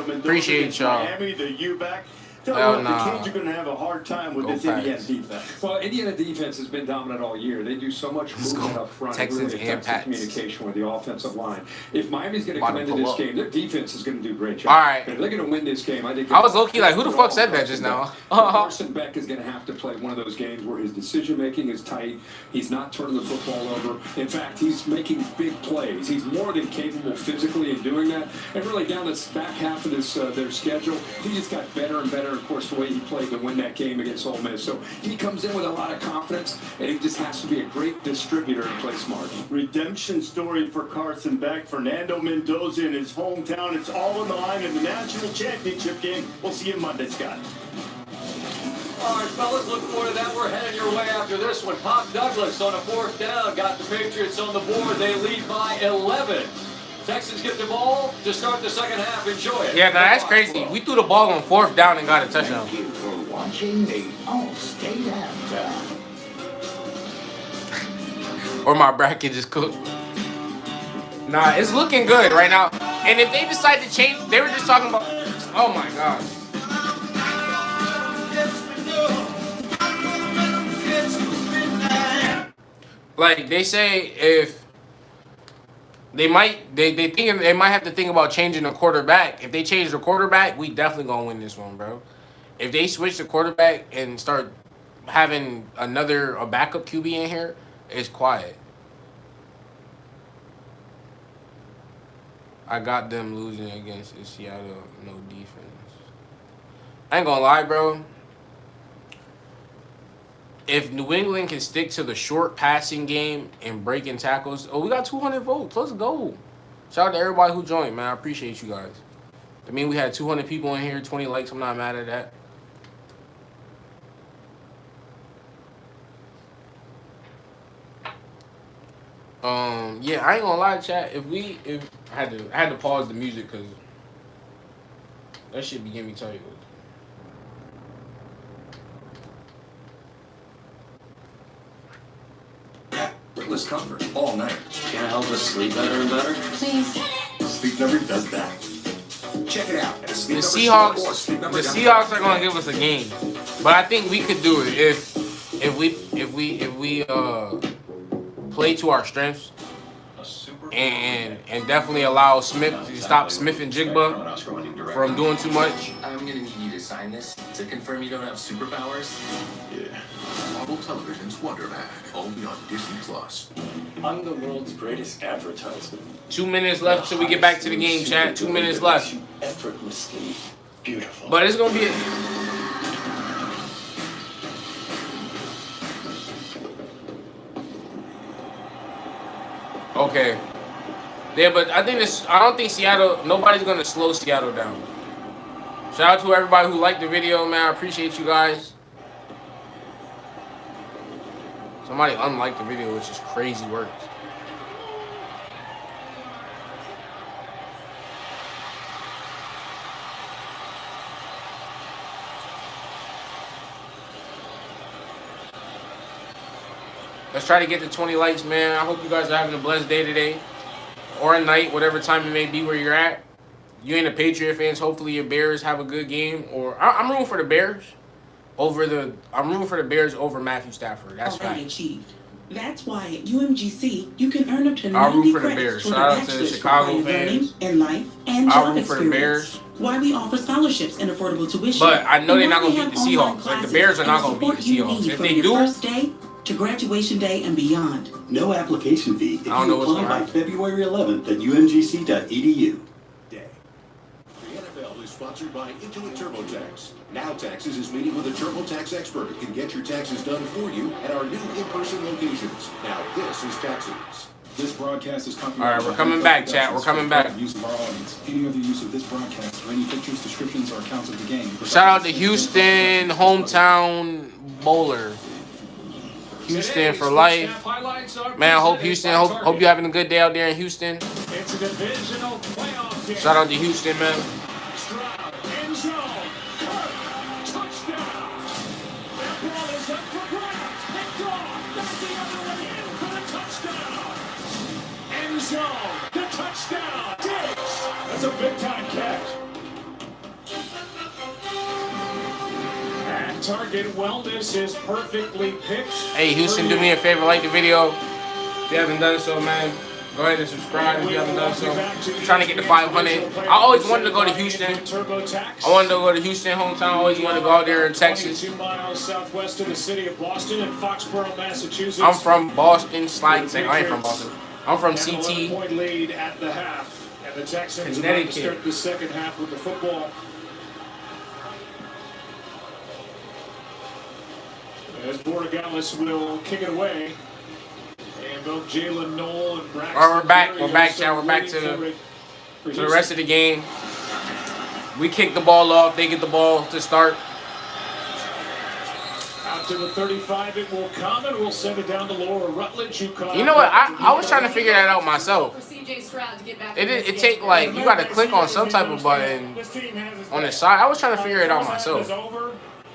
Appreciate y'all. Miami, the U-back. Hell the Kings are going to have a hard time with this Indiana defense. Well, Indiana defense has been dominant all year. They do so much movement up front. Texans really and Pats. Communication with the offensive line. If Miami's going to come into this game, their defense is going to do a great job. All right. If they're going to win this game, I think. I was low-key like, who the fuck said that just now? Carson Beck is going to have to play one of those games where his decision-making is tight. He's not turning the football over. In fact, he's making big plays. He's more than capable physically in doing that. And really down this back half of this their schedule, he just got better and better. Of course, the way he played to win that game against Ole Miss. So he comes in with a lot of confidence, and he just has to be a great distributor and play smart. Redemption story for Carson Beck. Fernando Mendoza in his hometown. It's all on the line in the national championship game. We'll see you Monday, Scott. All right, fellas, look forward to that. We're heading your way after this one. Pop Douglas on a 4th down got the Patriots on the board. They lead by 11. Texans get the ball to start the second half. Enjoy it. Yeah, that's crazy. We threw the ball on 4th down and got a touchdown. Thank you for watching the All-State halftime. Or my bracket just cooked. Nah, it's looking good right now. And if they decide to change, they were just talking about. Oh my god. Like they say, if they might have to think about changing the quarterback. If they change the quarterback, we definitely gonna win this one, bro. If they switch the quarterback and start having a backup QB in here, it's quiet. I got them losing against Seattle, no defense. I ain't gonna lie, bro. If New England can stick to the short passing game and breaking tackles, we got 200 votes. Let's go. Shout out to everybody who joined, man. I appreciate you guys. I mean, we had 200 people in here, 20 likes. I'm not mad at that. Yeah, I ain't gonna lie, chat. If I had to pause the music because That shit be getting me tight. Effortless comfort all night. Can't help us sleep better and better? Please. Sleep Number does that. Check it out. The Seahawks are gonna give us a game, but I think we could do it if we play to our strengths and definitely allow Smith to stop Smith and Jigba from doing too much. I'm gonna need you to sign this to confirm you don't have superpowers. Yeah. Marvel Television's Wonder Man, only on Disney Plus. I'm the world's greatest advertisement. 2 minutes left till we get back to the game, chat. 2 minutes left. Effortlessly beautiful. But it's gonna be. Okay. Yeah, but I don't think Seattle. Nobody's gonna slow Seattle down. Shout out to everybody who liked the video, man. I appreciate you guys. Somebody unliked the video, which is crazy work. Let's try to get to 20 likes, man. I hope you guys are having a blessed day today. Or a night, whatever time it may be where you're at. You ain't a Patriot fans. Hopefully your Bears have a good game. Or I'm rooting for the Bears over Matthew Stafford. That's already right. Achieved. That's why at UMGC you can earn up to I'll 90 root for the credits Bears. toward Shout a out to the bachelor's Chicago degree in fans. learning and life and I'll job root for the experience. Bears. Why we offer scholarships and affordable tuition. But I know they're And not why gonna we beat the have online Seahawks. Like the classes Bears are and not the gonna beat the support you Seahawks. need If from they your do, first day to graduation day and beyond. No application fee if I don't know you what's apply going by on. February 11th at umgc.edu. The NFL is sponsored by Intuit TurboTax. Now Taxes is meeting with a TurboTax expert who can get your taxes done for you at our new in-person locations. Now this is Taxes. This broadcast is copyrighted. All right, we're coming back, chat. We're coming back. Use of our audience. Any other use of this broadcast or any pictures, descriptions, or accounts of the game. shout out to Houston, hometown bowler. Houston for life. Man, I hope Houston. Hope you're having a good day out there in Houston. It's a divisional playoff game. Shout out to Houston, man. Stroud, end zone, touchdown. That ball is up for grabs. Picked off. Back the other way in for the touchdown. End zone, the touchdown. Diggs. That's a big time catch. And target wellness is perfectly picked. Hey, Houston, do me a favor, like the video. If you haven't done so, man, go ahead and subscribe if you haven't done so. I'm trying to get to 500. I always wanted to go to Houston. I wanted to go to Houston, hometown. I always wanted to go out there in Texas. 22 miles southwest of the city of Boston in Foxborough, Massachusetts. I'm from Boston. I ain't from Boston. I'm from CT. 11-point lead at the half. And the Texans about to start the second half with the football. As Borregales will kick it away. And both Jalen Knoll and Braxton. All right, we're back. Berrios We're back, chat. We're back to the rest of the game. We kick the ball off. They get the ball to start. Out to the 35, it will come, and we'll send it down to Laura Rutledge. You know what? I was trying to figure that out myself. It take like you got to click on some type of button on the side. I was trying to figure it out myself.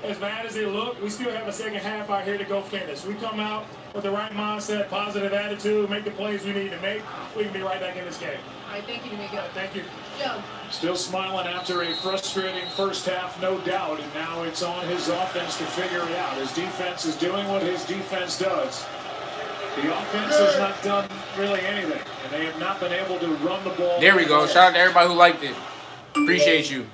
As bad as they look, we still have a second half out here to go finish. We come out with the right mindset, positive attitude, make the plays we need to make. We can be right back in this game. All right, thank you, D'Amico. Thank you. Joe. Still smiling after a frustrating first half, no doubt, and now it's on his offense to figure it out. His defense is doing what his defense does. The offense has not done really anything, and they have not been able to run the ball. There we go. Shout out to everybody who liked it. Appreciate you.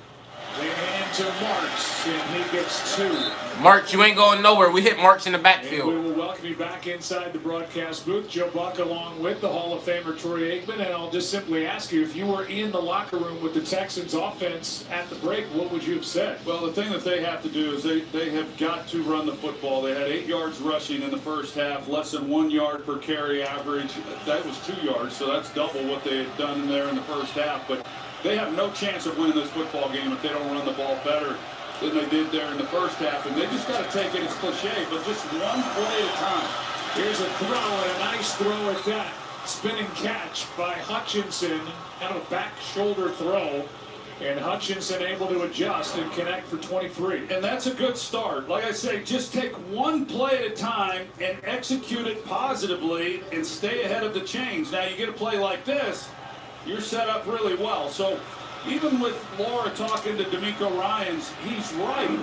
They hand to Marks, and he gets 2. Marks, you ain't going nowhere. We hit Marks in the And backfield. we will welcome you back inside the broadcast booth. Joe Buck along with the Hall of Famer Troy Aikman. And I'll just simply ask you, if you were in the locker room with the Texans offense at the break, what would you have said? Well, the thing that they have to do is they have got to run the football. They had 8 yards rushing in the first half, less than 1 yard per carry average. That was 2 yards, so that's double what they had done there in the first half. But they have no chance of winning this football game if they don't run the ball better than they did there in the first half. And they just got to take it, it's cliche, but just one play at a time. Here's a throw, and a nice throw at that. Spinning catch by Hutchinson. Kind of a back shoulder throw. And Hutchinson able to adjust and connect for 23. And that's a good start. Like I say, just take one play at a time and execute it positively and stay ahead of the chains. Now you get a play like this, you're set up really well. So even with Laura talking to D'Amico Ryans, he's right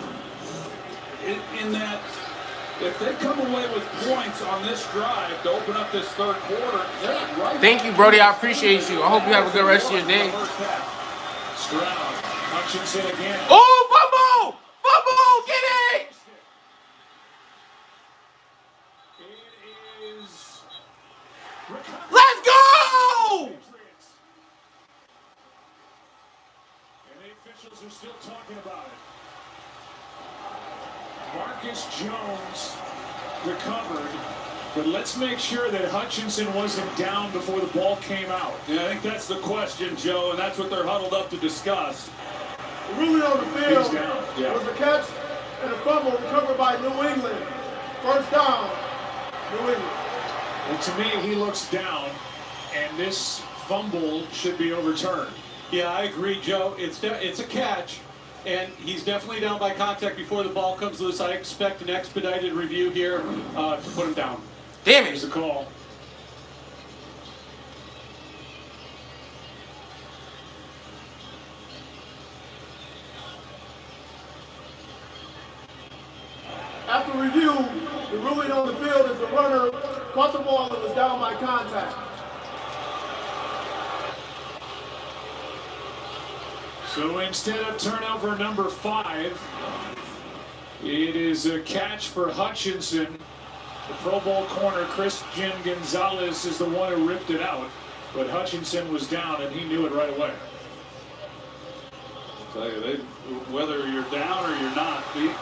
in that if they come away with points on this drive to open up this third quarter, they're right. Thank you, Brody. I appreciate you. I hope you have a good rest of your day. Stroud, Hutchinson again. Oh, fumble! Fumble! Get it! It is. Let's go! And the officials are still talking about it. Marcus Jones recovered, but let's make sure that Hutchinson wasn't down before the ball came out. Yeah, I think that's the question, Joe, and that's what they're huddled up to discuss. Really on the field He's down. Yeah. was a catch and a fumble recovered by New England. First down, New England. And to me, he looks down, and this fumble should be overturned. Yeah, I agree, Joe. It's a catch, and he's definitely down by contact before the ball comes loose. I expect an expedited review here to put him down. Damn it. Here's the call. After review, the ruling on the field is the runner caught the ball and was down by contact. So instead of turnover number 5, it is a catch for Hutchinson. The Pro Bowl corner, Christian Gonzalez, is the one who ripped it out. But Hutchinson was down, and he knew it right away. I tell you, whether you're down or you're not, the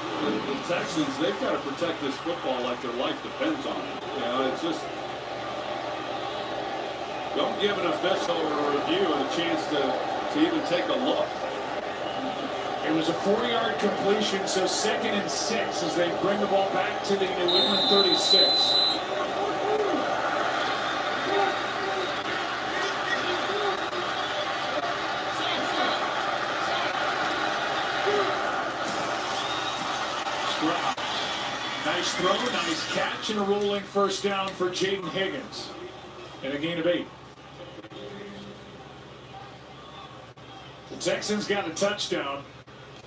Texans, they've got to protect this football like their life depends on it. You know, it's just, don't give an official or a review a chance to even take a look. It was a 4-yard completion, so 2nd and 6 as they bring the ball back to the New England 36. Nice throw, nice catch, and a rolling first down for Jaden Higgins. And a gain of 8. The Texans got a touchdown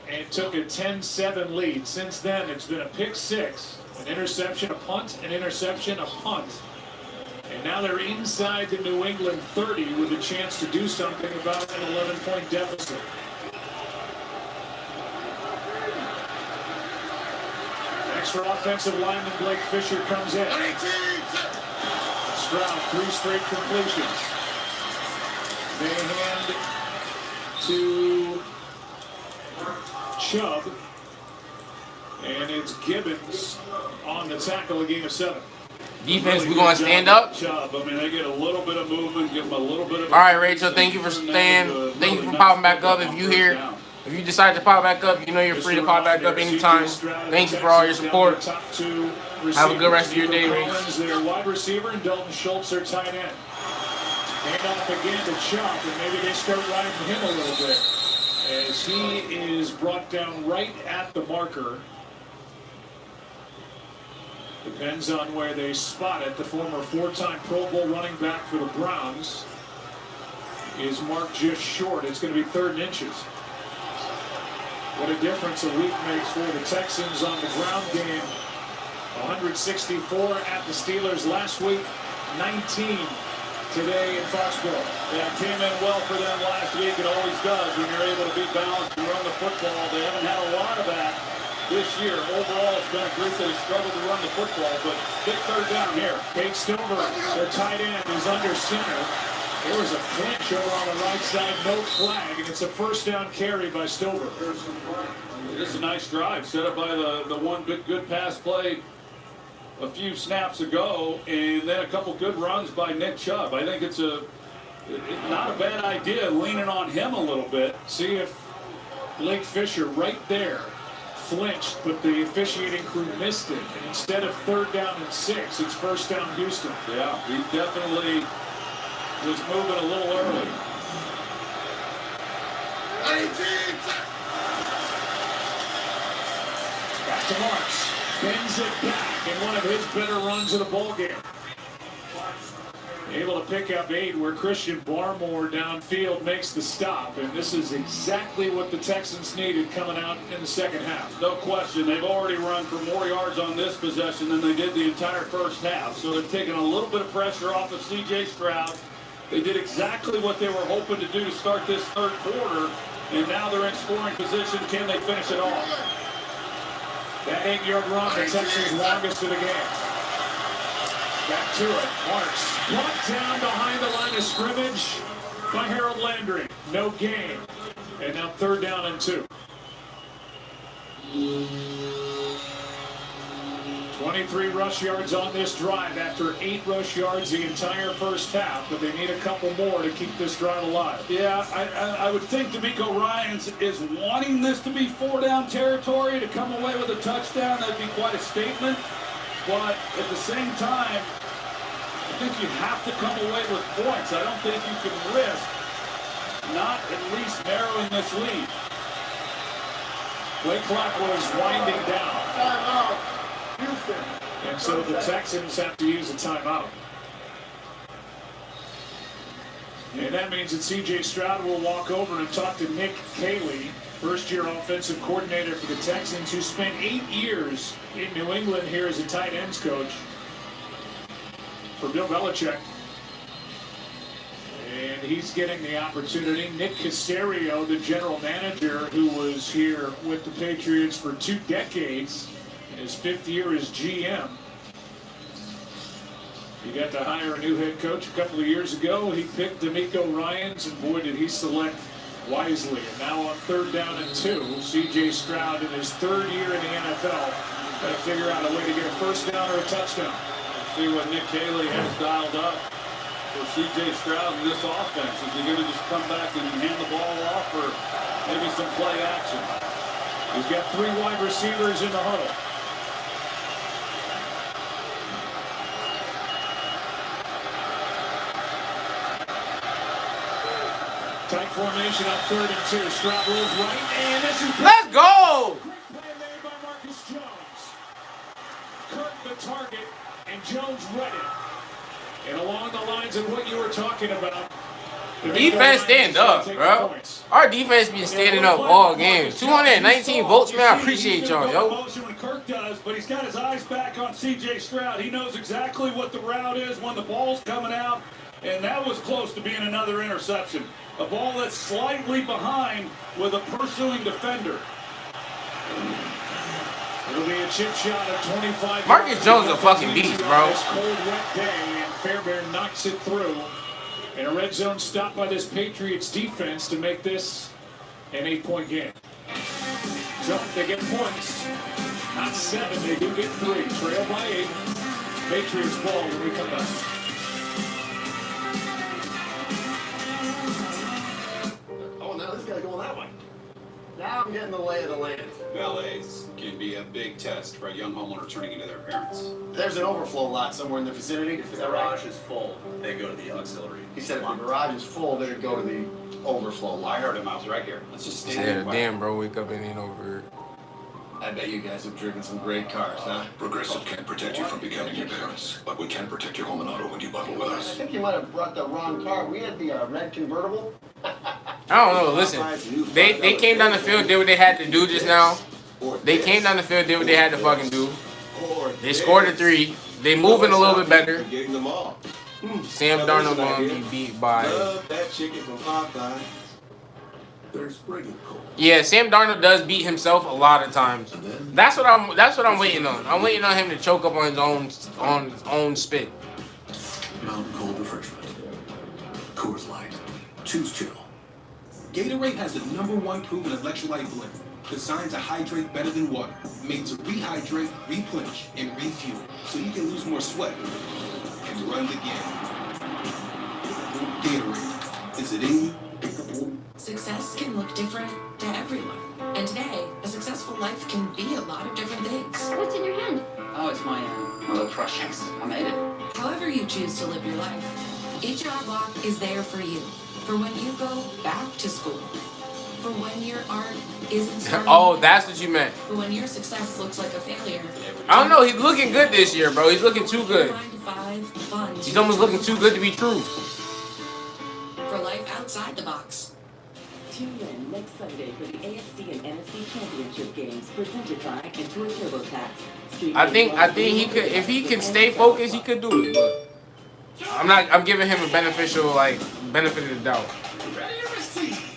and took a 10-7 lead. Since then, it's been a pick 6, an interception, a punt, an interception, a punt. And now they're inside the New England 30 with a chance to do something about an 11-point deficit. Extra offensive lineman Blake Fisher comes in. Stroud, 3 straight completions. They hand to Chubb, and it's Gibbons on the tackle, a gain of 7. Defense, we're going to stand up. Chubb. I mean, they get a little bit of movement, give them a little bit of... All right, Rachel, thank you for staying. Thank you for popping back up. If you here, if you decide to pop back up, you know you're free to pop back up anytime. Thank you for all your support. Have a good rest of your day, Rachel. Their wide receiver and Dalton Schultz are tight end. Hand off again to Chubb, and maybe they start riding him a little bit as he is brought down right at the marker. Depends on where they spot it. The former 4-time Pro Bowl running back for the Browns is marked just short. It's going to be 3rd and inches. What a difference a week makes for the Texans on the ground game. 164 at the Steelers last week, 19 today in Foxborough. Yeah, it came in well for them last week. It always does when you're able to be balanced and run the football. They haven't had a lot of that this year. Overall, it's been a group that has struggled to run the football, but big 3rd down here. Kate Stover, their tight end, is under center. There was a flinch over on the right side, no flag, and it's a 1st down carry by Stover. This is a nice drive set up by the one good pass play a few snaps ago, and then a couple good runs by Nick Chubb. I think it's not a bad idea leaning on him a little bit. See if Blake Fisher right there flinched, but the officiating crew missed it. And instead of 3rd down and 6, it's 1st down Houston. Yeah, he definitely was moving a little early. Back to Marks. Bends it back in one of his better runs of the ball game. Able to pick up 8 where Christian Barmore downfield makes the stop. And this is exactly what the Texans needed coming out in the second half. No question. They've already run for more yards on this possession than they did the entire first half. So they've taken a little bit of pressure off of C.J. Stroud. They did exactly what they were hoping to do to start this third quarter. And now they're in scoring position. Can they finish it off? That 8-yard run, the Texans' longest of the game. Back to it. Marks brought down behind the line of scrimmage by Harold Landry. No gain. And now 3rd down and 2. 23 rush yards on this drive after 8 rush yards the entire first half, but they need a couple more to keep this drive alive. Yeah, I would think DeMeco Ryans is wanting this to be 4-down territory to come away with a touchdown. That'd be quite a statement. But at the same time, I think you have to come away with points. I don't think you can risk not at least narrowing this lead. Play clock was winding down. And so the Texans have to use a timeout. And that means that C.J. Stroud will walk over and talk to Nick Caley, first-year offensive coordinator for the Texans, who spent 8 years in New England here as a tight ends coach for Bill Belichick. And he's getting the opportunity. Nick Caserio, the general manager, who was here with the Patriots for 2 decades, in his 5th year as GM. He got to hire a new head coach a couple of years ago. He picked DeMeco Ryans, and boy, did he select wisely. And now on 3rd down and 2, C.J. Stroud in his 3rd year in the NFL. Got to figure out a way to get a first down or a touchdown. See what Nick Caley has dialed up for C.J. Stroud in this offense. Is he going to just come back and hand the ball off, or maybe some play action? He's got 3 wide receivers in the huddle. Tight formation on 3rd and 2. Stroud rolls right, and this is... Let's go! Great play made by Marcus Jones. Kirk the target, and Jones read it. And along the lines of what you were talking about, the defense stand up, bro. Our defense been standing up all game. 219 votes, man. I appreciate y'all, yo. When Kirk does, but he's got his eyes back on C.J. Stroud. He knows exactly what the route is when the ball's coming out, and that was close to being another interception. A ball that's slightly behind with a pursuing defender. It'll be a chip shot of 25. Marcus Jones a fucking beast, bro. This cold, wet day, and Fairbairn knocks it through. And a red zone stop by this Patriots defense to make this an 8-point game. So they get points. Not 7, they do get 3. Trail by 8. Patriots ball when we come back. Oh, now this guy's going that way. Now I'm getting the lay of the land. Valets can be a big test for a young homeowner turning into their parents. There's an overflow lot somewhere in the vicinity. If the garage is full, they go to the auxiliary. He said if the garage is full, they'd go to the overflow lot. I heard him. I was right here. Let's just stand Yeah, there. damn, bro. Wake up and ain't over. I bet you guys have driven some great cars, huh? Progressive can't protect you from becoming your parents, but we can protect your home and auto when you bundle with I us. think you might have brought the wrong car. We had the red convertible. I don't know. Listen, they came down the field, did what they had to do just now. They came down the field, did what they had to fucking do. They scored a 3. They moving a little bit better. Getting them all. Sam Darnold gonna be beat by. Love that chicken from Popeye. There's friggin' cold. Yeah, Sam Darnold does beat himself a lot of times. That's what I'm waiting on. I'm waiting on him to choke up on his own spit. Mountain Cold Refreshment. Coors Light. Choose chill. Gatorade has the #1 proven electrolyte blend, designed to hydrate better than water, made to rehydrate, replenish, and refuel, so you can lose more sweat and run the game. Gatorade. Is it in you? Success can look different to everyone. And today, a successful life can be a lot of different things. What's in your hand? Oh, it's my little crush. I made it. However you choose to live your life, HR Block is there for you. For when you go back to school. For when your art isn't starting. Oh, that's what you meant. But when your success looks like a failure. I don't know. He's looking good this year, bro. He's looking too good. 9 to 5 fun. He's almost looking too good to be true. For life outside the box. Tune in next Sunday for the AFC and NFC Championship games presented by Intuit TurboTax. I think he could, if he can stay focused, he could do it. But I'm giving him a benefit of the doubt. Ready to receive.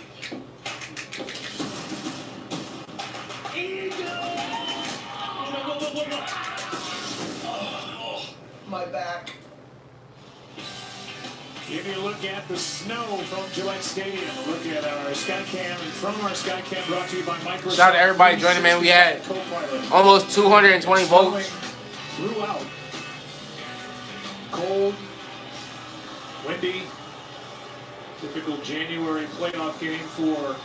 My back. Give you a look at the snow from Gillette Stadium. Look at our Skycam, and from our Skycam brought to you by Microsoft. Shout out to everybody joining, man. We had almost 220 votes. Throughout. Cold, windy, typical January playoff game for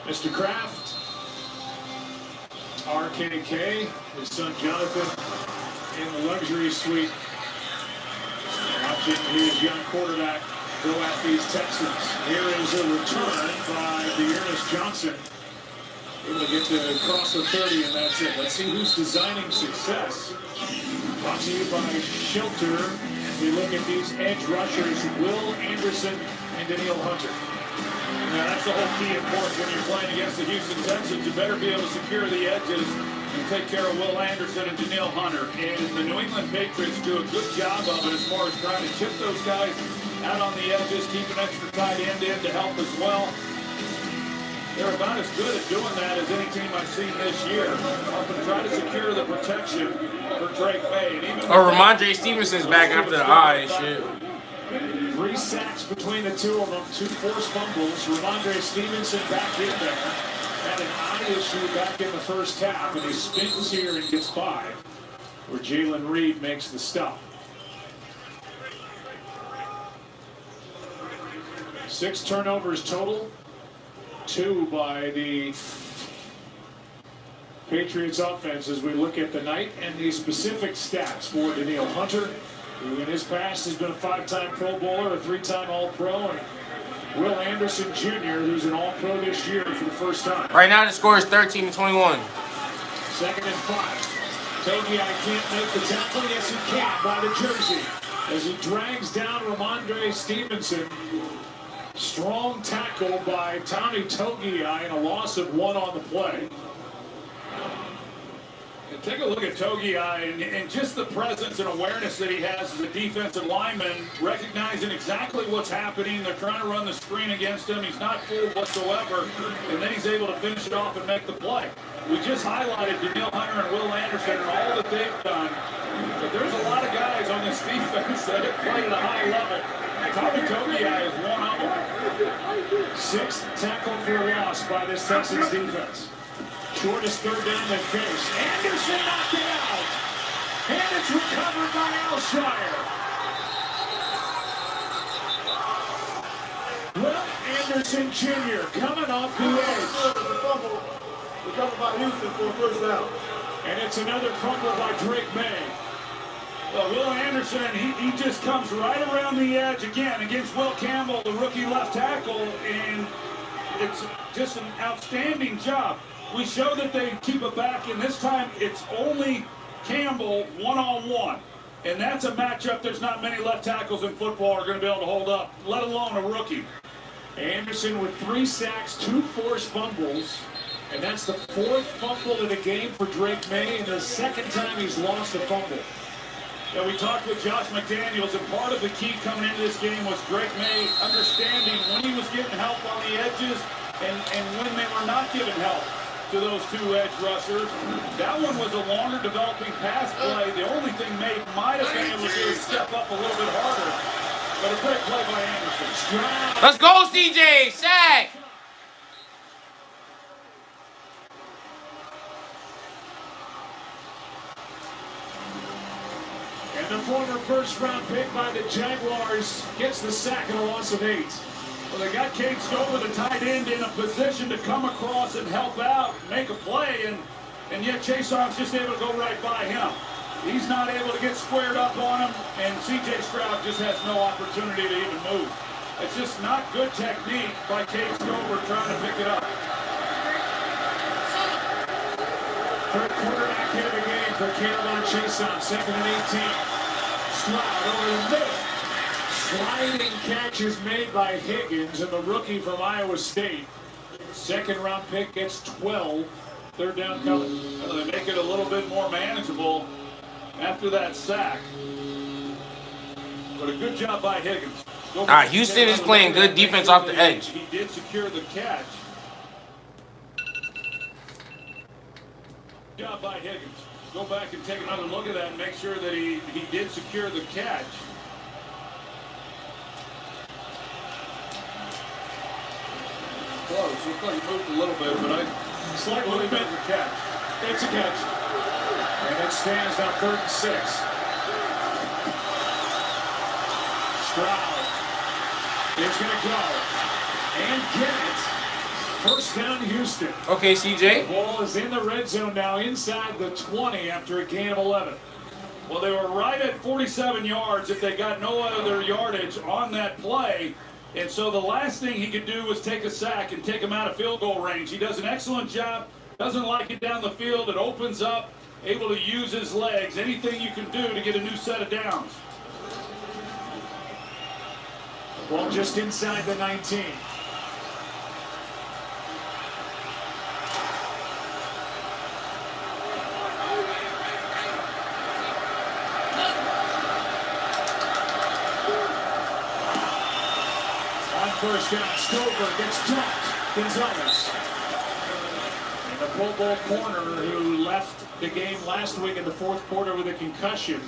Mr. Kraft. RKK, his son Jonathan, in the luxury suite. Watching his young quarterback go at these Texans. Here is a return by Dearness Johnson. Able to get to cross the 30, and that's it. Let's see who's designing success. Brought to you by Shelter. We look at these edge rushers, Will Anderson and Danielle Hunter. Now that's the whole key, of course, when you're playing against the Houston Texans. You better be able to secure the edges and take care of Will Anderson and Danielle Hunter. And the New England Patriots do a good job of it as far as trying to chip those guys out on the edges, keep an extra tight end in to help as well. They're about as good at doing that as any team I've seen this year. Helping try to secure the protection for Drake May. And even Ramondre Stevenson's back after the eye shit. 3 sacks between the two of them, 2 forced fumbles. Ramondre Stevenson back in there. Had an eye issue back in the first half, and he spins here and gets 5, where Jalen Reed makes the stop. 6 turnovers total, 2 by the Patriots offense as we look at the night and the specific stats for Danielle Hunter, who in his past has been a 5-time Pro Bowler, a 3-time All-Pro, and Will Anderson Jr., who's an All-Pro this year for the first time. Right now the score is 13-21. 2nd and 5. Togi, I can't make the tackle. Yes, he can by the jersey. As he drags down Ramondre Stevenson. Strong tackle by Tommy Togi and a loss of 1 on the play. And take a look at Togi and just the presence and awareness that he has as a defensive lineman, recognizing exactly what's happening. They're trying to run the screen against him. He's not fooled whatsoever, and then he's able to finish it off and make the play. We just highlighted Danielle Hunter and Will Anderson and all that they've done, but there's a lot of guys on this defense that have played at a high level. Tommy Togi is one of them. 6th tackle for a loss by this Texans defense. Shortest 3rd down they faced. Anderson knocked it out. And it's recovered by Alshire. Will Anderson Jr. coming off the edge. Recovered by Houston for a 1st down. And it's another fumble by Drake May. Well, Will Anderson, he just comes right around the edge again against Will Campbell, the rookie left tackle, and it's just an outstanding job. We show that they keep it back, and this time it's only Campbell one-on-one. And that's a matchup there's not many left tackles in football are going to be able to hold up, let alone a rookie. Anderson with 3 sacks, 2 forced fumbles, and that's the 4th fumble of the game for Drake May, and the 2nd time he's lost a fumble. Yeah, we talked with Josh McDaniels, and part of the key coming into this game was Drake May understanding when he was getting help on the edges and when they were not giving help to those 2 edge rushers. That one was a longer developing pass play. The only thing May might have been able to do is step up a little bit harder. But a great play by Anderson. Let's go, CJ! Sack! And the former 1st-round pick by the Jaguars gets the sack and a loss of 8. Well, they got Cade Stover, the tight end, in a position to come across and help out, make a play, and yet Chase Arm's just able to go right by him. He's not able to get squared up on him, and C.J. Stroud just has no opportunity to even move. It's just not good technique by Cade Stover trying to pick it up. Third quarterback hit of the game for Caleb Chase on 2nd and 18. Stroud over the middle. Sliding catch is made by Higgins, and the rookie from Iowa State. Second round pick gets 12. Third down coming. Well, they make it a little bit more manageable after that sack. But a good job by Higgins. Houston is playing good defense off the edge. He did secure the catch. Good job by Higgins. Go back and take another look at that and make sure that he did secure the catch. Close. Looks like he moved a little bit, but slight movement. A catch. It's a catch. And it stands now 3rd and 6. Stroud is going to go and get it. First down, Houston. Okay, CJ. The ball is in the red zone now, inside the 20 after a gain of 11. Well, they were right at 47 yards if they got no other yardage on that play. And so the last thing he could do was take a sack and take him out of field goal range. He does an excellent job. Doesn't like it down the field. It opens up, able to use his legs. Anything you can do to get a new set of downs. Ball just inside the 19. First down, Stover gets dropped. Gonzalez. And the Pro Bowl corner who left the game last week in the 4th quarter with a concussion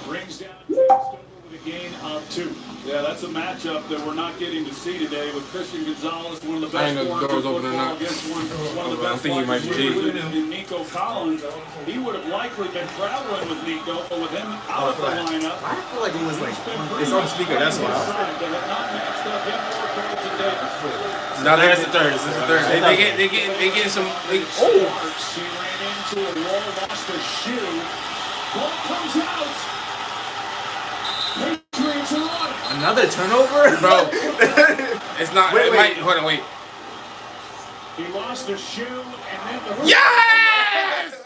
brings down Stover with a gain of 2. Yeah, that's a matchup that we're not getting to see today with Christian Gonzalez, one of the best corners in football, against one of the best in Nico Collins. He would have likely been traveling with Nico, but with him out of the lineup, I feel like it was like it's on the speaker. That's why. They have not matched up him or Carlton Davis. No, that's the third. This is the third. They get some. He ran into a wall, lost a shoe. Ball comes out. Patriots are on. Another turnover, bro. It's not. Wait. Hold on. Wait. He lost a shoe and then the. Yes!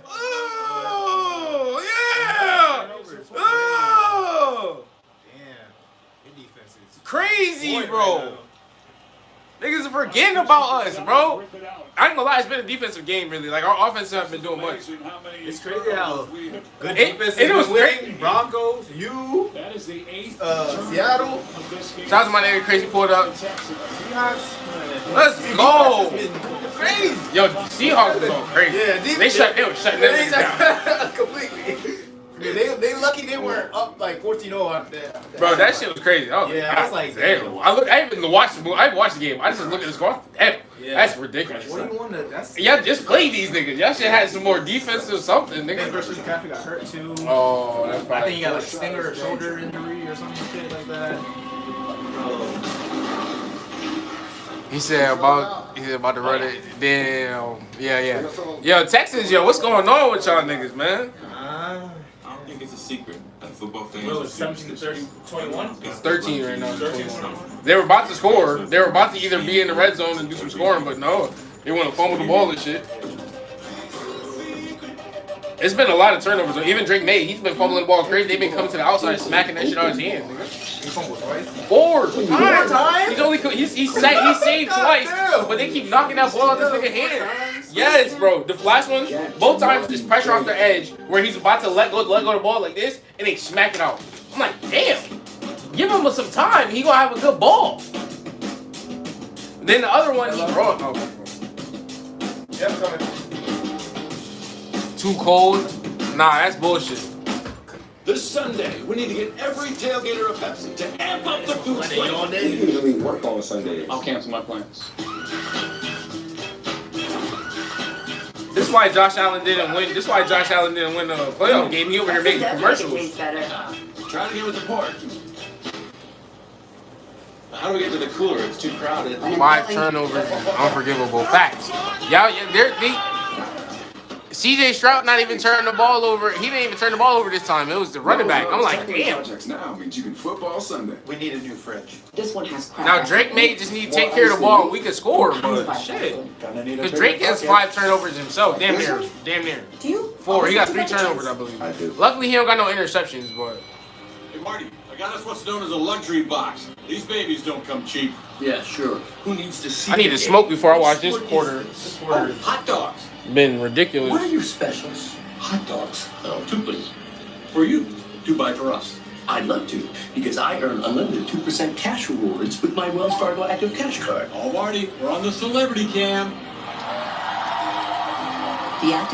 Oh yeah! Oh! Damn. Your defense is crazy, bro. Niggas are forgetting about us, bro. I ain't gonna lie, it's been a defensive game, really. Like, our offense haven't been doing much. It's crazy how good defense is. It was great. Broncos, you, that is the 8th Seattle. Shout out to my nigga Crazy pulled up. Seahawks. Let's go. Crazy. Yo, Seahawks was going crazy. Yeah, they were shutting them down. Completely. They lucky they weren't up like 14-0 after that. Bro, that shit was crazy. I was like, damn. I even watched the movie. I watched the game. I just looked at the score. Damn, that's ridiculous. What do you want to? That's y'all just play these niggas. Y'all should have some more defensive something, nigga. Christian McCaffrey got hurt too. Oh, that's probably. I think he got like stinger or shoulder injury or something shit like that. He said about to run it. Damn. Yeah. Yo, Texans, yo, what's going on with y'all niggas, man? I don't think it's a secret. Football fans. What was 17 to 21? It's 13 right now. 13. They were about to score. They were about to either be in the red zone and do some scoring, but no. They want to fumble the ball and shit. It's been a lot of turnovers. Even Drake May, he's been fumbling the ball crazy. They've been coming to the outside, smacking that shit out of his hand. He fumbled twice. Four times. He's saved twice, but they keep knocking that ball out this nigga's hand. Yes, bro. The last one, both times, is pressure off the edge where he's about to let go of the ball like this, and they smack it out. I'm like, damn. Give him some time. He gonna have a good ball. Then the other one, he brought. Oh. Yep, coming. Too cold? Nah, that's bullshit. This Sunday, we need to get every tailgater a Pepsi to amp up the food fight. We usually work on Sundays. I'll cancel my plans. This is why Josh Allen didn't win. This is why Josh Allen didn't win the playoff game. He over here making commercials. Trying to get with the port. How do we get to the cooler? It's too crowded. 5 turnovers, unforgivable. Facts. Y'all, CJ Stroud not even turning the ball over. He didn't even turn the ball over this time. It was the running back. I'm like, damn. Projects now means you can football Sunday. We need a new fridge. This one has crap. Now Drake may just need to take care of the ball. We could score, but shit. Because Drake has 5 turnovers himself. Damn near. Damn near. 4. He got 3 turnovers, I believe. I do. Luckily, he don't got no interceptions, but. Hey, Marty, I got us what's known as a luxury box. These babies don't come cheap. Yeah, sure. Who needs to see I need to smoke before I watch this quarter. Oh, hot dogs. Been ridiculous. What are your specials? Hot dogs. Oh, 2 please. For you. 2 buy for us. I'd love to, because I earn unlimited 2% cash rewards with my Wells Fargo Active Cash Card. Oh, Marty, we're on the celebrity cam.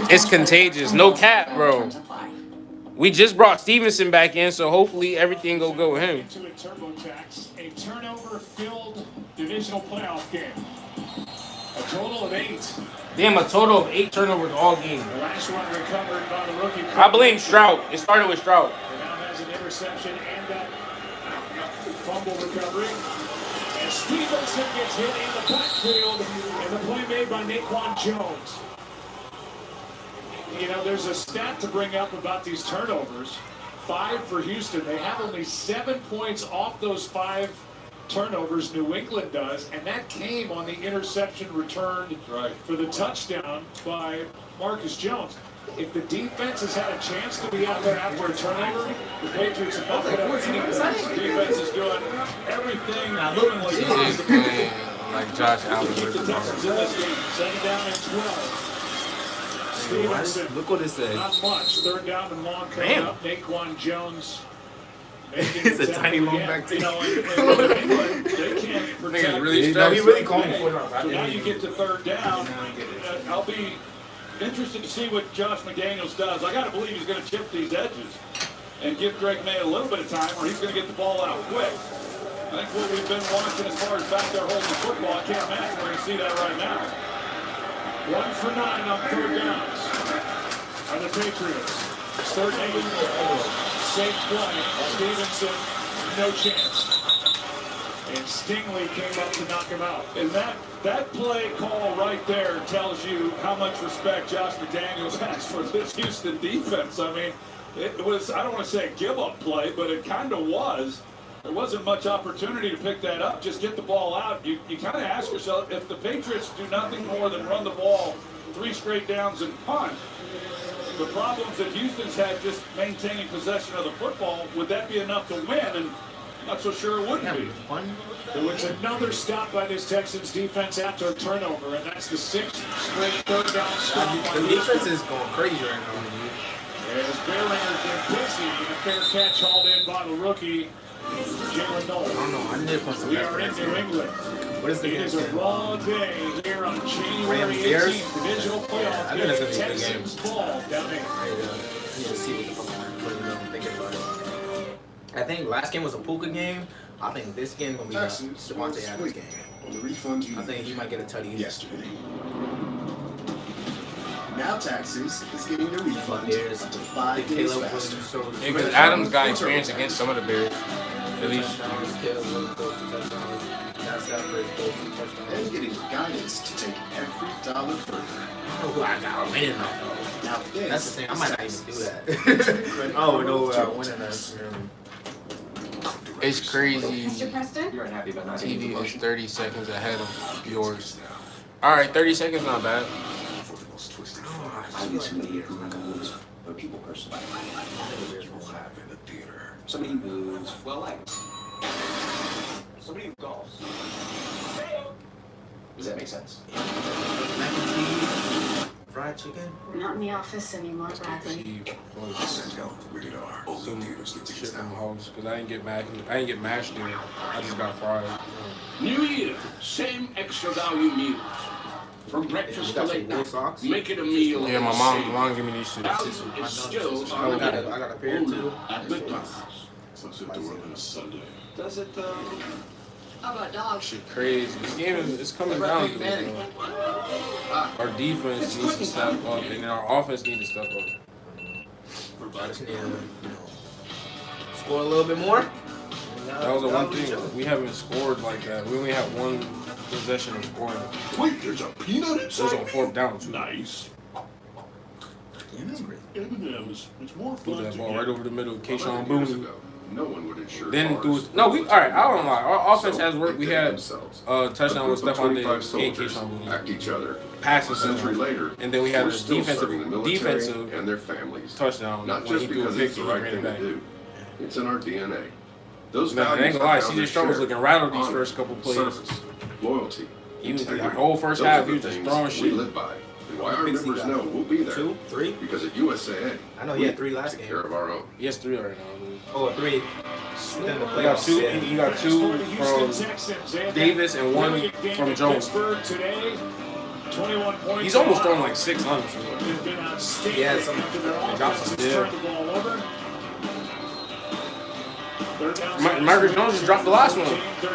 It's contagious. No cap, bro. We just brought Stevenson back in, so hopefully everything go good with him. To a TurboTax, a turnover-filled divisional playoff game. A total of 8. Damn, a total of 8 turnovers all game. The last one recovered by the rookie. I blame Stroud. It started with Stroud. He now has an interception and that fumble recovery. And Stevenson gets hit in the backfield, and the play made by Naquan Jones. You know, there's a stat to bring up about these turnovers. 5 for Houston. They have only 7 points off those 5 turnovers. New England does, and that came on the interception returned for the touchdown by Marcus Jones. If the defense has had a chance to be out there after a turnover, the Patriots have not put up any points. The defense is doing everything humanly He's playing like Josh Allen. Keep the Texans in this game. 2nd down and 12. Stevenson, Look what it says. not much. 3rd down and long coming up. Naquan Jones. It's a tiny long back You know, team. they can't protect. Really No, he really called me So for it. now you get to 3rd down. I'll be interested to see what Josh McDaniels does. I got to believe he's going to chip these edges and give Drake May a little bit of time, or he's going to get the ball out quick. I think what we've been watching as far as back there holding the football, I can't imagine we're going to see that right now. 1 for 9 on 3rd downs are the Patriots. 3rd and 8. Safe play. Stevenson, no chance. And Stingley came up to knock him out. And that play call right there tells you how much respect Josh McDaniels has for this Houston defense. I mean, it was, I don't want to say a give-up play, but it kind of was. There wasn't much opportunity to pick that up. Just get the ball out. You kind of ask yourself, if the Patriots do nothing more than run the ball 3 straight downs and punt, the problems that Houston's had just maintaining possession of the football, would that be enough to win? And I'm not so sure it would be. There was another stop by this Texans defense after a turnover, and that's the 6th straight 3rd down stop. The defense is going crazy right now. As Behringer's been busy, a fair catch hauled in by the rookie, Jalen Noel. I don't know. I need to put some We are in New England. What is the It is a raw day here on January Rams Bears? 18th, divisional playoff I think game. it's gonna be a good Texans ball down there. I need to see what the fuck I'm thinking about it. I think last game was a Puka game. I think this game gonna be a Devontae Adams game. On the refund you I think he might get a tutty yesterday. Now Taxes is getting the refund Bears. up to 5 days Caleb faster. Williams shows. Yeah, because Adams got experience against some of the Bears. At least. And getting guidance to take every dollar further. I don't know who I got winning though. Now That's the thing. I might not even do that. Oh no, winning that. It's crazy. Mr. Preston? You're unhappy about not TV is 30 seconds ahead of yours. Alright, 30 seconds not bad. I get somebody here who's not going to lose. But a people person. Somebody who moves well liked. Somebody who golfs. Does that make sense? Mac and cheese, fried chicken. Not in the office anymore, Bradley. Some shit from house because I didn't get mashed there. I just got fried. New Year, same extra value meals. From breakfast to late night, make it a meal. Yeah, my mom gave me these shit. Value is still I got a pair too. at McDonald's. Does it do it on a Sunday? Does it How about dogs? Shit crazy. This game is coming down to it, bro. Our defense needs to step up, and our offense needs to step up. I just need to score a little bit more. That was the one thing. We haven't scored like that. We only had one possession of scoring. Wait, there's a peanut It was on 4th down, too. Nice. M&M's. It's more Threw fun that to ball get. right over the middle. Kayshawn 11 years Boone. ago, no one would insure Then cars. threw no, we all right. I don't lie. Our offense So has worked. We they did had themselves. touchdown with A group of Stephon 25 Diggs and soldiers Kayshawn Boone. backed each other. Passing A century touchdown. later, And then we had we're a still serving the military defensive and their families. touchdown. Not when just he threw a because pick it's the and he right ran thing it to back. do. It's in our DNA. Those No, I values ain't gonna lie. are how CJ they're Stroud was shared. looking rattled these Honor, first couple plays. service, loyalty, He was integrity. the whole first Those half. are He was the just things throwing we shit. live by. And why our members know we'll be there. 2, 3. Because at USAA, I know he had 3 last take game. care of our own. He has 3 right now, I believe. Oh, 3. Within the He got playoffs. 2. Yeah. He got 2 from Davis and 1 from Jones. Today, 21 points. He's almost thrown like 600. They've been outstanding Yeah, some after their drops offense some, has yeah. turned the ball over. Third down, Marcus Jones just dropped the last one.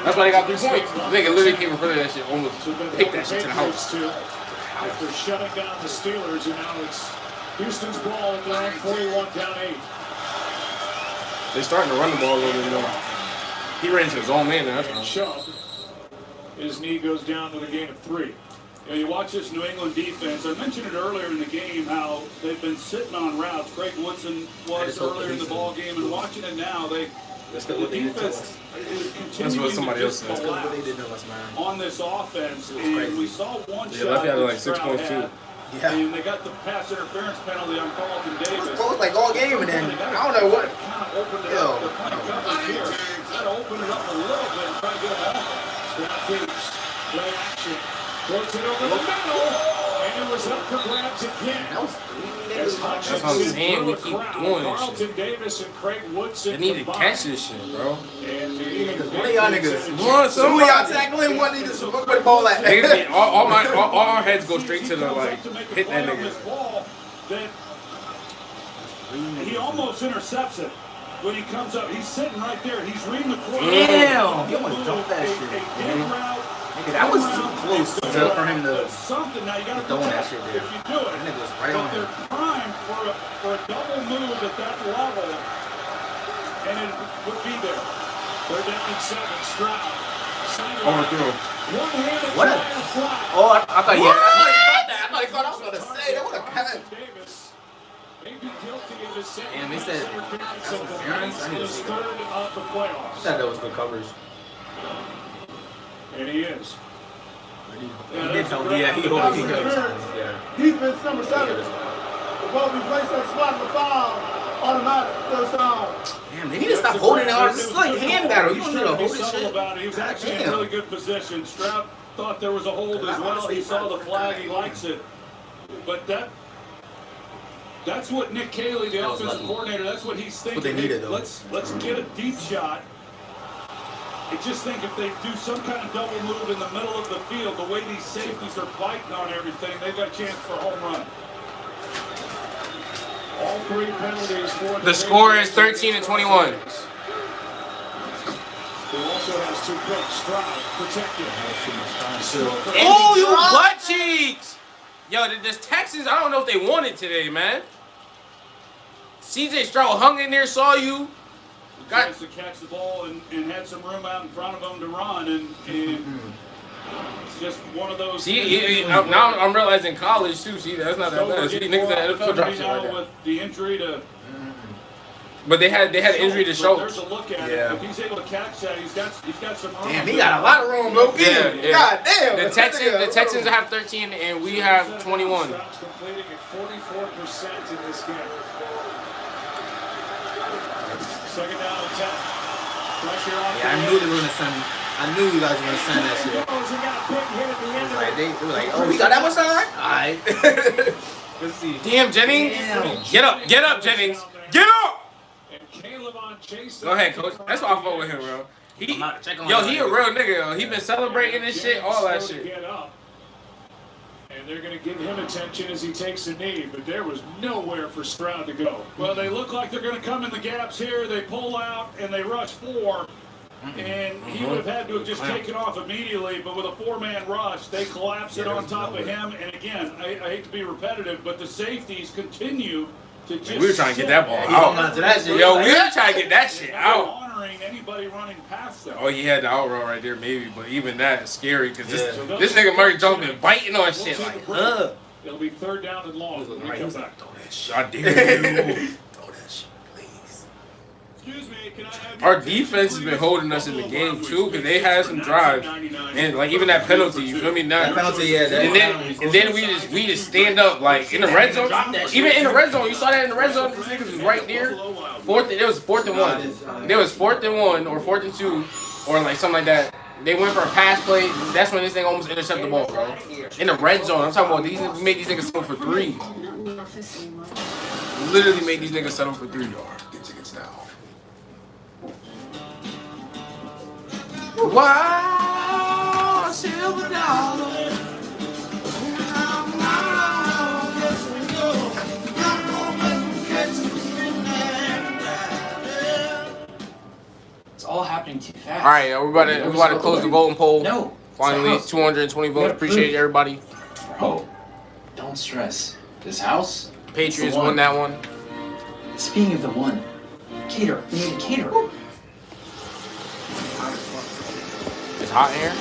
That's why they got 3 points. I think it literally came in front of that shit. Almost picked that shit to the house. After shutting down the Steelers, and now it's Houston's ball at their own 41 down 8. They're starting to run the ball a little bit more. He ran into his own man. That's And right. Chubb, his knee goes down with a gain of 3. You know, you watch this New England defense. I mentioned it earlier in the game how they've been sitting on routes. Craig Woodson was earlier in the ball game, and watching it now, the defense is continuing somebody to else just said. collapse What they did to us, man. on this offense. And we saw one Yeah, shot Lefty had that like 6 Stroud points had, too. Yeah. and they got the pass interference penalty on Carlton It was Davis. close like all game, and then I don't know what. Kind of opened it Yo. up. They're playing coverage here. Got to open it up a little bit and try to get them off. Davis, play action. Throws it over the middle, and it was up for grabs again. That was As That's what I'm saying. We keep doing this Carlton shit. Davis and Craig Woodson They need to combined. catch this shit, bro. And One of y'all niggas. One, Some of y'all tackling, one niggas. Where the ball at? Niggas, all our heads go straight to the like hit that nigga. Ball that he almost intercepts it when he comes up. He's sitting right there. He's reading the corner. Damn. He almost jumped that shit. A route. Nigga, that was too close for him to Something now you got to throwing that protect shit if there. you do it. That nigga was right But on him. they're primed for a double move at that level, and it would be there. they're down in 7. Stroud. Overthrow. One-handed What a- try to fly. Oh, I thought he had that. I thought he thought I was going to say that. What a cut. Davis may be guilty of his second Damn, they said interference that's of the interference? night, I need to his see third of the I playoffs. thought that was good coverage. And he is. He did tell me, yeah, he got yeah. Defense number 7. The ball be placed on spot for foul. Automatic. First down. Damn, they need to stop holding it hard. This is like hand battle. You don't need to hold this Subtle shit. about it. He was actually in Damn. really good position. Stroud thought there was a hold as well. He saw the flag. He likes it. But that's what Nick Caley, the was offensive lucky. coordinator, that's what he's thinking. What they needed, though. Let's get a deep shot. I just think if they do some kind of double move in the middle of the field, the way these safeties are biting on everything, they've got a chance for a home run. All 3 penalties for The score is 13-21. He also has 2 picks. Stroud protected. Oh, you butt cheeks! Yo, the Texans, I don't know if they won it today, man. CJ Stroud hung in there, saw you. Tries to catch the ball and had some room out in front of him to run, and it's just one of those. See, now I'm realizing college too. See, that's not that bad. See, niggas in the NFL drop shit like that. With the injury to. But they had injury to Schultz. There's a look at Yeah. it. If he's able to catch that, he's got some room. Damn, he got a lot of room, bro. Yeah, God yeah. damn. The Texans have 13 and we have 21. Stroud's completing at 44% in this game. Second down and 10. Pressure off. Yeah, I knew they were gonna send. I knew you guys were gonna send that shit. He got a big hit at the end of Like, it. they were like, oh, we got that much time? Alright. Let's see. Damn, Jennings. Damn. Get up, Jennings. Get up! And Caleb on Jason. Go ahead, coach. That's why I fuck with him, bro. He I'm out to check on a him. real nigga, yo. He been celebrating this shit, all that Slow to shit. get up. And they're going to give him attention as he takes a knee, but there was nowhere for Stroud to go. Well, they look like they're going to come in the gaps here. They pull out and they rush 4. And he would have had to have just taken off immediately, but with a 4-man rush, they collapse it on top of him. And again, I hate to be repetitive, but the safeties continue to just. We were trying to get that ball He hung out. on to that shit. Yo, we were trying to get that shit Not out. honoring anybody running past them. Oh, he had the out row right there, maybe, but even that is scary because Yeah. this nigga Murray Jones been biting on shit like, It'll be 3rd down and long. When we come back. I dare you. Excuse me, can I have Our defense has been holding us in the game too, because they had some drives, and like even that penalty, you feel me? That penalty, yeah. And then we just stand up like in the red zone. Even in the red zone, you saw that in the red zone. These niggas was right there. It was 4th and 1. There was 4th and 1 or 4th and 2 or like something like that. They went for a pass play. That's when this thing almost intercepted the ball, bro. In the red zone. I'm talking about these. We made these niggas settle for 3. Literally made these niggas settle for 3. Get tickets now. Wow, silver dollar. It's all happening too fast. All right, we're about to close the voting poll. No. Finally, 220 votes. Appreciate everybody. Bro, don't stress. This house. Patriots won that one. Speaking of the one, cater. We need a caterer. It's hot in here.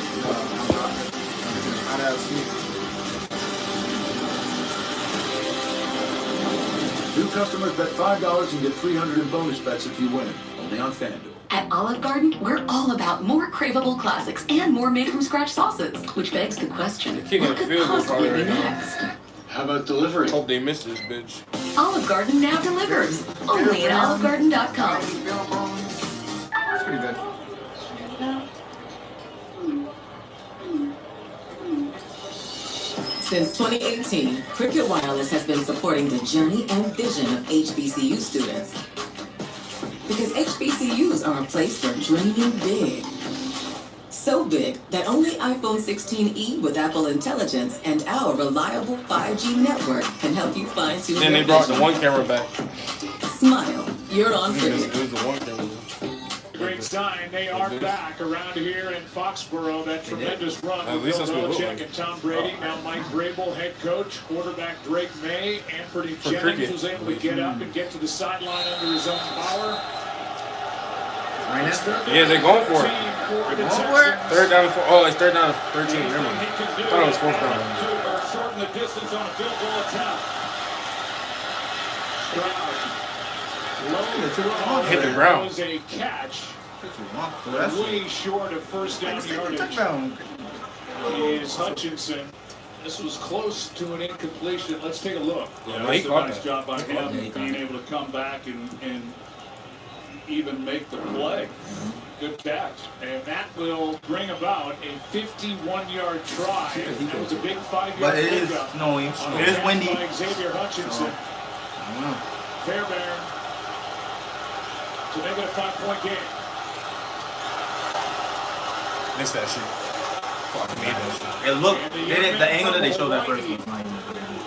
New customers bet $5 and get $300 in bonus bets if you win. Only on FanDuel. At Olive Garden, we're all about more craveable classics and more made-from-scratch sauces, which begs the question, what could possibly be next? How about delivery? Hope they missed this bitch. Olive Garden now delivers, only at olivegarden.com. That's pretty good. Since 2018, Cricket Wireless has been supporting the journey and vision of HBCU students. Because HBCUs are a place for dreaming big. So big that only iPhone 16e with Apple Intelligence and our reliable 5G network can help you fine-tune Then they brought the one camera back. Smile, you're on Cricket. It was the one camera. Great sign. They are back around here in Foxborough. That tremendous run At with least Bill that's what it looked Belichick like. and Tom Brady. Now Mike Vrabel, head coach. Quarterback Drake May. Anthony For Jennings cricket. was able to get up and get to the sideline under his own power. Yeah, they're going for it. Third down and 4. Oh, it's 3rd down and 13. Never mind. I thought it was 4th down. Shorten the distance on a field goal attempt. Hit the ground. Was a catch. Way short of first down yardage. Is Hutchinson. This was close to an incompletion. Let's take a look. Yeah, That's he a caught nice that. job by him being able to come back and even make the play. Good catch. And that will bring about a 51-yard try. That was a big 5-yard But it is pickup snowing. on It is the windy. catch by Xavier Hutchinson. Fairbairn to make it a 5-point game. Missed that shit. Fuck me, that shit. It looked. The angle that they showed that first was not even.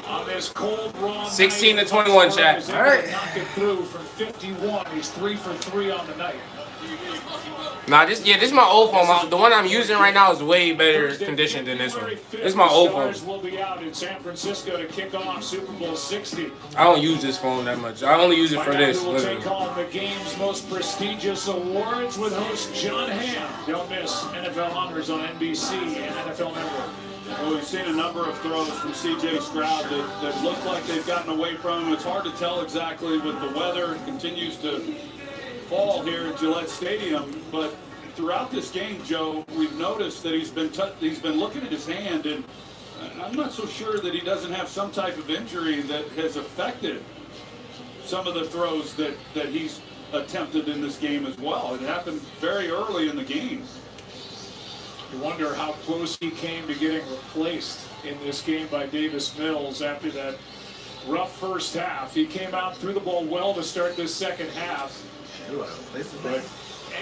On this cold, raw 16 to 21, chat. All right. Knock it through from 51. He's 3 for 3 on the night. Nah, this is my old phone. The one I'm using right now is way better conditioned than this one. This is my old phone. Stars will be out in San Francisco to kick off Super Bowl 60. I don't use this phone that much. I only use it for this. We'll Literally. take home the game's most prestigious awards with host John Hamm. Don't miss NFL Honors on NBC and NFL Network. Well, we've seen a number of throws from C.J. Stroud that look like they've gotten away from him. It's hard to tell exactly with the weather. It continues to fall here at Gillette Stadium, but throughout this game, Joe, we've noticed that he's been looking at his hand, and I'm not so sure that he doesn't have some type of injury that has affected some of the throws that he's attempted in this game as well. It happened very early in the game. You wonder how close he came to getting replaced in this game by Davis Mills after that rough first half. He came out, threw the ball well to start this second half. But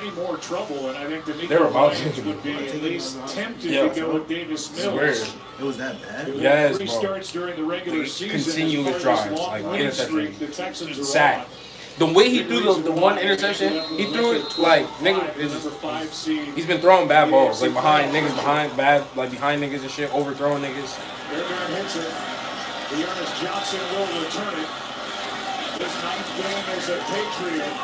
any more trouble, and I think the They were about Lions to. would be at least tempted Yeah. to go with Davis Swear. Mills. It was that bad? Yes, 3 bro. starts during the regular season. Continuous as part of this drives, long like win interception. streak the Texans are Sack. on. The way he threw the one interception, he threw it like nigga. He's been throwing bad balls, like behind niggas, behind niggas and shit, overthrowing niggas. Fairbairn hits it. Dearness Johnson will return it. His 9th game as a Patriot.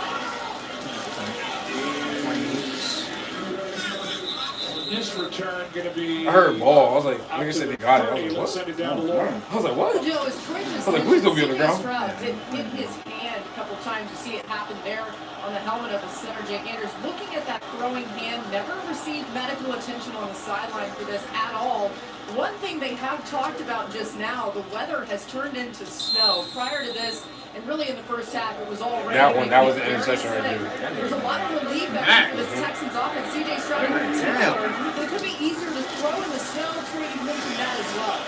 this return going to be? I heard ball. I was like, nigga said they got it. I was like, Let's send it down to Laura. I was like, what? Joe, as Troy just I was like, please don't be on the CJ ground. Stroud did hit his hand a couple times. You see it happen there on the helmet of the center, Jake Anders. Looking at that throwing hand, never received medical attention on the sideline for this at all. One thing they have talked about just now, the weather has turned into snow. Prior to this, and really in the first half, it was all rain. That was an interception right there. There's a lot of relief actually for this Texans offense. CJ Stroud in particular, but it could be easier to throw in the snow. Trey, you mentioned that as well.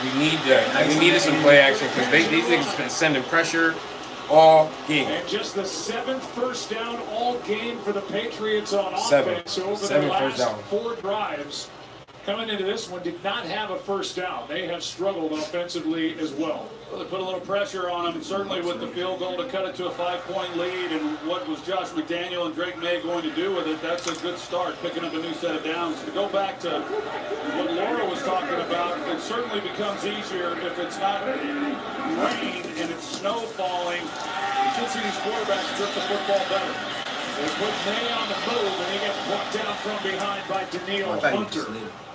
We need that. We needed some play action because these niggas have been sending pressure all game. And just the 7th first down all game for the Patriots on Seven. offense over Seven the first last down. 4 drives. Coming into this one, did not have a first down. They have struggled offensively as well. Well, they put a little pressure on them, and certainly with the field goal to cut it to a 5-point lead, and what was Josh McDaniel and Drake May going to do with it, that's a good start, picking up a new set of downs. To go back to what Laura was talking about, it certainly becomes easier if it's not rain and it's snow falling. You should see these quarterbacks grip the football better. They put May on the move, and he gets brought down from behind by Daniil Hunter.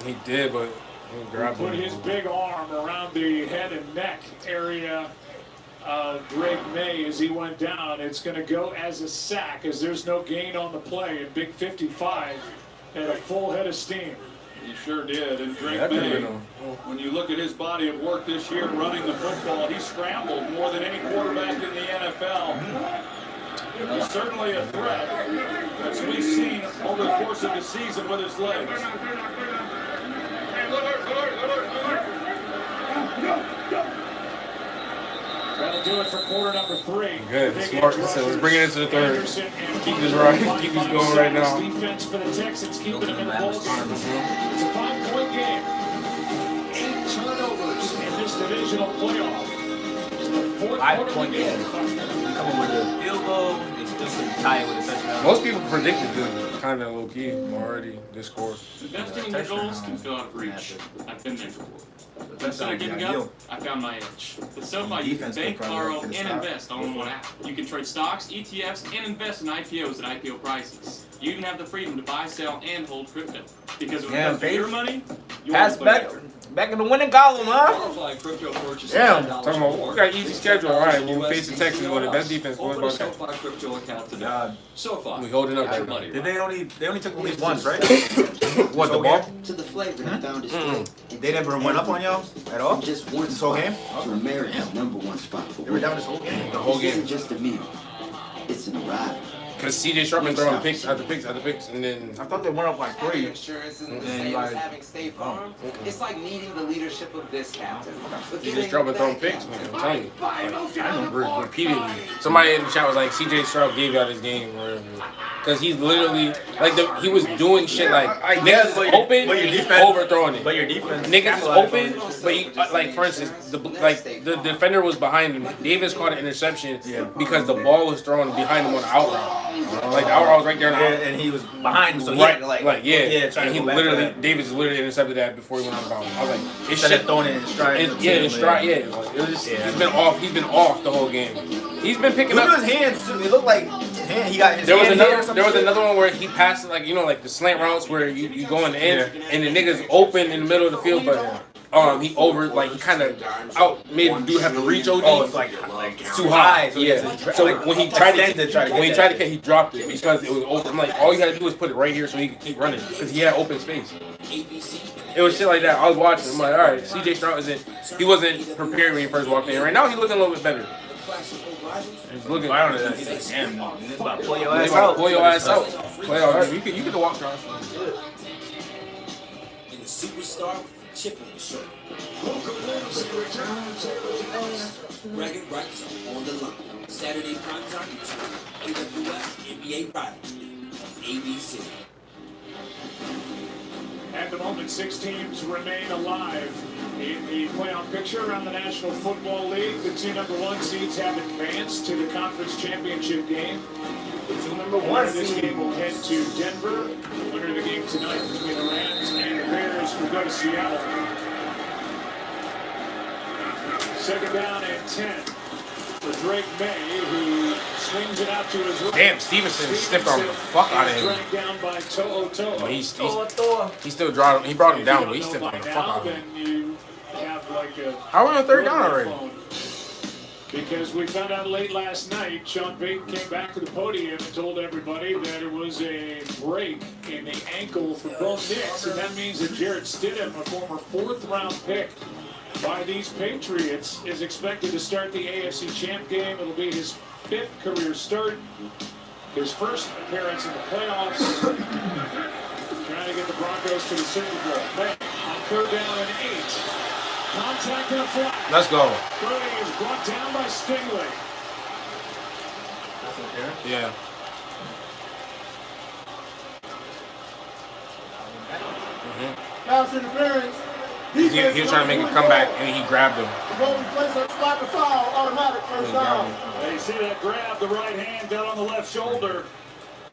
He did, but he grabbed Put his big arm around the head and neck area of Drake May as he went down. It's going to go as a sack as there's no gain on the play. And Big 55 had a full head of steam. He sure did. And Drake May, when you look at his body of work this year running the football, he scrambled more than any quarterback in the NFL. He's certainly a threat, as we've seen over the course of the season with his legs. That'll do it for quarter number 3. Good, smart. Listen, let's bring it into the third. Keep this right. Keep this going right now. Defense for the Texans, keeping them in the ball game. It's a 5-point game. 8 turnovers in this divisional playoff. 5-point game. Coming with a field goal, they still couldn't tie it with a touchdown. Most people predicted this kind of low key already. This score. Investing in your goals can feel out of reach. I've been there before. Instead of giving up, I found my edge. With SoFi, you can bank, borrow, and invest all in one app. You can trade stocks, ETFs, and invest in IPOs at IPO prices. You even have the freedom to buy, sell, and hold crypto. Because when it comes to your money, you pass back in the winning column, huh? Yeah, talking about we got an easy schedule. All right, when we face the Texans with the best defense, what about that? We holding up right now. Did they only took the lead once, right? What, the ball? To the flavor and found its way. They never went up on y'all at all? Just one this whole game? To America's #1 spot for They were down this whole game. The whole This game. isn't just a meal. It's an arrival. Because CJ Sharpman throwing picks after picks after picks, and then I thought they went up like 3. Insurance isn't And the then same like, as having State Farm. It's like needing the leadership of this captain. But CJ getting Stroud been throwing that picks, captain- man. I'm telling you. Like, I remember repeatedly. Somebody in the chat was like, CJ Stroud gave out his game or whatever. Because he's literally, like, he was doing shit like, niggas is open, but your he's defense- overthrowing it. but your defense Niggas is capitalized open, but he, like, for instance, the defender was behind him. Davis caught an interception because the ball was thrown behind him on the out route. Like, the out route was right there. And he was behind him, so he right, had to like trying to and he go back for literally, that. Davis literally intercepted that before he went out of bounds. I was like, it's Instead of throwing it in stride. in stride, yeah. Like, it was just, he's been off the whole game. He's been picking Look up. at his hands too. It looked like his hand. He got his There was hand here or some there was shit. another one where he passed, like, you know, like the slant routes where you go in the end and the nigga's open in the middle of the field, but he kind of made the dude have to reach OD. Oh, it's like too high. so Yeah. it's So like- when he like tried extended, to catch, he dropped it because it was open. I'm like, all you gotta do is put it right here so he can keep running because he had open space. It was shit like that. I was watching. I'm like, all right, CJ Stroud he wasn't prepared when he first walked in. Right now he's looking a little bit better. He's looking. I don't know. He's like, damn, he's about to pull your He's ass about to out. pull your ass out. Play all right. You can the walk, Josh. And the superstar with the chip on the shoulder. Bragging rights are on the line. Saturday primetime between AWS NBA Rivals on ABC. At the moment, 6 teams remain alive in the playoff picture around the National Football League. The 2 #1 seeds have advanced to the conference championship game. The 2 #1 this game will head to Denver. The winner of the game tonight between the Rams and the Bears will go to Seattle. 2nd down and 10. for Drake May, who swings it out to his right. Damn, Stevenson stiffed arm the fuck out of him. Dragged down by To'o. But he still brought him. He brought him down, but he stiffed arm the fuck out of him. You have like a How are we on third down already? Because we found out late last night, Sean Payton came back to the podium and told everybody that it was a break in the ankle for both Knicks, and that means that Jarrett Stidham, a former 4th-round pick by these Patriots, is expected to start the AFC Champ game. It'll be his 5th career start, his first appearance in the playoffs, trying to get the Broncos to the Super Bowl. May on 3rd down and 8. Contact and a flag. Let's go. Brody is brought down by Stingley. That's okay. Yeah. Pass interference. He was trying to make a comeback, and he grabbed him. Before we place a flag or foul, automatic first down. You see that grab, the right hand down on the left shoulder.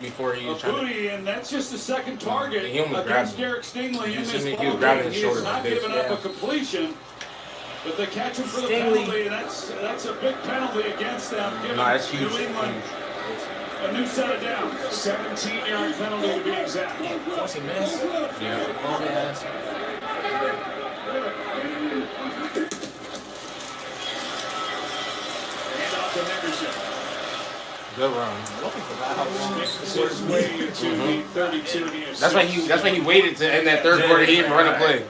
Before he was trying Booty, and that's just the second target he almost against grabbed him. Derek Stingley in this He was ball grabbing game. his He shoulder has not like this. given up a completion, but they catch him for the penalty. That's a big penalty against them. Giving that's huge. New England a new set of downs. 17-yard penalty to be exact. Once he missed. Yeah. Hand off to Henderson. Good run. His way into the 32. That's why he waited to end that third quarter. He didn't run a play.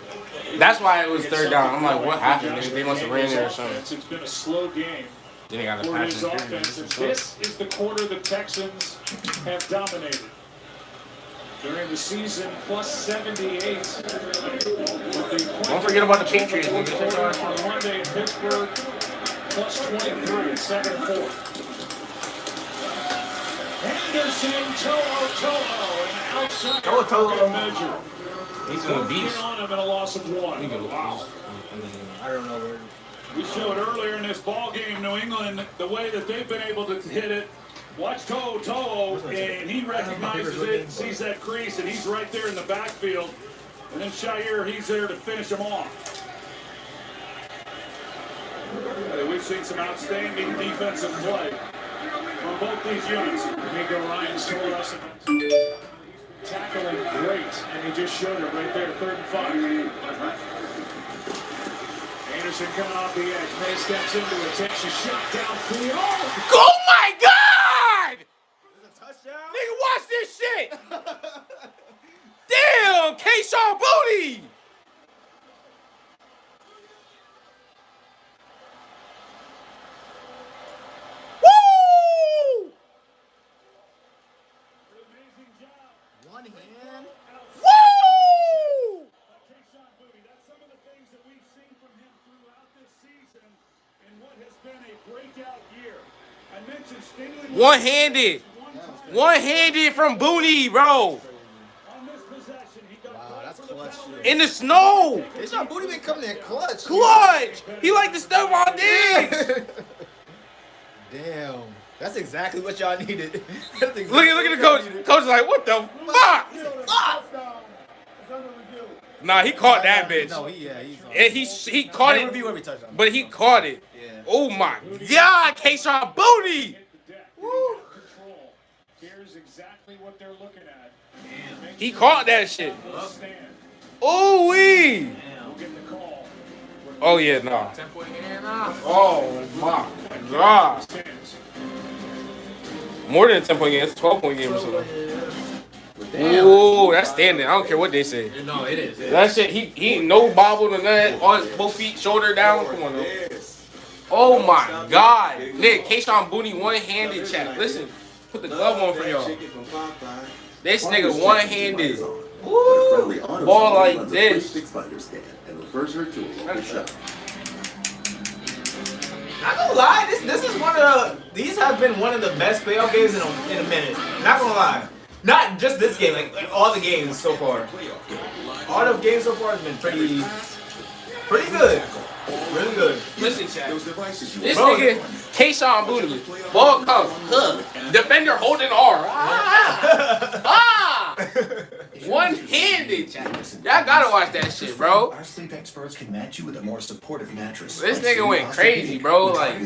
That's why it was 3rd down. I'm like, what happened? They must have ran there or something. It's been a slow game. Then they got to For pass his it. offense, and this is the quarter the Texans have dominated. During the season, plus 78. Don't forget about the Patriots. On Monday in Pittsburgh, plus 23, 7-4. Henderson, To'o, and outside To'o. measure. He's doing One beast. on him and a loss of 1. Wow. I don't know where. We showed earlier in this ball game, New England, the way that they've been able to hit it. Watch To'o, and he recognizes it, sees that crease, and he's right there in the backfield. And then Shire, he's there to finish him off. We've seen some outstanding defensive play from both these units. Nico Ryans told us about tackling great, and he just showed it right there, 3rd and 5. Anderson coming off the edge. May steps into it, takes a shot downfield. Oh my God! Nigga, watch this shit! Damn, Kayshawn Booty! Woo! Amazing job. One hand. Woo! Kayshawn Booty, that's some of the things that we've seen from him throughout this season in what has been a breakout year. I mentioned Stingley. One-handed from Booty, bro. On this possession, he got That's clutch shit. In the snow. Kayshawn Booty been coming in clutch. Clutch. He like to stuff on Diggs. Damn. That's exactly what y'all needed. Look at the coach. Coach is like, what the fuck? Nah, he caught that bitch. No, he's And he caught it. But he caught it. Yeah. Oh my God, Kayshawn Booty. Woo. Here's exactly what they're looking at. He caught that shit. Ooh wee. We'll get the call. Oh yeah, no. Oh my God. More than a 10-point game. It's a 12-point game or something. Ooh, that's standing. I don't care what they say. No, it is. That shit, he no bobble or nothing. On both feet, shoulder down. Come on, though. Oh my God, Nick, Kayshawn Booty one-handed chat. Listen, put the glove on for y'all. This nigga one-handed. Woo! Ball like this. Not gonna lie, this is one of these have been one of the best playoff games in a minute. Not gonna lie. Not just this game, like all the games so far. All the games so far has been pretty good. Really good. Listen, chat. This nigga, Kayshawn Booty. Ball comes. Defender holding R. One-handed, chat. Y'all gotta watch that shit, bro. Our sleep experts can match you with a more supportive mattress. This nigga went crazy, bro. Like,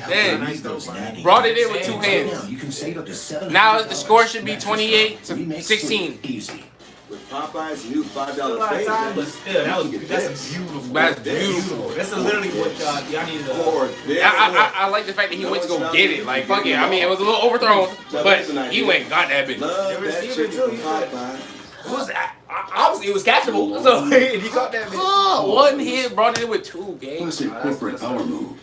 man, brought it in with two hands. You can save up to $700. Now the score should be 28-16. Easy. With Popeye's new $5 time, but still, that's beautiful. That's beautiful. That's literally what y'all need to do. I like the fact that he went to go get it. Like, fuck it. I mean, it was a little overthrown, but he went and got that bitch. Who's that? Obviously, it was catchable. So he caught that bitch. One hit, brought it in with two games. Classic corporate power move.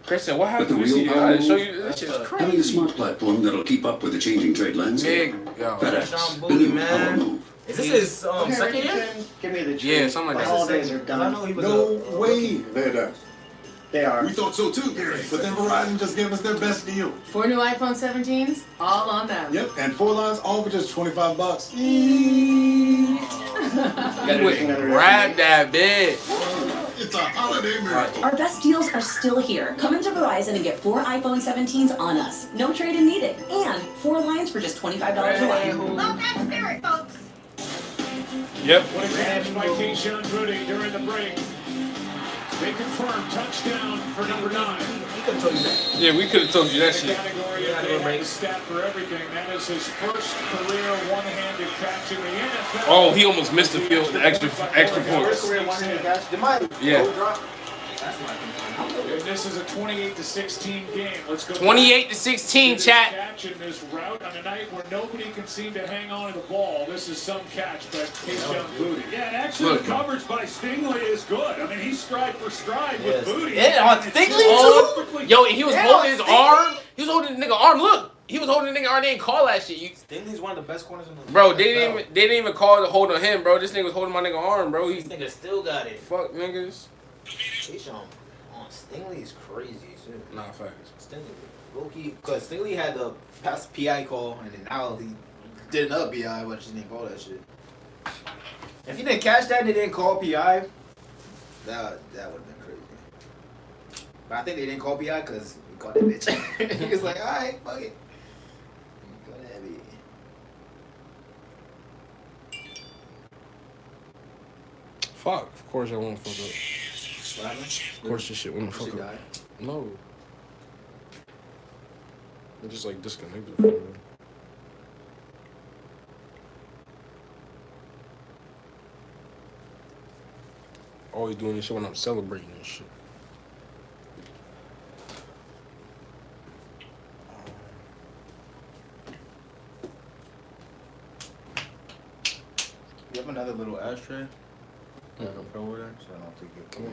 Christian, what happened? But the to real you? I power gotta show move? you. This shit's Having a crazy. smart platform that'll keep up with the changing trade landscape. Yo. FedEx, Sean the Booty, new power man. move. Is this his second year? Give me the treat. Yeah, something like My that. holidays are done. I know he was No way they're done. They are. We thought so too, but then Verizon just gave us their best deal. 4 new iPhone 17s, all on them. Yep, and 4 lines all for just $25. He went and grabbed that bitch. It's a holiday miracle. Our best deals are still here. Come into Verizon and get 4 iPhone 17s on us. No trade-in needed. And 4 lines for just $25 a line. Love that spirit, folks. Yep. What a catch by Keyshawn Goody during the break. They confirm touchdown for number 9. He could have told you that. Yeah, we could have told you that The shit. category of they have the stat for everything. That is his first career one-handed catch in the NFL. Oh, he almost missed the field, the extra points. Yeah. And this is a 28-16 game. Let's go. 28-16, chat. Catch in this route on a night where nobody can seem to hang on to the ball. This is some catch by Keyshawn Booty. Yeah, and actually the coverage by Stingley is good. I mean, he's stride for stride with Booty. Yeah, on Stingley too? Yo, and he was holding his arm. He was holding the nigga arm. Look, he was holding the nigga arm. They didn't call that shit. Stingley's one of the best corners in the Bro, they didn't even call the hold on him, bro. This nigga was holding my nigga arm, bro. This nigga still got it. Fuck niggas. Keyshawn on Stingley is crazy too. Nah, facts. Stingley, low-key, because Stingley had the past PI call, and then now he did another PI, but just didn't call that shit. If he didn't catch that and they didn't call PI, that would have been crazy. But I think they didn't call PI because he caught that bitch. He was like, all right, fuck it. Go that bitch. Fuck. Of course I won't fuck up. What happened? Of course this shit wouldn't fuck Shit up. died? No. I just like disconnected from it. Always doing this shit when I'm celebrating and shit. You have another little ashtray? Yeah, I'll put over there, so I don't think it. Come on,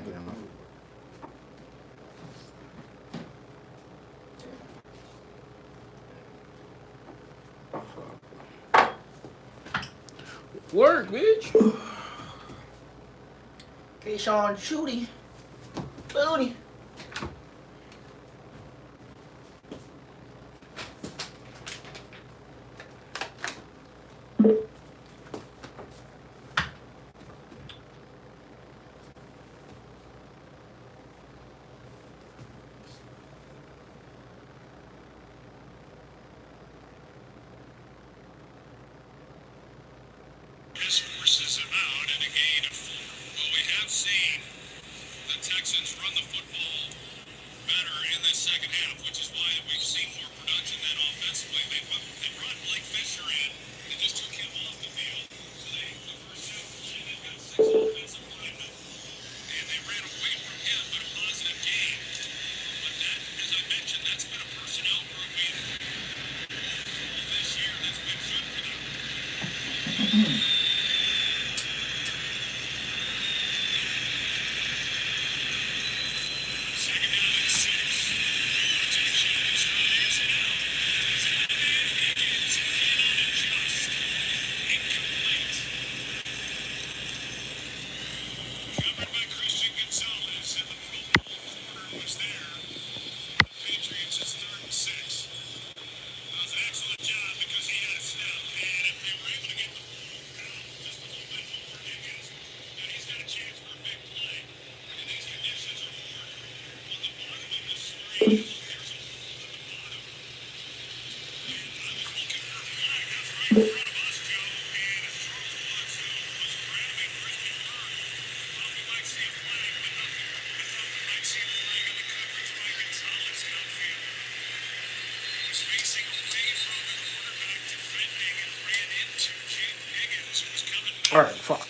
Work, bitch. Keyshawn Shooty. Booty. This forces him out in a gain of 4. Well, we have seen the Texans run the football better in the second half, which is why we've seen more production than offensively. They brought Blake Fisher in and just took him off the field. So the first half they've got 6 offensive linemen, and they ran away from him, but a positive gain. But that, as I mentioned, that's been a personnel group all this year that's been good for them. Patriots is 3rd and 6. Does an excellent job because he had a snap. And if they were able to get the ball out just a little bit more, Higgins, then he's got a chance for a big play. And these conditions are more on the bottom of the screen. There's a hole at the bottom. And I was looking for a flag. That's right in front of us, Joe. And it's Charles All right, fuck.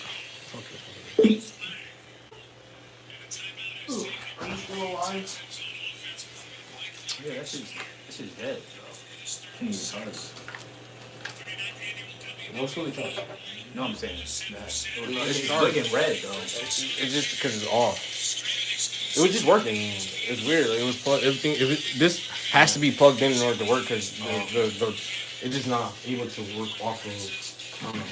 Yeah, that shit's dead, bro. Can't even touch. What's really tough? No, I'm saying that it's charged. looking red, though. It's just because it's off. It was just working. It's weird. Like, it was plugged. Everything. This has to be plugged in order to work because it's just not able to work off of. I don't know.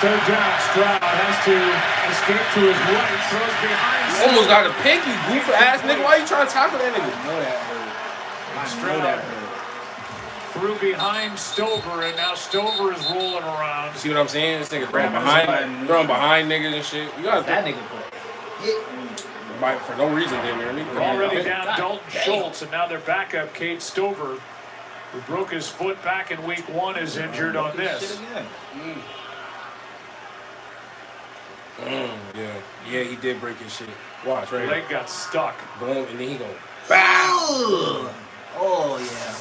Third down, Stroud has to escape to his right, throws behind. Almost got a pick, you goof ass nigga. Why you trying to tackle that nigga? I know that hurt. Stroud threw behind Stover, and now Stover is rolling around. See what I'm saying? This nigga throwing behind niggas and shit. You got that nigga play. For no reason, damn near me. They're already down Dalton Schultz, and now their backup, Cade Stover, who broke his foot back in week 1, is injured on this. Yeah, he did break his shit. Watch, right? Leg got stuck. Boom, and then he go, BOW! Oh, yeah.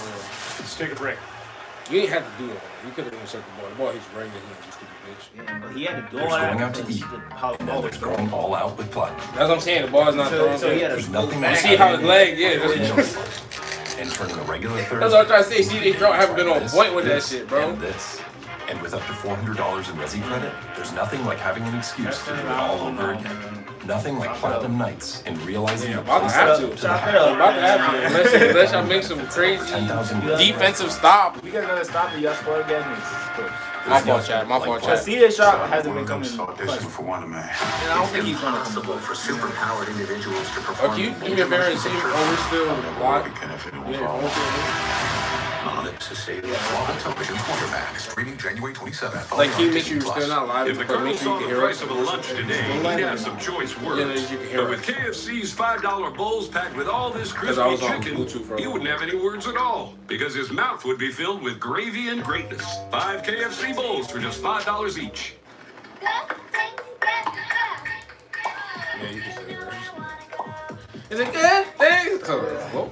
Let's take a break. You didn't have to do that. You could have intercepted the ball. The ball hits right in your hand, you stupid bitch. Yeah, but he had to do There's going out to eat, and then there's going all out with platinum. That's what I'm saying. The ball's not thrown. So he had There's nothing You like see how his leg, and turning a regular Thursday. That's what I'm trying to say. See, they haven't been on point with that shit, bro. And with up to $400 in Resi credit, there's nothing like having an excuse to do it all over again. Nothing like Platinum Nights and realizing about to have to. Unless y'all make some crazy defensive stop. We got another stop and y'all score again. My fault, Chad. My fault, Chad. CJ Sharp hasn't been coming. Audition for Wonder Man. And I don't think he's going to come. For superpowered individuals to perform. Okay, do me a favor and see if we're still live. On it to save Global Television Quarterback, streaming January 27th. Like, can you make sure you're still not live? If the Colonel saw the price of a lunch today, he'd have some choice words. But with KFC's $5 bowls packed with all this crispy chicken, he wouldn't have any words at all, because his mouth would be filled with gravy and greatness. 5 KFC bowls for just $5 each. Yeah, you can say that. Is it good? Thanks. Whoa.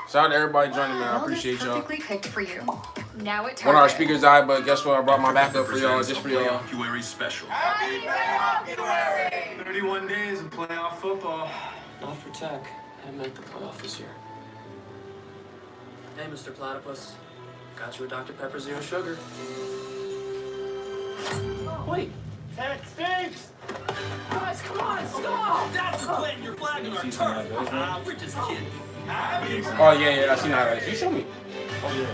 Shout out to everybody joining me. I appreciate y'all. Perfectly cooked for you. Now it One of our speakers died, but guess what? I brought my backup for y'all, just for y'all. February special. 31 days of playoff football. Not for Tech. I meant the playoff this year. Hey, Mr. Platypus. Got you a Dr. Pepper Zero Sugar. Wait. Tech stinks! Guys, come on, stop! That's the plan you're flagging our turf. We're just kidding. Oh, yeah, I seen how that. You showed me. Oh, yeah.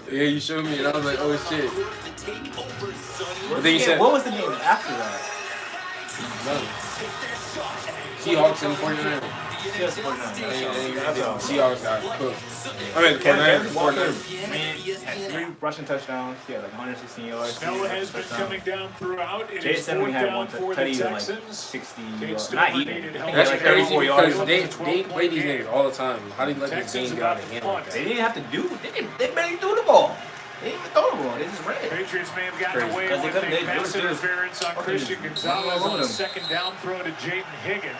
Yeah, you showed me, and I was like, oh shit. But then you said, what was the game after that? Seahawks and 49ers. Seahawks got cooked. I mean, 49ers. Had 3 rushing touchdowns. He had like 116 yards. Snow has been coming down throughout. It is Jason 4th had down one for the like Texans. 60 Cade yards. Stover Not even. needed help. That's like crazy 34 yards. because they play these niggas all the time. How do you let this game get out of hand like that? They didn't have to do. They barely threw the ball. They didn't even throw the ball. They just ran. Patriots may have gotten away Because with they a couldn't- pass they were interference on Christian Gonzalez on a second down throw to Jaden Higgins.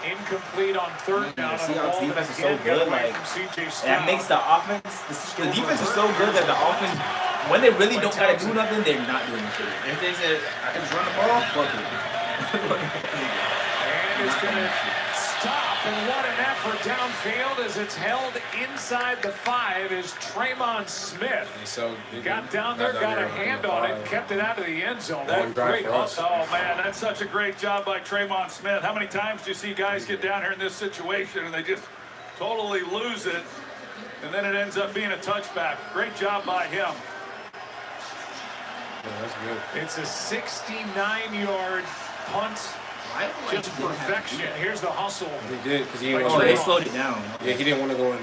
Incomplete on third down. See On how a ball the defense that is so again got good, away like, from CJ and Stroud. that makes the offense. The defense is so good that the offense, when they really don't gotta do nothing, they're not doing shit. If they say I can just run the ball, fuck it. And it's going to stop. And what an effort downfield as it's held inside the 5 is Tremon Smith. So Got down there, got a hand on it, kept it out of the end zone. That Great hustle. Oh, man, that's such a great job by Tremon Smith. How many times do you see guys get down here in this situation and they just totally lose it, and then it ends up being a touchback? Great job by him. Yeah, that's good. It's a 69-yard punt Just perfection. Here's the hustle. He did because he didn't Oh, want they to. slowed it down. Yeah, he didn't want to go in.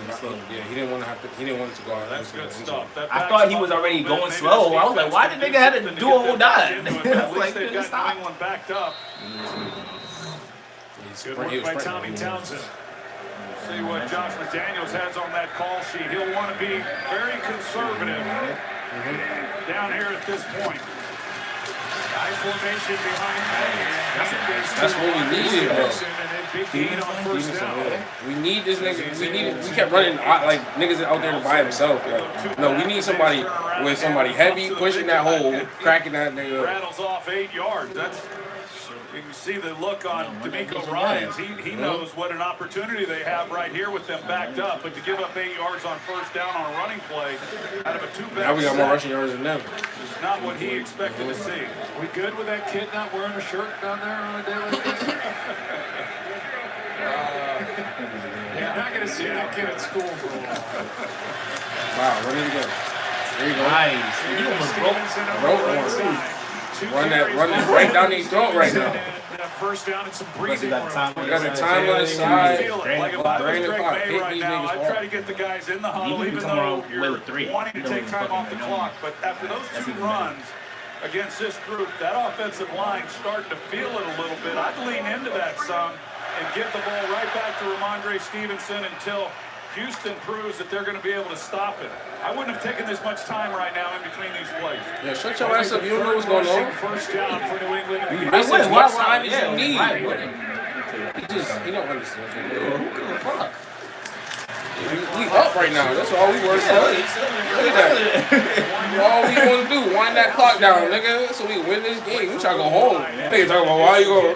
Yeah, he didn't want to have to. He didn't want it to go out. That's good stuff. I thought he was already going slow. I was like, why did nigga have to do a whole dive? At least Like, they've got stop. New England backed up. Good work by Tommy Townsend. See what Josh McDaniels has on that call sheet. He'll want to be very conservative down here at this point. Nice formation behind That's what we needed, bro. Big gain on first down. We need this nigga. We kept running like niggas out there by himself. Like, no, we need somebody with somebody heavy pushing that hole, cracking that nigga. Rattles off 8 yards. That's. You can see the look on D'Amico Ryans. He knows what an opportunity they have right here with them backed up. But to give up 8 yards on first down on a running play out of a two-back Now we got more rushing yards than them. is not what he expected to see. We good with that kid not wearing a shirt down there on a daily basis? You're not going to see that kid at school for a while. Wow, run it again. There you go. Nice. You almost broke one. Run that right down his throat right now. First down and some breathing room. We got the time on the side. Like if I was Greg May right now, I'd try to get the guys in the huddle, even though you're wanting to take time off the clock. But after those 2 runs against this group, that offensive line starting to feel it a little bit. I'd lean into that some and give the ball right back to Ramondre Stevenson until Houston proves that they're going to be able to stop it. I wouldn't have taken this much time right now in between these plays. Yeah, shut your ass up. You don't know what's going on. First down for New England. You miss as much time as you need. He don't understand. Fuck. We up right now. That's all we work for. Look at that. All we want to do, wind that clock down, nigga, so we win this game. We try to go home. Nigga talking about why you go.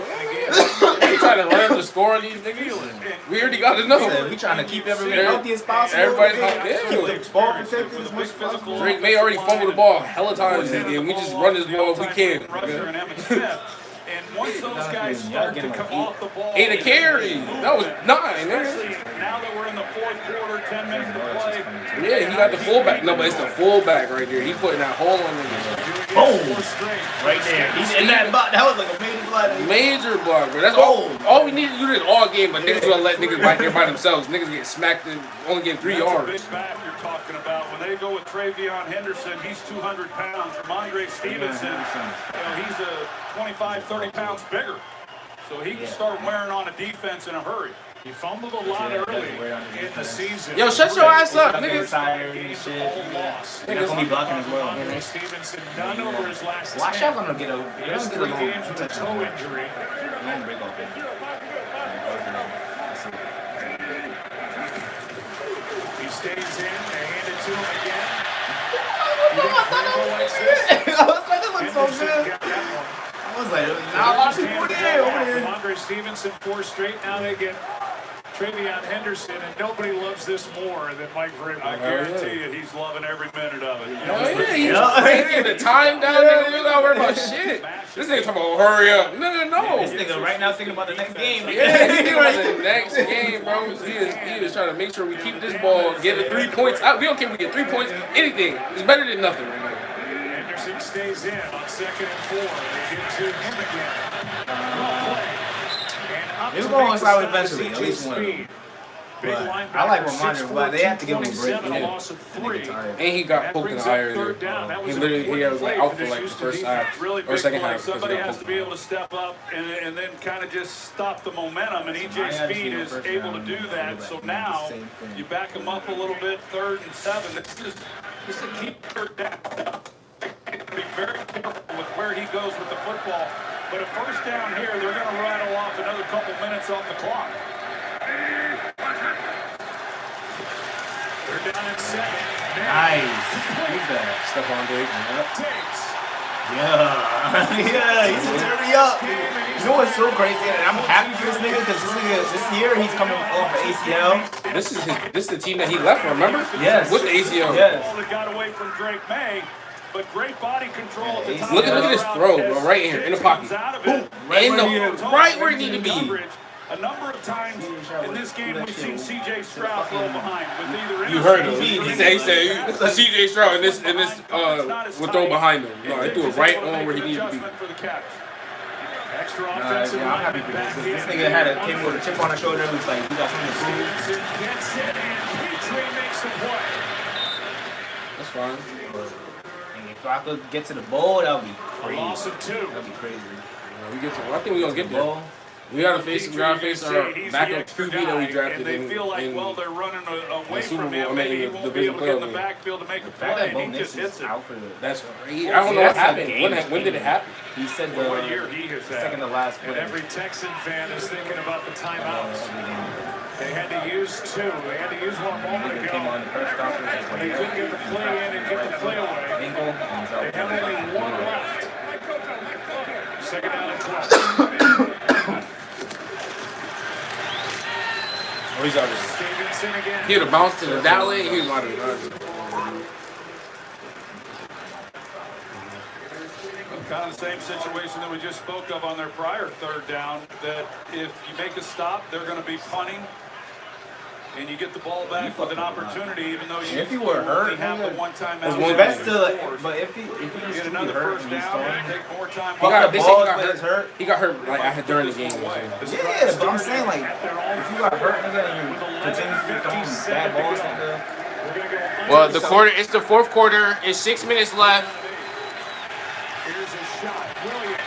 We trying to run up the score on these niggas. We already got enough. We trying to keep everybody healthy as possible. Everybody's healthy. Keep the ball protected as much as possible. Drake May already fumbled the ball hella times this game. We just run this ball if we can. And once those guys start to come off the ball, 8 a carry. That was 9, nigga. Now that we're in the fourth quarter, 10 minutes to play. Yeah, he got the fullback. No, but it's the fullback right there. He putting that hole on the boom. Right there. He's in that block. That was like a major block. Major block, bro. That's all we need to do this all game, but niggas gonna let niggas back there by themselves. Niggas get smacked and only get 3 yards. That's a big back you're talking about. When they go with Travion Henderson, he's 200 pounds. Ramondre Stevenson, he's a 25, 30 pounds bigger. So he can start wearing on a defense in a hurry. He fumbled a lot early in the season. Yo, shut your ass up, niggas. Niggas gonna be blocking as well. Stevenson done over his last 10. Watch out, gonna get a. He has 3 games with a toe injury. He stays in. They hand it to him again. I was like, that looks so good. I was like, nah, a lot of people there over there. Ramondre Stevenson 4 straight. Now they get Travion Henderson, and nobody loves this more than Mike Vrabel. I guarantee you, he's loving every minute of it. He's breaking the time down, nigga. You gotta worry about shit. This nigga talking about hurry up. No. This nigga right now thinking about the next game. Yeah, he's thinking about the next game, bro. He is trying to make sure we keep this ball, get the 3 points out. We don't care if we get 3 points, anything. It's better than nothing right now. Henderson stays in on 2nd and 4. They get to him again. It's going inside eventually, at least one. But I like Ramondre, but they have to give him a break. And he got poked in the eye earlier. He was like out for like the first half or second half. Somebody has to be able to step up and then kind of just stop the momentum, and EJ Speed is able to do that. So now you back him up a little bit, 3rd and 7. This is to keep third down. Be very careful with where he goes with the football. But a first down here, they're going to rattle off another couple minutes off the clock. They're down at 7. Nice. Who's that? Stephon Diggs. Yeah, he's turning up. You know what's so crazy? And I'm happy for this nigga because this year he's coming off the ACL. This is the team that he left, remember? Yes. With the ACL. Yes. That got away from Drake May. But great body control at the top. Look at this throw, bro, right here in the pocket. Right where he need to be. A number of times in this game we've seen C.J. Stroud throw behind with either. You heard him. He said C.J. Stroud in this would throw behind him. No, he threw it right on where he needed to be. extra Yeah, offensive I'm happy for this. This nigga came with a chip on his shoulder. It was like, he got something to prove. Gets it, and Petrie makes the play. That's fine. And if I could get to the bowl, that would be crazy. A loss of 2. That would be crazy. I think we're gonna get there. We gotta face our backup QB that we drafted and they feel like, well, they're running away from him. Maybe he won't be able to get in the backfield to make a play. And he just hits it. That's crazy. I don't know what happened. When did it happen? He said the What year he has had. second to last And play. every Texan fan is thinking about the timeouts. They had to use 2. They had to use one moment ago. They couldn't get the play in and get the play away. They have only 1 left. Second down and 12. Oh, he's already. Stevenson again. He would have bounced to that way. He was out of it. Kind of the same situation that we just spoke of on their prior third down, that if you make a stop, they're going to be punting, and you get the ball back with an opportunity, even though you only have the one-time out. But if he get another first down, take more time. He got hurt like during the game. Yeah, but I'm saying like, if you got hurt, nigga, and you continue to throw bad balls, nigga. Well, it's the fourth quarter. It's 6 minutes left. Here's a shot. Williams.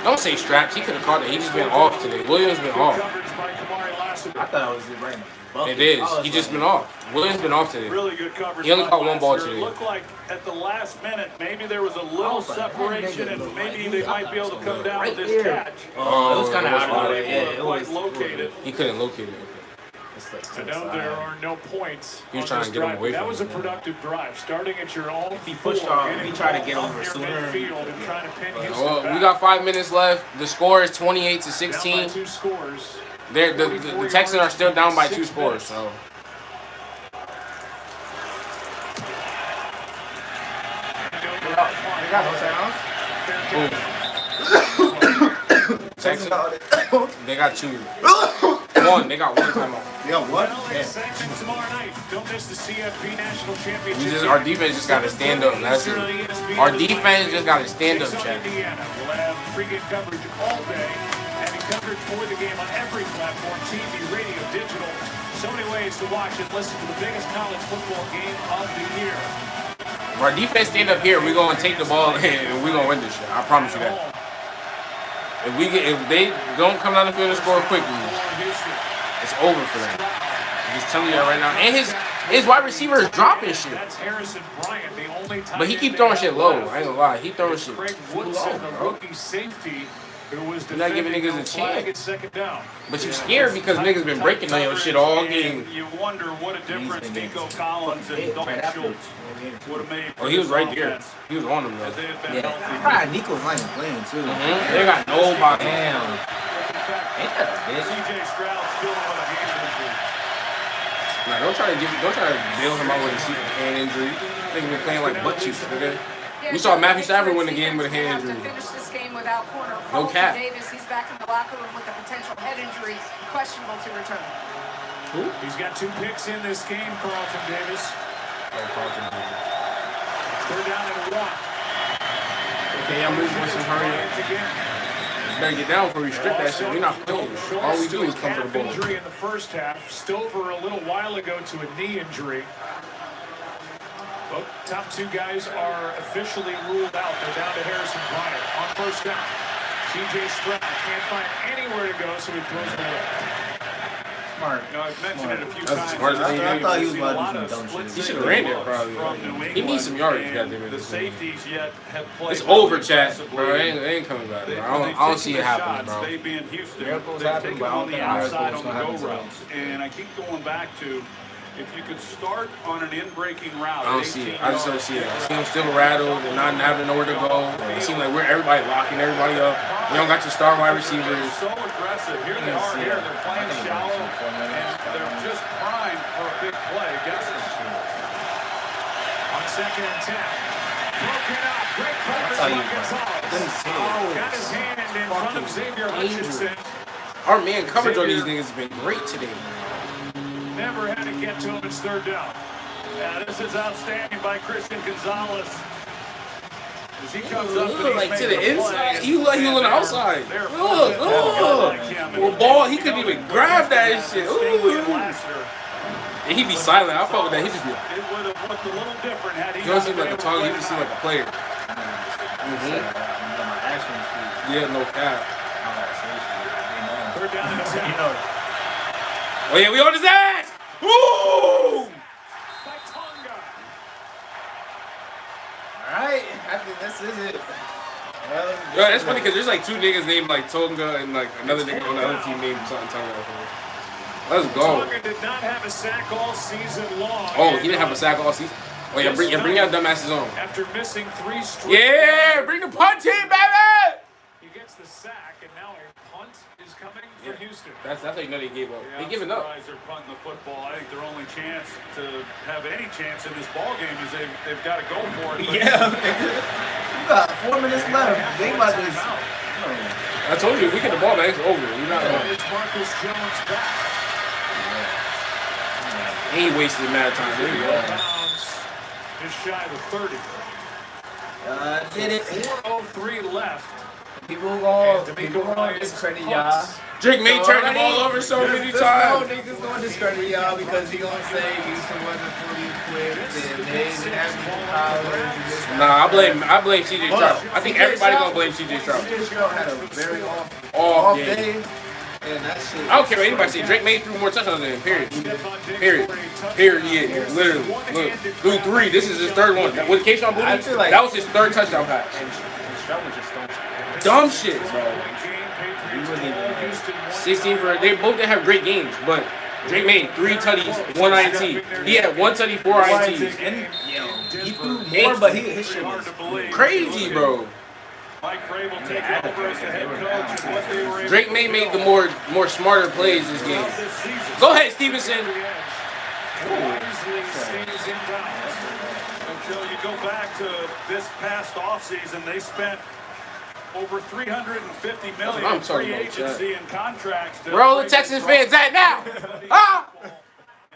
Don't say straps. He could have caught it. He just been off today. Williams been off. I thought I was right in the bucket. It is. He just been off. Williams been off today. Really good coverage. He only caught 1 ball today. It looked like at the last minute, maybe there was a little separation, and maybe they might be able to come down with this catch. Oh, it was kind of out of the way. Yeah, it was located. He couldn't locate it. I know there are no points. He was trying to get him away from That was a productive drive. Starting at your own. If he pushed off, he tried to get over sooner. And trying to pin Well, we got 5 minutes left. The score is 28-16. Down by 2 scores. The Texans are still down by 2 scores. So. They got no timeouts. Texans, they got 2. They got 1 timeout. They got 1? Tomorrow night. Don't miss the CFP National Championship. Our defense just got to stand up. That's it. Our defense just got to stand up, Chad. We'll have pregame coverage all day, having coverage for the game on every platform, TV, radio, digital. So many ways to watch and listen to the biggest college football game of the year. If our defense stand up here, we're going to take the ball and we're going to win this shit. I promise you that. If they don't come down the field and score quickly, it's over for them. I'm just telling you that right now. And his wide receiver is dropping shit. That's Harrison Bryant, the only time. But he keep throwing shit low. I ain't gonna lie. He throwing shit Craig too Woodson, low, the bro. rookie safety, who was You're not giving niggas a chance. Second down. But you scared because niggas been breaking on your shit all game. You wonder what a difference Nico Collins and Dalton Schultz would have made. Oh, he was right there. He was on him though. Yeah, Nico's not even playing too. They got nobody. Damn. Ain't that a bitch? CJ Stroud still with a hand injury. Nah, don't try to bail him out with a hand injury. Niggas been playing like butt cheeks, nigga. We saw Matthew Stafford win the game with a hand injury. No cap. Davis, he's back in the locker room with a potential head injury, questionable to return. Who? He's got 2 picks in this game, Carlton Davis. Carlton Davis. Third down and 1. Okay, I'm moving with some hurry. Better get down before we restrict that shit. We're not playing. All we do is come for the ball. Injury in the first half. Stover a little while ago to a knee injury. Both top 2 guys are officially ruled out. They're down to Harrison Bryant on first down. CJ Stroud can't find anywhere to go, so he throws it away. Smart. I've mentioned it a few times. Smart. I thought he was about to do some dumb shit. He should have ran there probably. He needs some yardage, goddamn The it. safeties yet have played. It's over, chat, bro. It ain't coming back, bro. I don't see it happening, bro. They being Houston, Miracles they've happen, taken but I don't on the think outside on miracles the gonna go happen routes, and I keep going back to if you could start on an in-breaking route. I don't see it. I just don't see it. I see him still rattled and not having nowhere to go. It seems like everybody locking everybody up. You don't got your star wide receivers. So aggressive. Here they are. Here they're playing shallow, and they're just primed for a big play against us. On second and 10. Broken up. Great coverage by Gonzalez. Got his hand in front of Xavier Hutchinson. Our man coverage on these niggas has been great today. Never had to get to him. It's third down. Yeah, this is outstanding by Christian Gonzalez. As he comes up Look, and like he's to made the the inside. play, You like he on the outside. Look. Well, ball, he couldn't even grab that shit. Ooh. And he be silent. I fuck with that. He just be. It would have looked a little different had he You don't seem like a target. You just seem like a player. Yeah, no cap. Third down and 10. Oh yeah, we on his ass. Woo! Alright, I think this is it. Yo, that's funny because there's like two niggas named like Tonga and like another nigga on the other team named something Tonga. Let's go. Tonga did not have a sack all season long. Oh, he didn't have a sack all season. Oh yeah, bring your dumbasses on. After missing 3 straight. Yeah, bring the punt team, baby. He gets the sack, and now a punt is coming for Houston. That's how you know they gave up. Yeah, they giving up. They're punting the football. I think their only chance to have any chance in this ball game is they've got to go for it. Yeah, you got 4 minutes left. Think about this. I told you, we get the ball back, it's over. You're not going. It's Marcus Jones back. He ain't wasted mad time. There you go. Just shy of 30. Did it. 4:03 left. People gonna discredit y'all. Drake May turned the ball over so many times. No niggas gonna discredit y'all because he gonna say Houston wasn't fully equipped and they didn't have any powers. Nah, I blame CJ Stroud. I think everybody gonna blame CJ Stroud. CJ Stroud had a very off day. And that shit. I don't care what anybody say. Drake May threw more touchdowns than him. Period. Yeah, literally. Look, threw 3. This is his 3rd one. With Keyshawn Booty, like that was his 3rd touchdown pass. Dumb shit, bro. 16 for. They both didn't have great games, but Drake made 3 tutties, 1 INT. He had 1 tutty, 4 INTs. He threw more, but his shit was crazy, bro. Mike Vrabel taking over as the head coach and what they were able Drake May made the more smarter plays this game. Go ahead, Stevenson. Until you go back to this past offseason, they spent over $350 million in free agency and contracts. Where all the Texans fans at now? Ah! And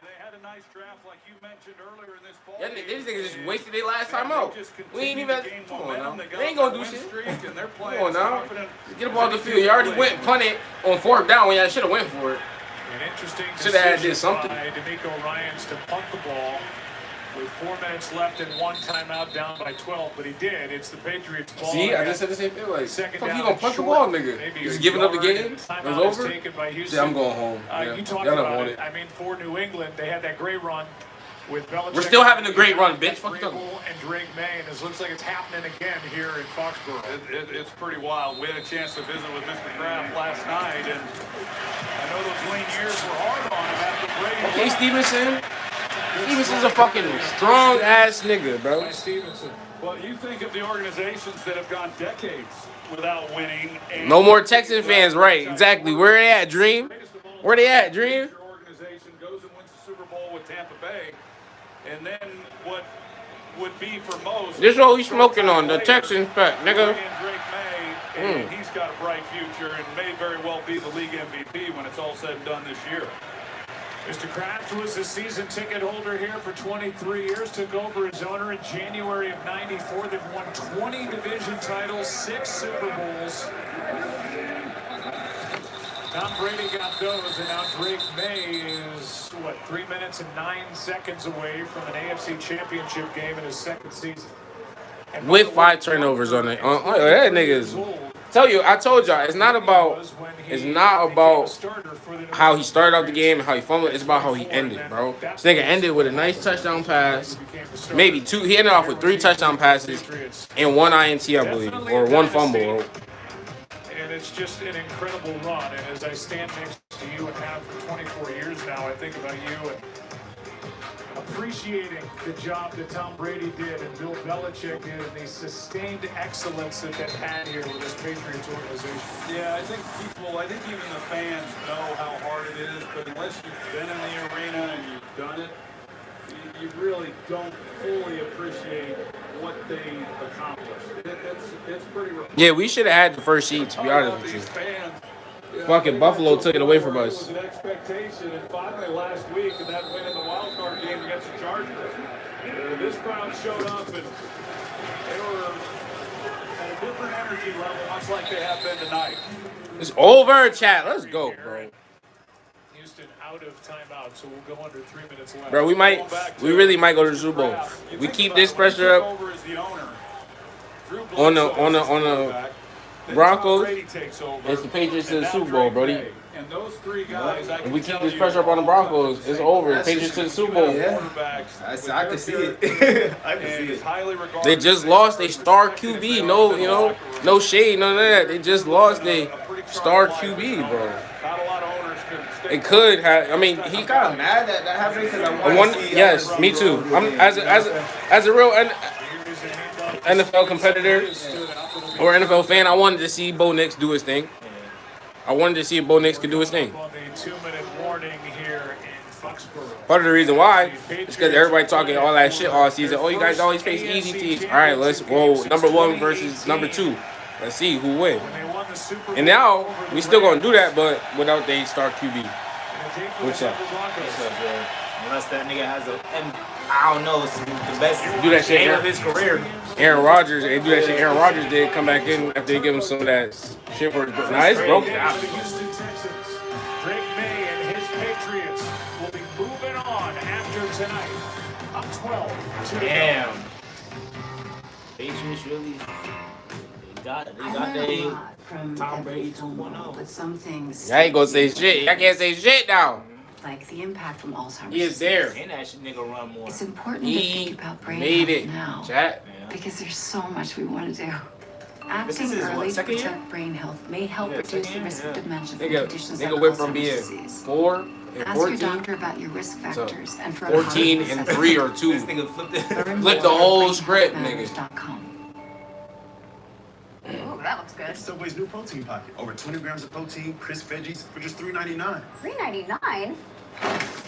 they had a nice draft, like you mentioned earlier in this ball. Yeah, these niggas just wasted their last time out. We ain't even. Come on now. They ain't gonna do shit. Come on now. Just get up off the field. You already went and punted on 4th down when y'all should have went for it. An interesting should have had did something. By D'Amico Ryans to punt the ball with 4 minutes left and 1 timeout down by 12, but he did. It's the Patriots' ball. See, I just said the same thing. Like, second fuck down you gonna punt the ball, nigga? Just giving up the game. It's over. Yeah, I'm going home. You talked about it. I mean, for New England, they had that great run with Belichick. We're still having a great run, bitch. Fuck you talking about. And Drake May, and it looks like it's happening again here in Foxborough. It's pretty wild. We had a chance to visit with Mr. Kraft last night, and I know those lean years were hard on him after Brady. Okay, Stevenson. Stevenson's a fucking strong ass nigga, bro. Stevenson. Well, you think of the organizations that have gone decades without winning. And no more Texan fans, right? Exactly. Where they at, Dream? Where they at, Dream? Your organization goes and wins the Super Bowl with Tampa Bay, and then what would be for most. This is what we smoking on, the Texans pack, nigga. And he's got a bright future and may very well be the league MVP when it's all said and done this year. Mr. Kraft was a season ticket holder here for 23 years, took over as owner in January of '94. They've won 20 division titles, 6 Super Bowls. Tom Brady got those, and now Drake May is, 3 minutes and 9 seconds away from an AFC Championship game in his 2nd season. With 5 turnovers on it. That nigga is. I told y'all, it's not about how he started out the game and how he fumbled. It's about how he ended, bro. This nigga ended with a nice touchdown pass, maybe 2. He ended off with 3 touchdown passes and 1 INT, I believe, or 1 fumble. And it's just an incredible run. And as I stand next to you and have for 24 years now, I think about you and appreciating the job that Tom Brady did and Bill Belichick did and the sustained excellence that they've had here with this Patriots organization. Yeah, I think even the fans know how hard it is, but unless you've been in the arena and you've done it, you really don't fully appreciate what they accomplished. It's pretty rough. Yeah, we should have had the first seed, to be honest with you. Fucking Buffalo took it away from us. It was an expectation, and finally last week, and that win in the wild card game against the Chargers, this crowd showed up, and they were at a different energy level, much like they have been tonight. It's over, chat. Let's go, bro. Houston out of timeout, so we'll go under 3 minutes left. Bro, we really might go to the Super Bowl. We keep this pressure up on the Broncos. It's the Patriots to the Super Bowl, Brody. And those three guys, If we keep this pressure up on the Broncos, it's over. Patriots to the Super Bowl. Yeah. I can see it. I can see it. They just lost their star QB. No, no shade, none of that. They just lost their star QB, bro. It could have. I mean, he kind of mad that happened because I want to see. Yes, me too. I'm as a real NFL competitor or NFL fan, I wanted to see Bo Nix do his thing. I wanted to see if Bo Nix could do his thing. Part of the reason why is because everybody talking all that shit all season. Oh, you guys always face easy teams. All right, let's go number 1 versus number 2. Let's see who wins. And now we still gonna do that, but without their star QB. What's up? Unless that nigga has I don't know, it's the best do that shit game of his career. Aaron Rodgers, they do that shit. Aaron Rodgers did come back in after they give him some of that shit for his. Nah, it's broken. Houston Texans, Drake May and his Patriots will be moving on after tonight. Up 12 to Damn. Patriots really got they Tom Brady 2.0. But some things. I ain't gonna say shit. I can't say shit now. Like the impact from Alzheimer's. He is there. And that shit nigga run more. It's important to think about brain made health it. now. Chat. Because there's so much we want to do. Acting early to protect brain health may help reduce the risk of dementia from conditions like went from Alzheimer's being disease. 4 and Ask 14 your doctor about your risk factors and for 14 and 3 or 2. This nigga Flip the whole script, nigga. Ooh, that looks good. Subway's new protein pocket. Over 20 grams of protein, crisp veggies for just $3.99. $3.99?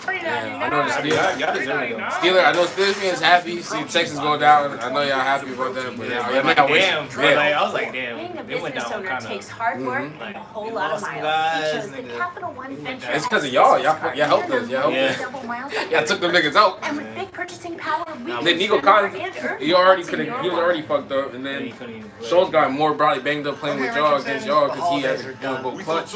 Yeah, I know the Steelers. I know Steelers fans happy. See the Texans going down. I know y'all happy about that, but I was like, damn. Being a They went business down owner kind takes of. hard work and a whole lot of miles. He chose the Capital One Venture. It's because of y'all. Y'all helped us. Y'all helped us. Y'all took them niggas out. And with big purchasing power, we Then Nico Collins, he was already fucked up, and then Schultz got more probably banged up playing with y'all against y'all because he had to go clutch.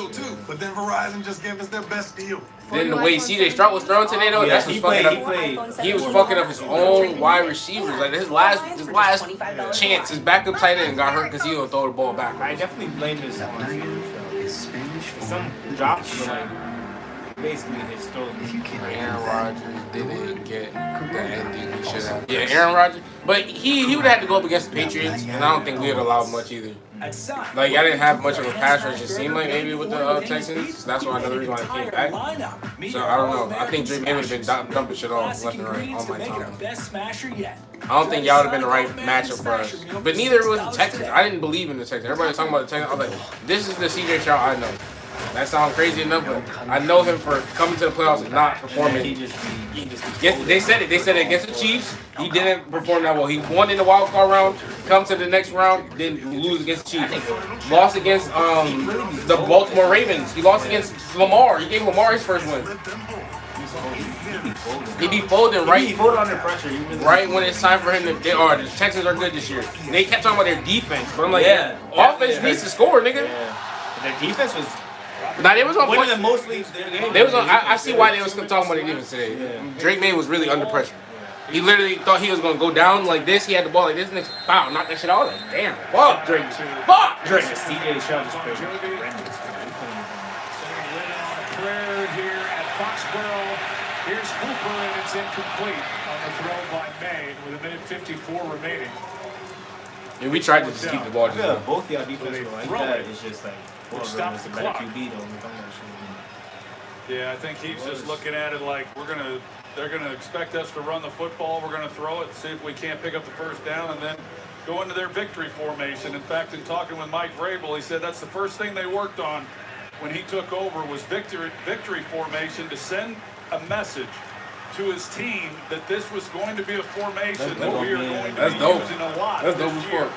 But then Verizon just gave us their best deal. Then the way CJ Stroud was thrown today, though, that's what's fucking up. He was fucking up his own wide receivers. Like his last chance, his backup tight end got hurt because he don't throw the ball back. I definitely blame this on some drops for like basically his throw. Aaron Rodgers didn't get the ending he should have. Yeah, Aaron Rodgers, but he would have to go up against the Patriots, and I don't think we would allow much either. Like, I didn't have much of a pass rush, it seemed like, maybe with the Texans. That's why another reason why I came back. So, I don't know. I think Drake May would have been dumping shit off left and right all my time. I don't think y'all would have been the right matchup for us. But neither was the Texans. I didn't believe in the Texans. Everybody was talking about the Texans. I was like, this is the CJ Stroud I know. That sounds crazy enough, but I know him for coming to the playoffs and not performing. They said it. They said it against the Chiefs. He didn't perform that well. He won in the wild card round, come to the next round, then lose against the Chiefs. Lost against the Baltimore Ravens. He lost against Lamar. He gave Lamar his first win. He be folding right. He folded under pressure. Right when it's time for him to. The Texans are good this year. They kept talking about their defense, but I'm like, offense needs to score, nigga. Their defense was. Nah, they was on one of the mostly. They was on. I see why they was talking about their defense today. Drake May was really under pressure. He literally thought he was gonna go down like this. He had the ball like this, and pow, knock that shit out. Like, damn, fuck Drake. Fuck Drake. CJ Stroud just played. Prayer here at Foxborough. Here's Cooper, and it's incomplete on the throw by May with 1:54 remaining. And we tried to just keep the ball. Both y'all defense were like that. It's just like. Stops the clock. Yeah, I think he's just looking at it like they're gonna expect us to run the football. We're gonna throw it, see if we can't pick up the first down, and then go into their victory formation. In fact, in talking with Mike Vrabel, he said that's the first thing they worked on when he took over was victory formation to send a message to his team that this was going to be a formation that we are going to be using a lot this year.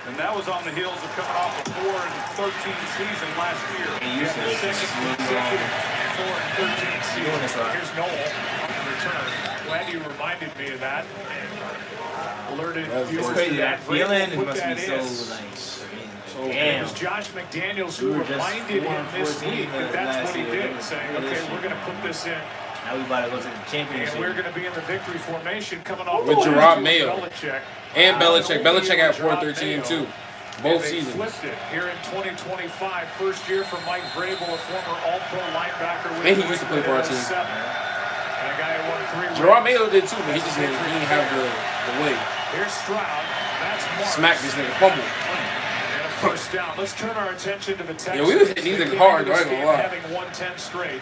And that was on the heels of coming off a 4-13 season last year. And you said 4-13 season. Here's Noel on the return. Glad you reminded me of that. Alerted viewers crazy. to That Vrabel feeling put must that be in. so And it was Josh McDaniels who reminded him this week that that's what he did, saying, okay, we're going to put this in. Now we about to go to the championship. And we're going to be in the victory formation coming off with Gerard Mayo Belichick. and Belichick. Belichick had 4-13 too. Both seasons. Flipped it here in 2025. First year for Mike Vrabel, a former All-Pro linebacker. And he used to play for our team. And a guy who won 3 Gerard Mayo did too, but he just didn't have the way. Here's Stroud. That's Marks. Smack this nigga, fumble. And a first down. Let's turn our attention to the Texans. Yeah, we was hitting these hard, I ain't gonna lie. Having 110 straight.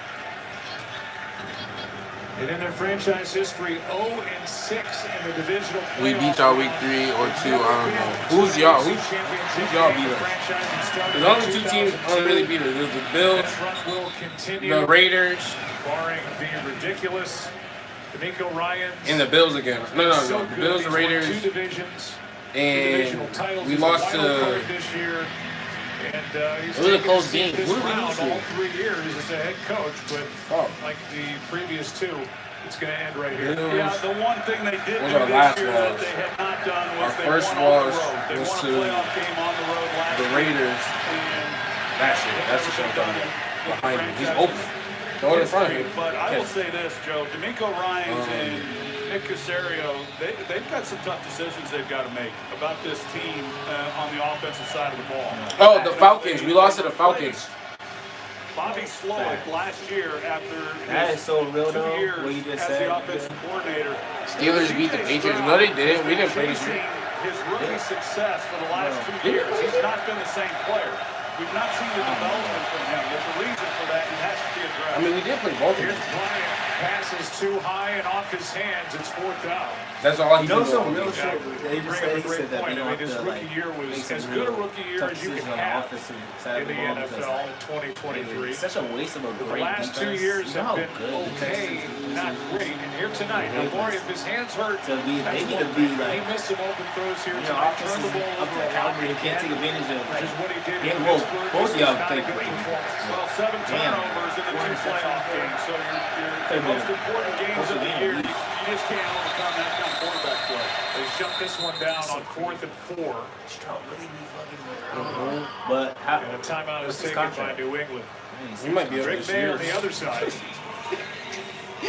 And in their franchise history, 0-6 in the divisional playoff. We beat y'all week 3 or 2, I don't know. Who's y'all? Who's y'all beat us? There's only 2 teams really beat us. There's the Bills, the Raiders, barring the ridiculous D'Amico Ryans. And the Bills again. No. The Bills, the Raiders, 2 divisions, and we lost to. This year. And he's it was a close game. Who did we lose to? All 3 years as a head coach, but like the previous 2, it's going to end right here. Yeah, the one thing they did do our this last year loss? that they had not done was Our they first won on loss the road. They was won to a playoff game on the road last the year. Raiders. That's it. That's the show behind him. He's open. Throw it in front of him. But I will say this, Joe. D'Amico Ryans and Nick Caserio, they've got some tough decisions they've got to make about this team on the offensive side of the ball. Oh, the Falcons. We lost to the Falcons. Bobby Slowick last year after that is so real 2 though, years what you just as said. the offensive coordinator. Steelers beat the Patriots. No, they didn't. We didn't play this year. His rookie success for the last 2 years, he's not been the same player. We've not seen the development from him. There's a reason for that. He has to be addressed. I mean, we did play both of them. Here's Bryant. Passes too high and off his hands. It's 4th down. That's all he knows. did. Some real shit. They just Bring up a great said that point. they I mean, don't his have to, rookie year was as good a rookie year as you can have in the NFL in 2023. It's such a waste of a The great last defense. 2 years You know have how been good okay, not great. And here tonight, Lamar, if his hands hurt, they need to he be like, missed some open throws here you know, tonight. offenses Turned the ball up to over the caliber you can't take advantage of. which is what he did Yeah, in well, Pittsburgh. both of y'all Not a played good great. performance. Well, 7 turnovers in the 2 playoff games. So your most important games of the year, you just can't overcome that kind of quarterback play. They shut this one down on 4th and 4. But And a timeout is taken by New England. He might be up Drake this May year. on the other side.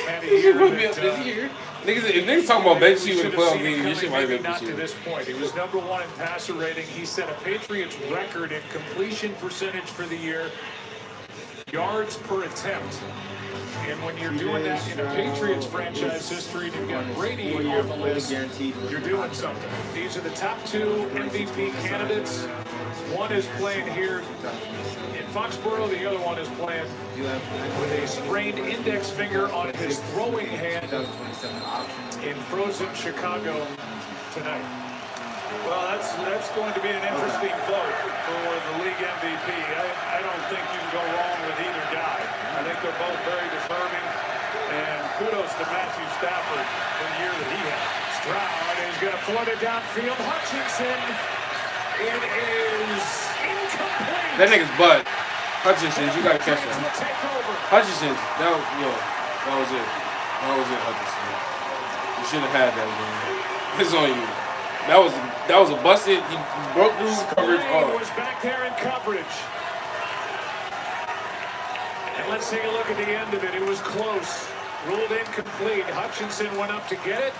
And He might be up this year. Niggas, if niggas talking about bench seat with the playoff game, this shit might be up not this to year. this point. He was #1 in passer rating. He set a Patriots record in completion percentage for the year, yards per attempt. And when you're doing that in a Patriots franchise history, and you've got Brady on the list, you're doing something. These are the top 2 MVP candidates. One is playing here in Foxborough. The other one is playing with a sprained index finger on his throwing hand in frozen Chicago tonight. Well, that's going to be an interesting vote for the league MVP. I don't think you can go wrong with either guy. I think they're both very deserving. And kudos to Matthew Stafford for the year that he had. Stroud is going to float it downfield. Hutchinson. It is incomplete. That nigga's butt. Hutchinson, you gotta catch that. Hutchinson, that was it. That was it, Hutchinson. You should have had that, man. It's on you. That was a busted. He broke through coverage hard. Was back there in coverage. And let's take a look at the end of it. It was close. Ruled incomplete. Hutchinson went up to get it.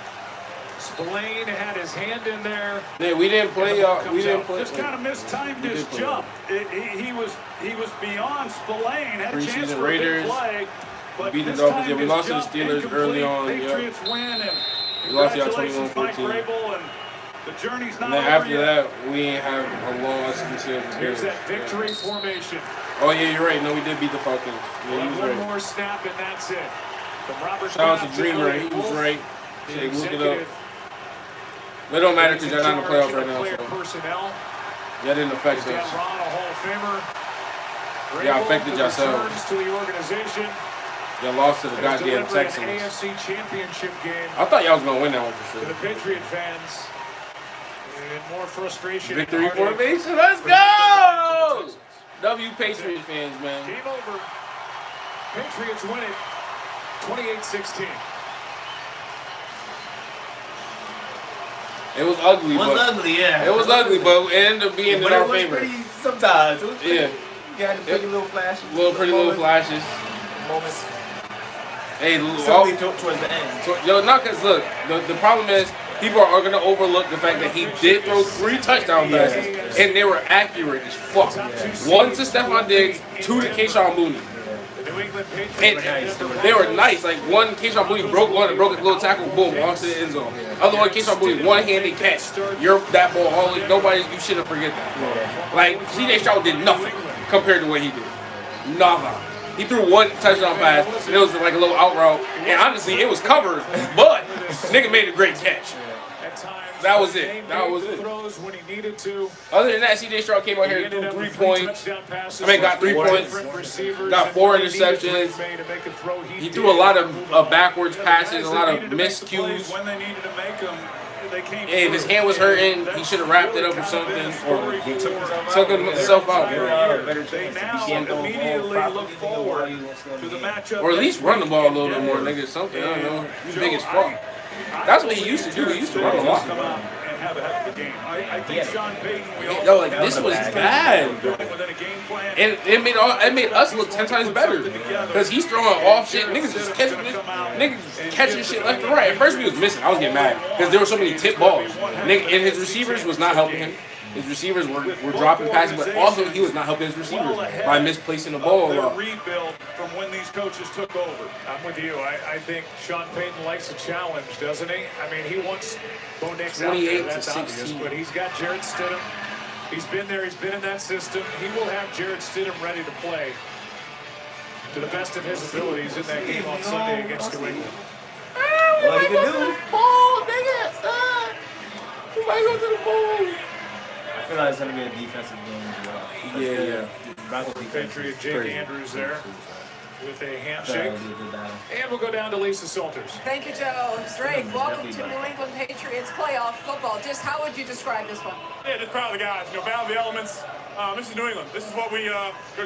Spillane had his hand in there. Yeah, we didn't play. We didn't play. Just kind of mistimed his jump. He was beyond Spillane. Had a chance Preseason for a big Raiders play, but beat the Dolphins. Yeah, we lost to the Steelers early on. Patriots win, and we lost y'all congratulations, Mike 21-14. Vrabel, and the journey's not And then over after yet. that, we ain't have a loss until the Here's Bills. that victory formation. Oh yeah, you're right. No, we did beat the Falcons. Yeah, he was One right. more snap, and that's it. From Robert Shout out Kraft to Dreamer. Billy He was Wolf, right. the Shit, look it up. executive But it don't matter because y'all not in the playoffs right now. player So personnel. y'all didn't affect Dan us. Ron, a Hall of Famer. Y'all Vrabel affected yourselves. returns to the organization. Y'all lost to the Has goddamn delivered an Texans. AFC championship game I thought y'all was gonna win that one for to the sure. Patriot fans. And more frustration. and Victory heartache formation. Let's for the go! W Patriot fans, man. Game over. Patriots win it 28-16. It was ugly. It was ugly, yeah. It was ugly, but it ended up being in our favor. Pretty sometimes. It was pretty, yeah. You had pretty little flashes. Little flashes. Moments. Hey, towards the end. Yo, not because look, the problem is people are going to overlook the fact that he did throw 3 touchdown passes, and they were accurate as fuck. 1 to Stephon Diggs, 2 to Keyshawn Mooney. And they were nice. Like one, Keyshawn Mooney broke one and broke a little tackle, boom, walks to the end zone. Other one, Keyshawn Mooney, one-handed catch. You're that ball, nobody, you shouldn't forget that. Like C.J. Stroud did nothing compared to what he did. Nothing. He threw 1 touchdown pass, and it was like a little out route. And honestly, it was covered, but nigga made a great catch. That was it. That was it. Other than that, C.J. Stroud came out here and threw 3 points. Got 3 points. Got 4 interceptions. He threw a lot of backwards passes, a lot of miscues. Hey, if his hand was hurting, he should have wrapped it up or something, or took himself out. Or at least run the ball a little bit more, nigga. Something, I don't know. He's big as fuck. That's what he used to do. He used to run a lot. Yo, like this was bad, and it made us look 10 times better because he's throwing off shit. Niggas just catching shit left and right. At first we was missing. I was getting mad because there were so many tip balls. And his receivers was not helping him. His receivers were dropping passes, but also he was not helping his receivers by misplacing the ball a lot. Rebuild from when these coaches took over. I'm with you. I think Sean Payton likes a challenge, doesn't he? I mean, he wants Bo Nix out there. That's obvious, but he's got Jarrett Stidham. He's been there. He's been in that system. He will have Jarrett Stidham ready to play to the best of his abilities in that game on Sunday against New England. What he can do? Ball, nigga. You might go to the ball. I feel like it's going to be a defensive game as well. Yeah. Patriot Jake Andrews there with a handshake. And we'll go down to Lisa Salters. Thank you, Joe. Drake, welcome to New England Patriots playoff football. Just how would you describe this one? Yeah, just proud of the guys. Battle of the elements. This is New England. This is what we're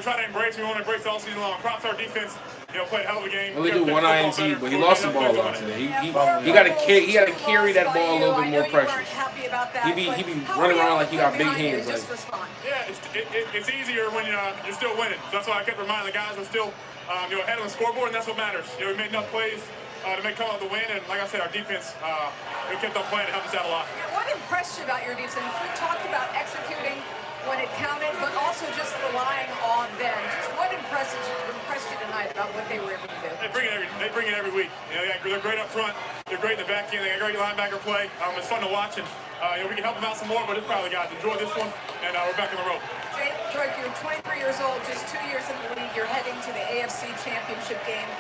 trying to embrace. We want to embrace all season long. Props to our defense. Played a hell of a game. Only do 1 INT, but he lost the ball a lot today. He got to carry that ball a little bit more pressure. He be running around like he got big hands. Like. Yeah, it's easier when you're still winning. So that's why I kept reminding the guys we're still ahead on the scoreboard, and that's what matters. We made enough plays to come out the win, and like I said, our defense we kept on playing to help us out a lot. What impressed you about your defense? You talked about executing when it counted, but also just relying on them. Just what impressed you tonight about what they were able to do? They bring it every week. They're great up front. They're great in the back end. They got great linebacker play. It's fun to watch, and we can help them out some more. But it's probably guys enjoy this one, and we're back on the road. Drake, you're 23 years old, just 2 years in the league. You're heading to the AFC Championship game.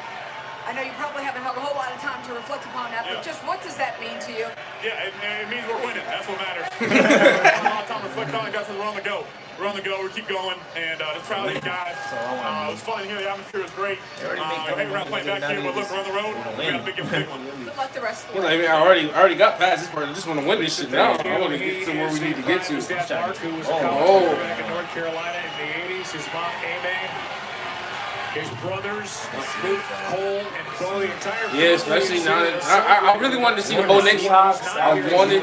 I know you probably haven't had a whole lot of time to reflect upon that, but just what does that mean to you? Yeah, it means we're winning. That's what matters. A lot of time to reflect on it, guys. We're on the go. We're on the go. We keep going, and just proud of these guys. It was fun here. The atmosphere was great. Hanging around playing back here, but look, we're on the road. We got a big one. Good luck the rest of the way. I already got past this part. I just want to win this shit now. I want to get to where we need to get to. Mark, who was a college quarterback in North Carolina in the 80s. His mom, Amy. His brothers, Luke, Cole, and Bo, the entire yeah, especially now. I really wanted to see the Bo Nix. I wanted.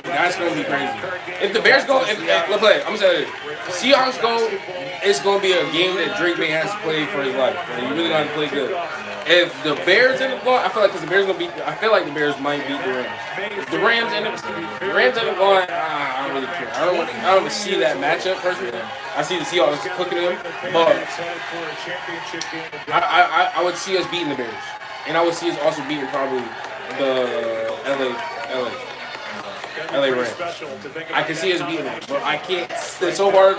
That's gonna be crazy. If the Bears go, let's play. I'm gonna say, Seahawks go, it's gonna be a game that Drake May has to play for his life. And you really gotta play good. If the Bears end up going, I feel like because the Bears gonna beat. I feel like the Bears might beat the Rams. If the Rams end up going, I don't really care. I don't see that matchup personally. I see the Seahawks cooking them, but I would see us beating the Bears, and I would see us also beating probably the LA Rams. I can see us beating them, but I can't. It's so hard.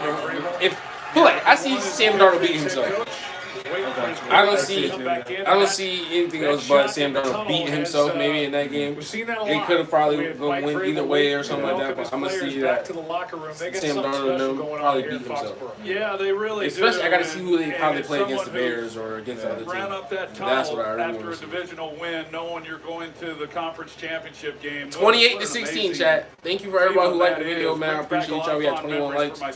I see Sam Darnold beating himself. I don't see anything else but Sam Darnold beating himself maybe in that game. It could have probably win either way or something like that, but I'm gonna see that Sam Darnold probably beat himself. Yeah, they really especially I gotta see how they play against the Bears or against the other team. That's what I really want to see. After a divisional win, knowing you're going to the conference championship game. 28-16, chat. Thank you for everybody who liked the video, man. I appreciate y'all. We had 21 likes. I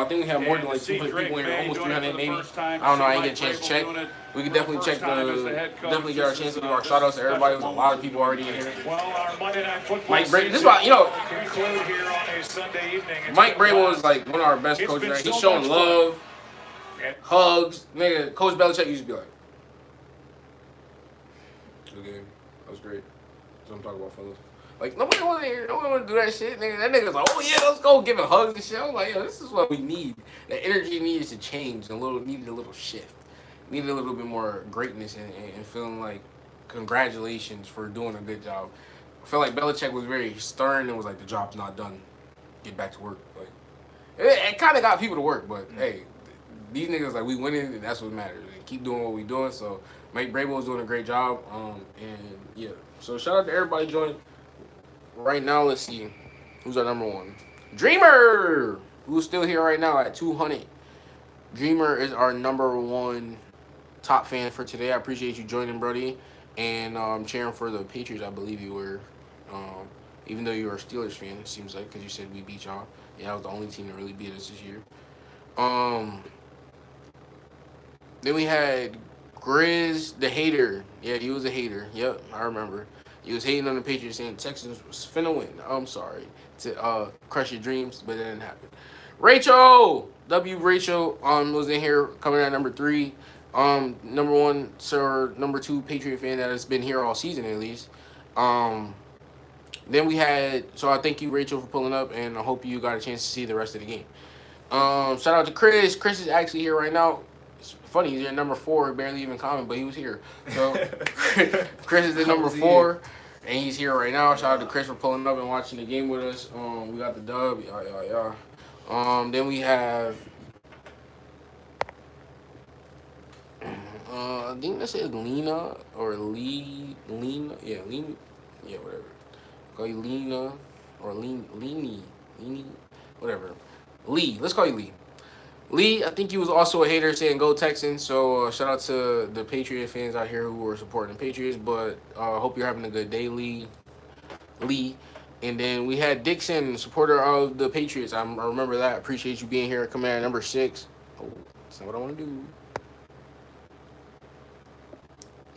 think we have more than like 200 people here, almost 380. I don't know. I ain't gonna check chance to check. We can definitely check definitely get our chance to give our shout outs to everybody. There's a lot of people already in here. Well, our Monday Night Football Mike Brable, this is why, conclude here on a Sunday evening. Mike Brable is like one of our best coaches. Right? He's showing love, hugs. Nigga, Coach Belichick used to be like, "Good game, that was great." That's what I'm talking about, fellas. Like, nobody want to hear, nobody want to do that shit, nigga. That nigga's like, "Oh yeah, let's go," giving hugs and shit. I was like, "Yo, this is what we need." The energy needed to change, needed a little shift, needed a little bit more greatness, and feeling like congratulations for doing a good job. I feel like Belichick was very stern and was like, "The job's not done. Get back to work." Like, it kind of got people to work, but hey, these niggas like we winning, and that's what matters. And keep doing what we doing. So Mike Brable is doing a great job. And yeah, so shout out to everybody joining. Right now, let's see who's our number one. Dreamer, who's still here right now at 200. Dreamer is our number one top fan for today. I appreciate you joining, Brody, and cheering for the Patriots. I believe you were, even though you were a Steelers fan, it seems like, because you said we beat y'all. Yeah, that was the only team that really beat us this year. Then we had Grizz the hater. Yeah, he was a hater. Yep, I remember. He was hating on the Patriots, saying Texans was finna win. I'm sorry to crush your dreams, but it didn't happen. Rachel, Rachel, was in here coming at number 3. Number 1, sir, number 2 Patriot fan that has been here all season at least. Then we had, so I thank you, Rachel, for pulling up, and I hope you got a chance to see the rest of the game. Shout out to Chris. Chris is actually here right now. It's funny, he's at number 4, barely even comment, but he was here. So Chris is at number 4, and he's here right now. Shout out to Chris for pulling up and watching the game with us. We got the dub. Then we have, I think that says Lena or Lena. Yeah, Lena. Yeah, whatever. Call you Lena or Leanie, whatever. Lee, let's call you Lee. Lee, I think he was also a hater saying go Texans. So shout out to the Patriot fans out here who were supporting the Patriots. But hope you're having a good day, Lee. And then we had Dixon, supporter of the Patriots. I remember that. Appreciate you being here. Coming at number 6. Oh, that's not what I want to do.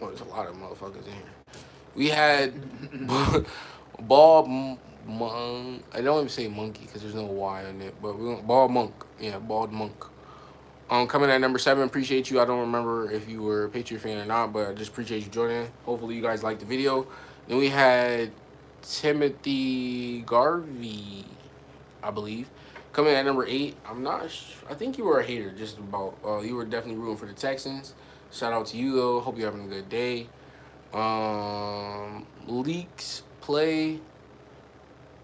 Oh, there's a lot of motherfuckers in here. We had Bob Monk. I don't even say monkey because there's no Y on it, but we went Bald Monk. Yeah, Bald Monk. Coming at number 7. Appreciate you. I don't remember if you were a Patriot fan or not, but I just appreciate you joining. Hopefully you guys liked the video. Then we had Timothy Garvey, I believe, coming at number 8. I'm not sure. I think you were a hater just about. You were definitely rooting for the Texans. Shout out to you though. Hope you're having a good day. Leaks play.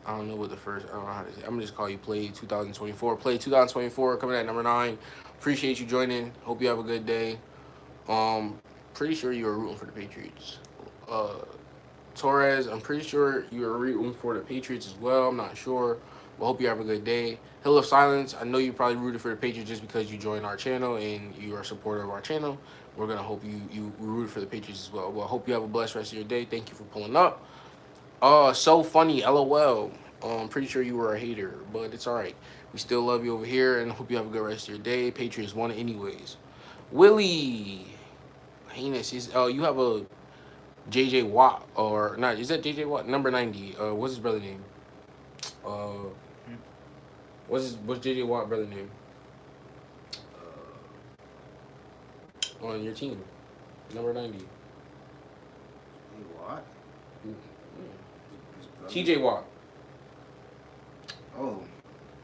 I don't know what the first. I don't know how to say. I'm gonna just call you Play 2024. Play 2024 coming at number 9. Appreciate you joining. Hope you have a good day. Pretty sure you were rooting for the Patriots. Torres, I'm pretty sure you were rooting for the Patriots as well. I'm not sure. But hope you have a good day. Hill of Silence, I know you probably rooted for the Patriots just because you joined our channel and you are a supporter of our channel. We're going to hope you rooted for the Patriots as well. Well, I hope you have a blessed rest of your day. Thank you for pulling up. So funny, LOL. I'm pretty sure you were a hater, but it's all right. We still love you over here and hope you have a good rest of your day. Patriots won anyways. Willie, heinous. You have a JJ Watt, or not? Is that JJ Watt? Number 90. What's his brother name? What's JJ Watt brother name? On your team, number 90. What? TJ Watt. Oh,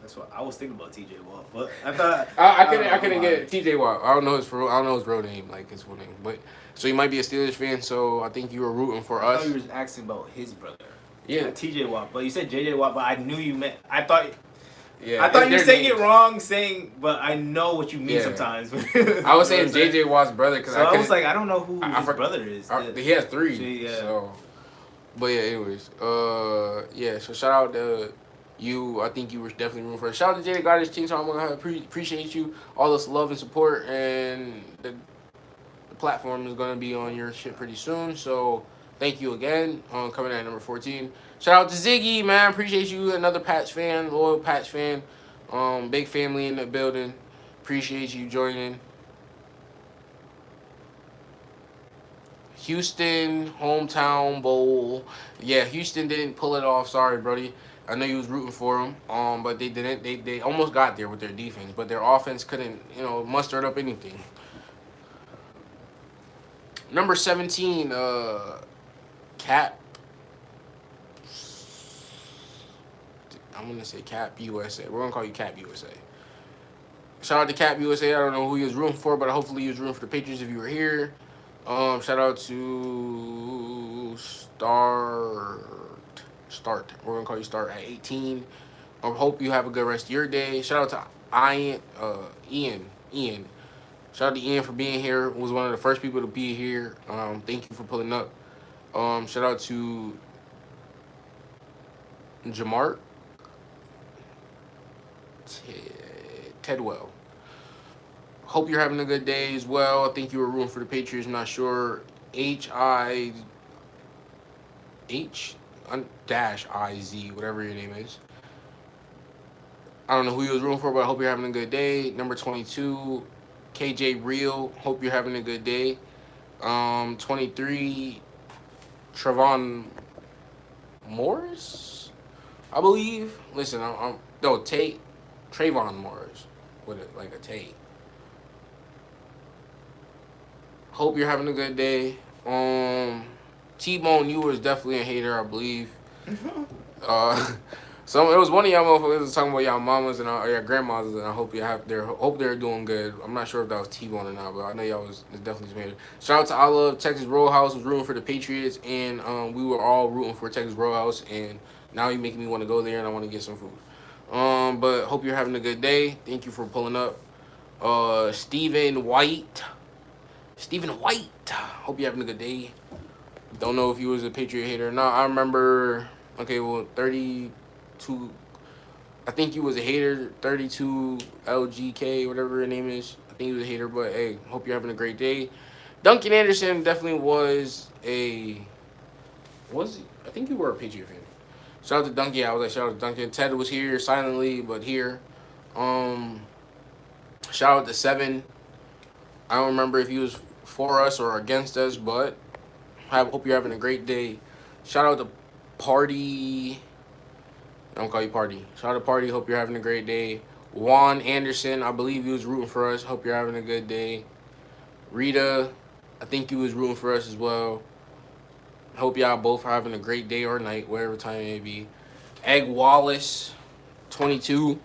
that's what I was thinking about. TJ Watt, but I thought I couldn't get it. TJ Watt. I don't know his real name, like his full name. But so you might be a Steelers fan. So I think you were rooting for us. I thought you were asking about his brother. Yeah, TJ Watt. But you said JJ Watt, but I knew you meant. I thought. Yeah, I thought you were saying it wrong, but I know what you mean sometimes. I was saying JJ Watt's brother because I was like, I don't know who his brother is. He has 3. Yeah. So, but yeah, anyways, yeah. So shout out to you. I think you were definitely rooting for it. Shout out to Jada got his team. So I'm gonna appreciate you, all this love and support, and the platform is gonna be on your shit pretty soon. So thank you again. Coming at number 14. Shout out to Ziggy, man. Appreciate you. Another Pats fan, loyal Pats fan. Big family in the building. Appreciate you joining. Houston hometown bowl. Yeah, Houston didn't pull it off. Sorry, Brody. I know you was rooting for them, but they didn't. They almost got there with their defense, but their offense couldn't, muster up anything. Number 17, Cap. I'm gonna say Cap USA. We're gonna call you Cap USA. Shout out to Cap USA. I don't know who he was rooting for, but hopefully he was rooting for the Patriots if you were here. Shout out to Start. We're gonna call you Start at 18. Hope you have a good rest of your day. Shout out to Ian. Shout out to Ian for being here. Was one of the first people to be here. Thank you for pulling up. Shout out to Jamart Tedwell. Hope you're having a good day as well. I think you were rooting for the Patriots. I'm not sure. HIZ, whatever your name is. I don't know who you was rooting for, but I hope you're having a good day. Number 22, KJ Real. Hope you're having a good day. 23, Trevon Morris, I believe. Listen, Trayvon Morris with a Tate. Hope you're having a good day. T-Bone, you was definitely a hater, I believe. So it was one of y'all motherfuckers was talking about y'all mamas and your grandmas, and I hope they're doing good. I'm not sure if that was T-Bone or not, but I know y'all was definitely some haters. Shout out to I Love Texas Roadhouse, was rooting for the Patriots, and we were all rooting for Texas Roadhouse, and now you're making me want to go there and I want to get some food. But hope you're having a good day. Thank you for pulling up. Stephen White. Hope you're having a good day. Don't know if you was a Patriot hater or not. I remember, 32. I think you was a hater, 32 LGK, whatever your name is. I think you was a hater, but hey, hope you're having a great day. Duncan Anderson definitely was he? I think you were a Patriot fan. Shout out to Duncan. I was like, shout out to Duncan. Ted was here silently, but here. Shout out to 7. I don't remember if he was for us or against us, but hope you're having a great day. Shout out to Party. I don't call you Party. Shout out to Party. Hope you're having a great day. Juan Anderson, I believe he was rooting for us. Hope you're having a good day. Rita, I think he was rooting for us as well. Hope y'all both are having a great day or night, whatever time it may be. Egg Wallace, 22.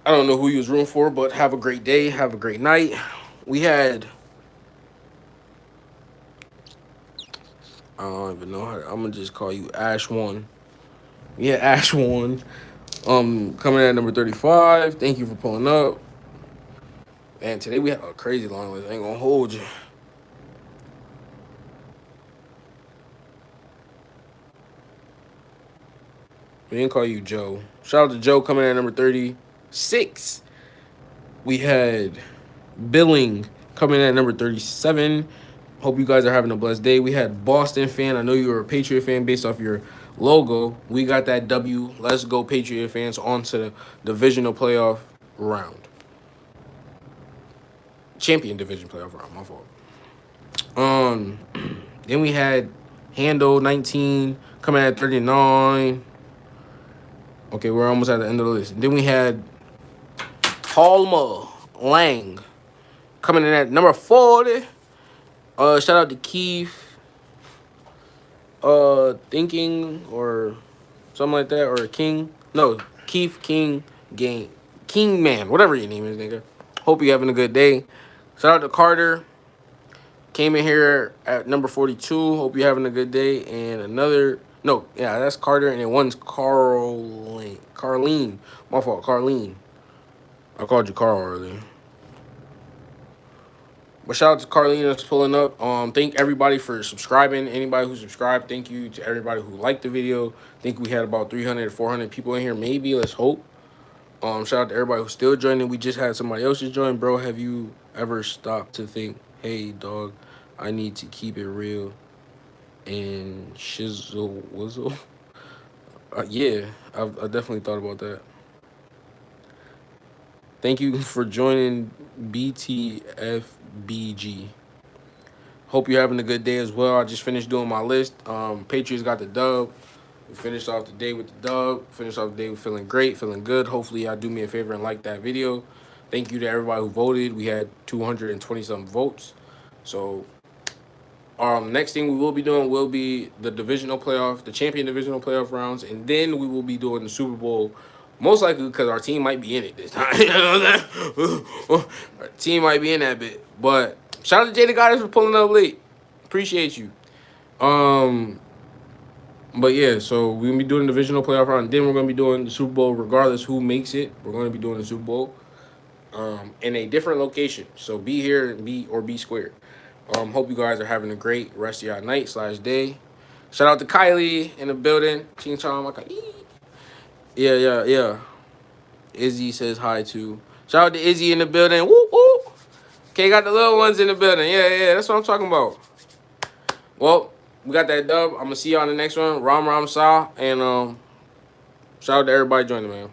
I don't know who he was rooting for, but have a great day. Have a great night. We had... I don't even know how to... I'm going to just call you Ash1. We had Ash1 coming at number 35. Thank you for pulling up. Man, today we have a crazy long list. I ain't going to hold you. We didn't call you Joe. Shout out to Joe coming at number 36. We had Billing coming at number 37. Hope you guys are having a blessed day. We had Boston fan. I know you were a Patriot fan based off your logo. We got that W. Let's go Patriot fans on to the divisional playoff round. Champion division playoff round, my fault. Then we had Handle 19 coming at 39. Okay, we're almost at the end of the list. Then we had Palma Lang coming in at number 40. Shout out to Keith Thinking or something like that, or King. No, Keith King Man, whatever your name is, nigga. Hope you're having a good day. Shout out to Carter. Came in here at number 42. Hope you're having a good day. And that's Carter, and then one's Carlene. My fault, Carlene. I called you Carl earlier. But shout out to Carlene that's pulling up. Thank everybody for subscribing. Anybody who subscribed, thank you to everybody who liked the video. I think we had about 300 to 400 people in here. Maybe, let's hope. Shout out to everybody who's still joining. We just had somebody else just join. Bro, have you ever stopped to think, hey, dog, I need to keep it real and shizzle wuzzle? Yeah, I've definitely thought about that. Thank you for joining BTFBG. Hope you're having a good day as well. I just finished doing my list. Patriots got the dub. We finished off the day with the dub. Finished off the day with feeling great, feeling good. Hopefully, y'all do me a favor and like that video. Thank you to everybody who voted. We had 220-something votes. So, next thing we will be doing will be the divisional playoff, the champion divisional playoff rounds, and then we will be doing the Super Bowl. Most likely because our team might be in it this time. You know that? Our team might be in that bit. But shout out to Jada Goddess for pulling up late. Appreciate you. But yeah, so we're gonna be doing the divisional playoff round, and then we're gonna be doing the Super Bowl regardless who makes it. We're gonna be doing the Super Bowl in a different location. So be here and be square. Hope you guys are having a great rest of your night/day. Shout out to Kylie in the building. Ching chong, my Yeah. Izzy says hi too. Shout out to Izzy in the building. Woo woo. Okay, got the little ones in the building. Yeah. That's what I'm talking about. Well, we got that dub. I'm gonna see y'all in the next one. Ram Sa, and shout out to everybody joining, man.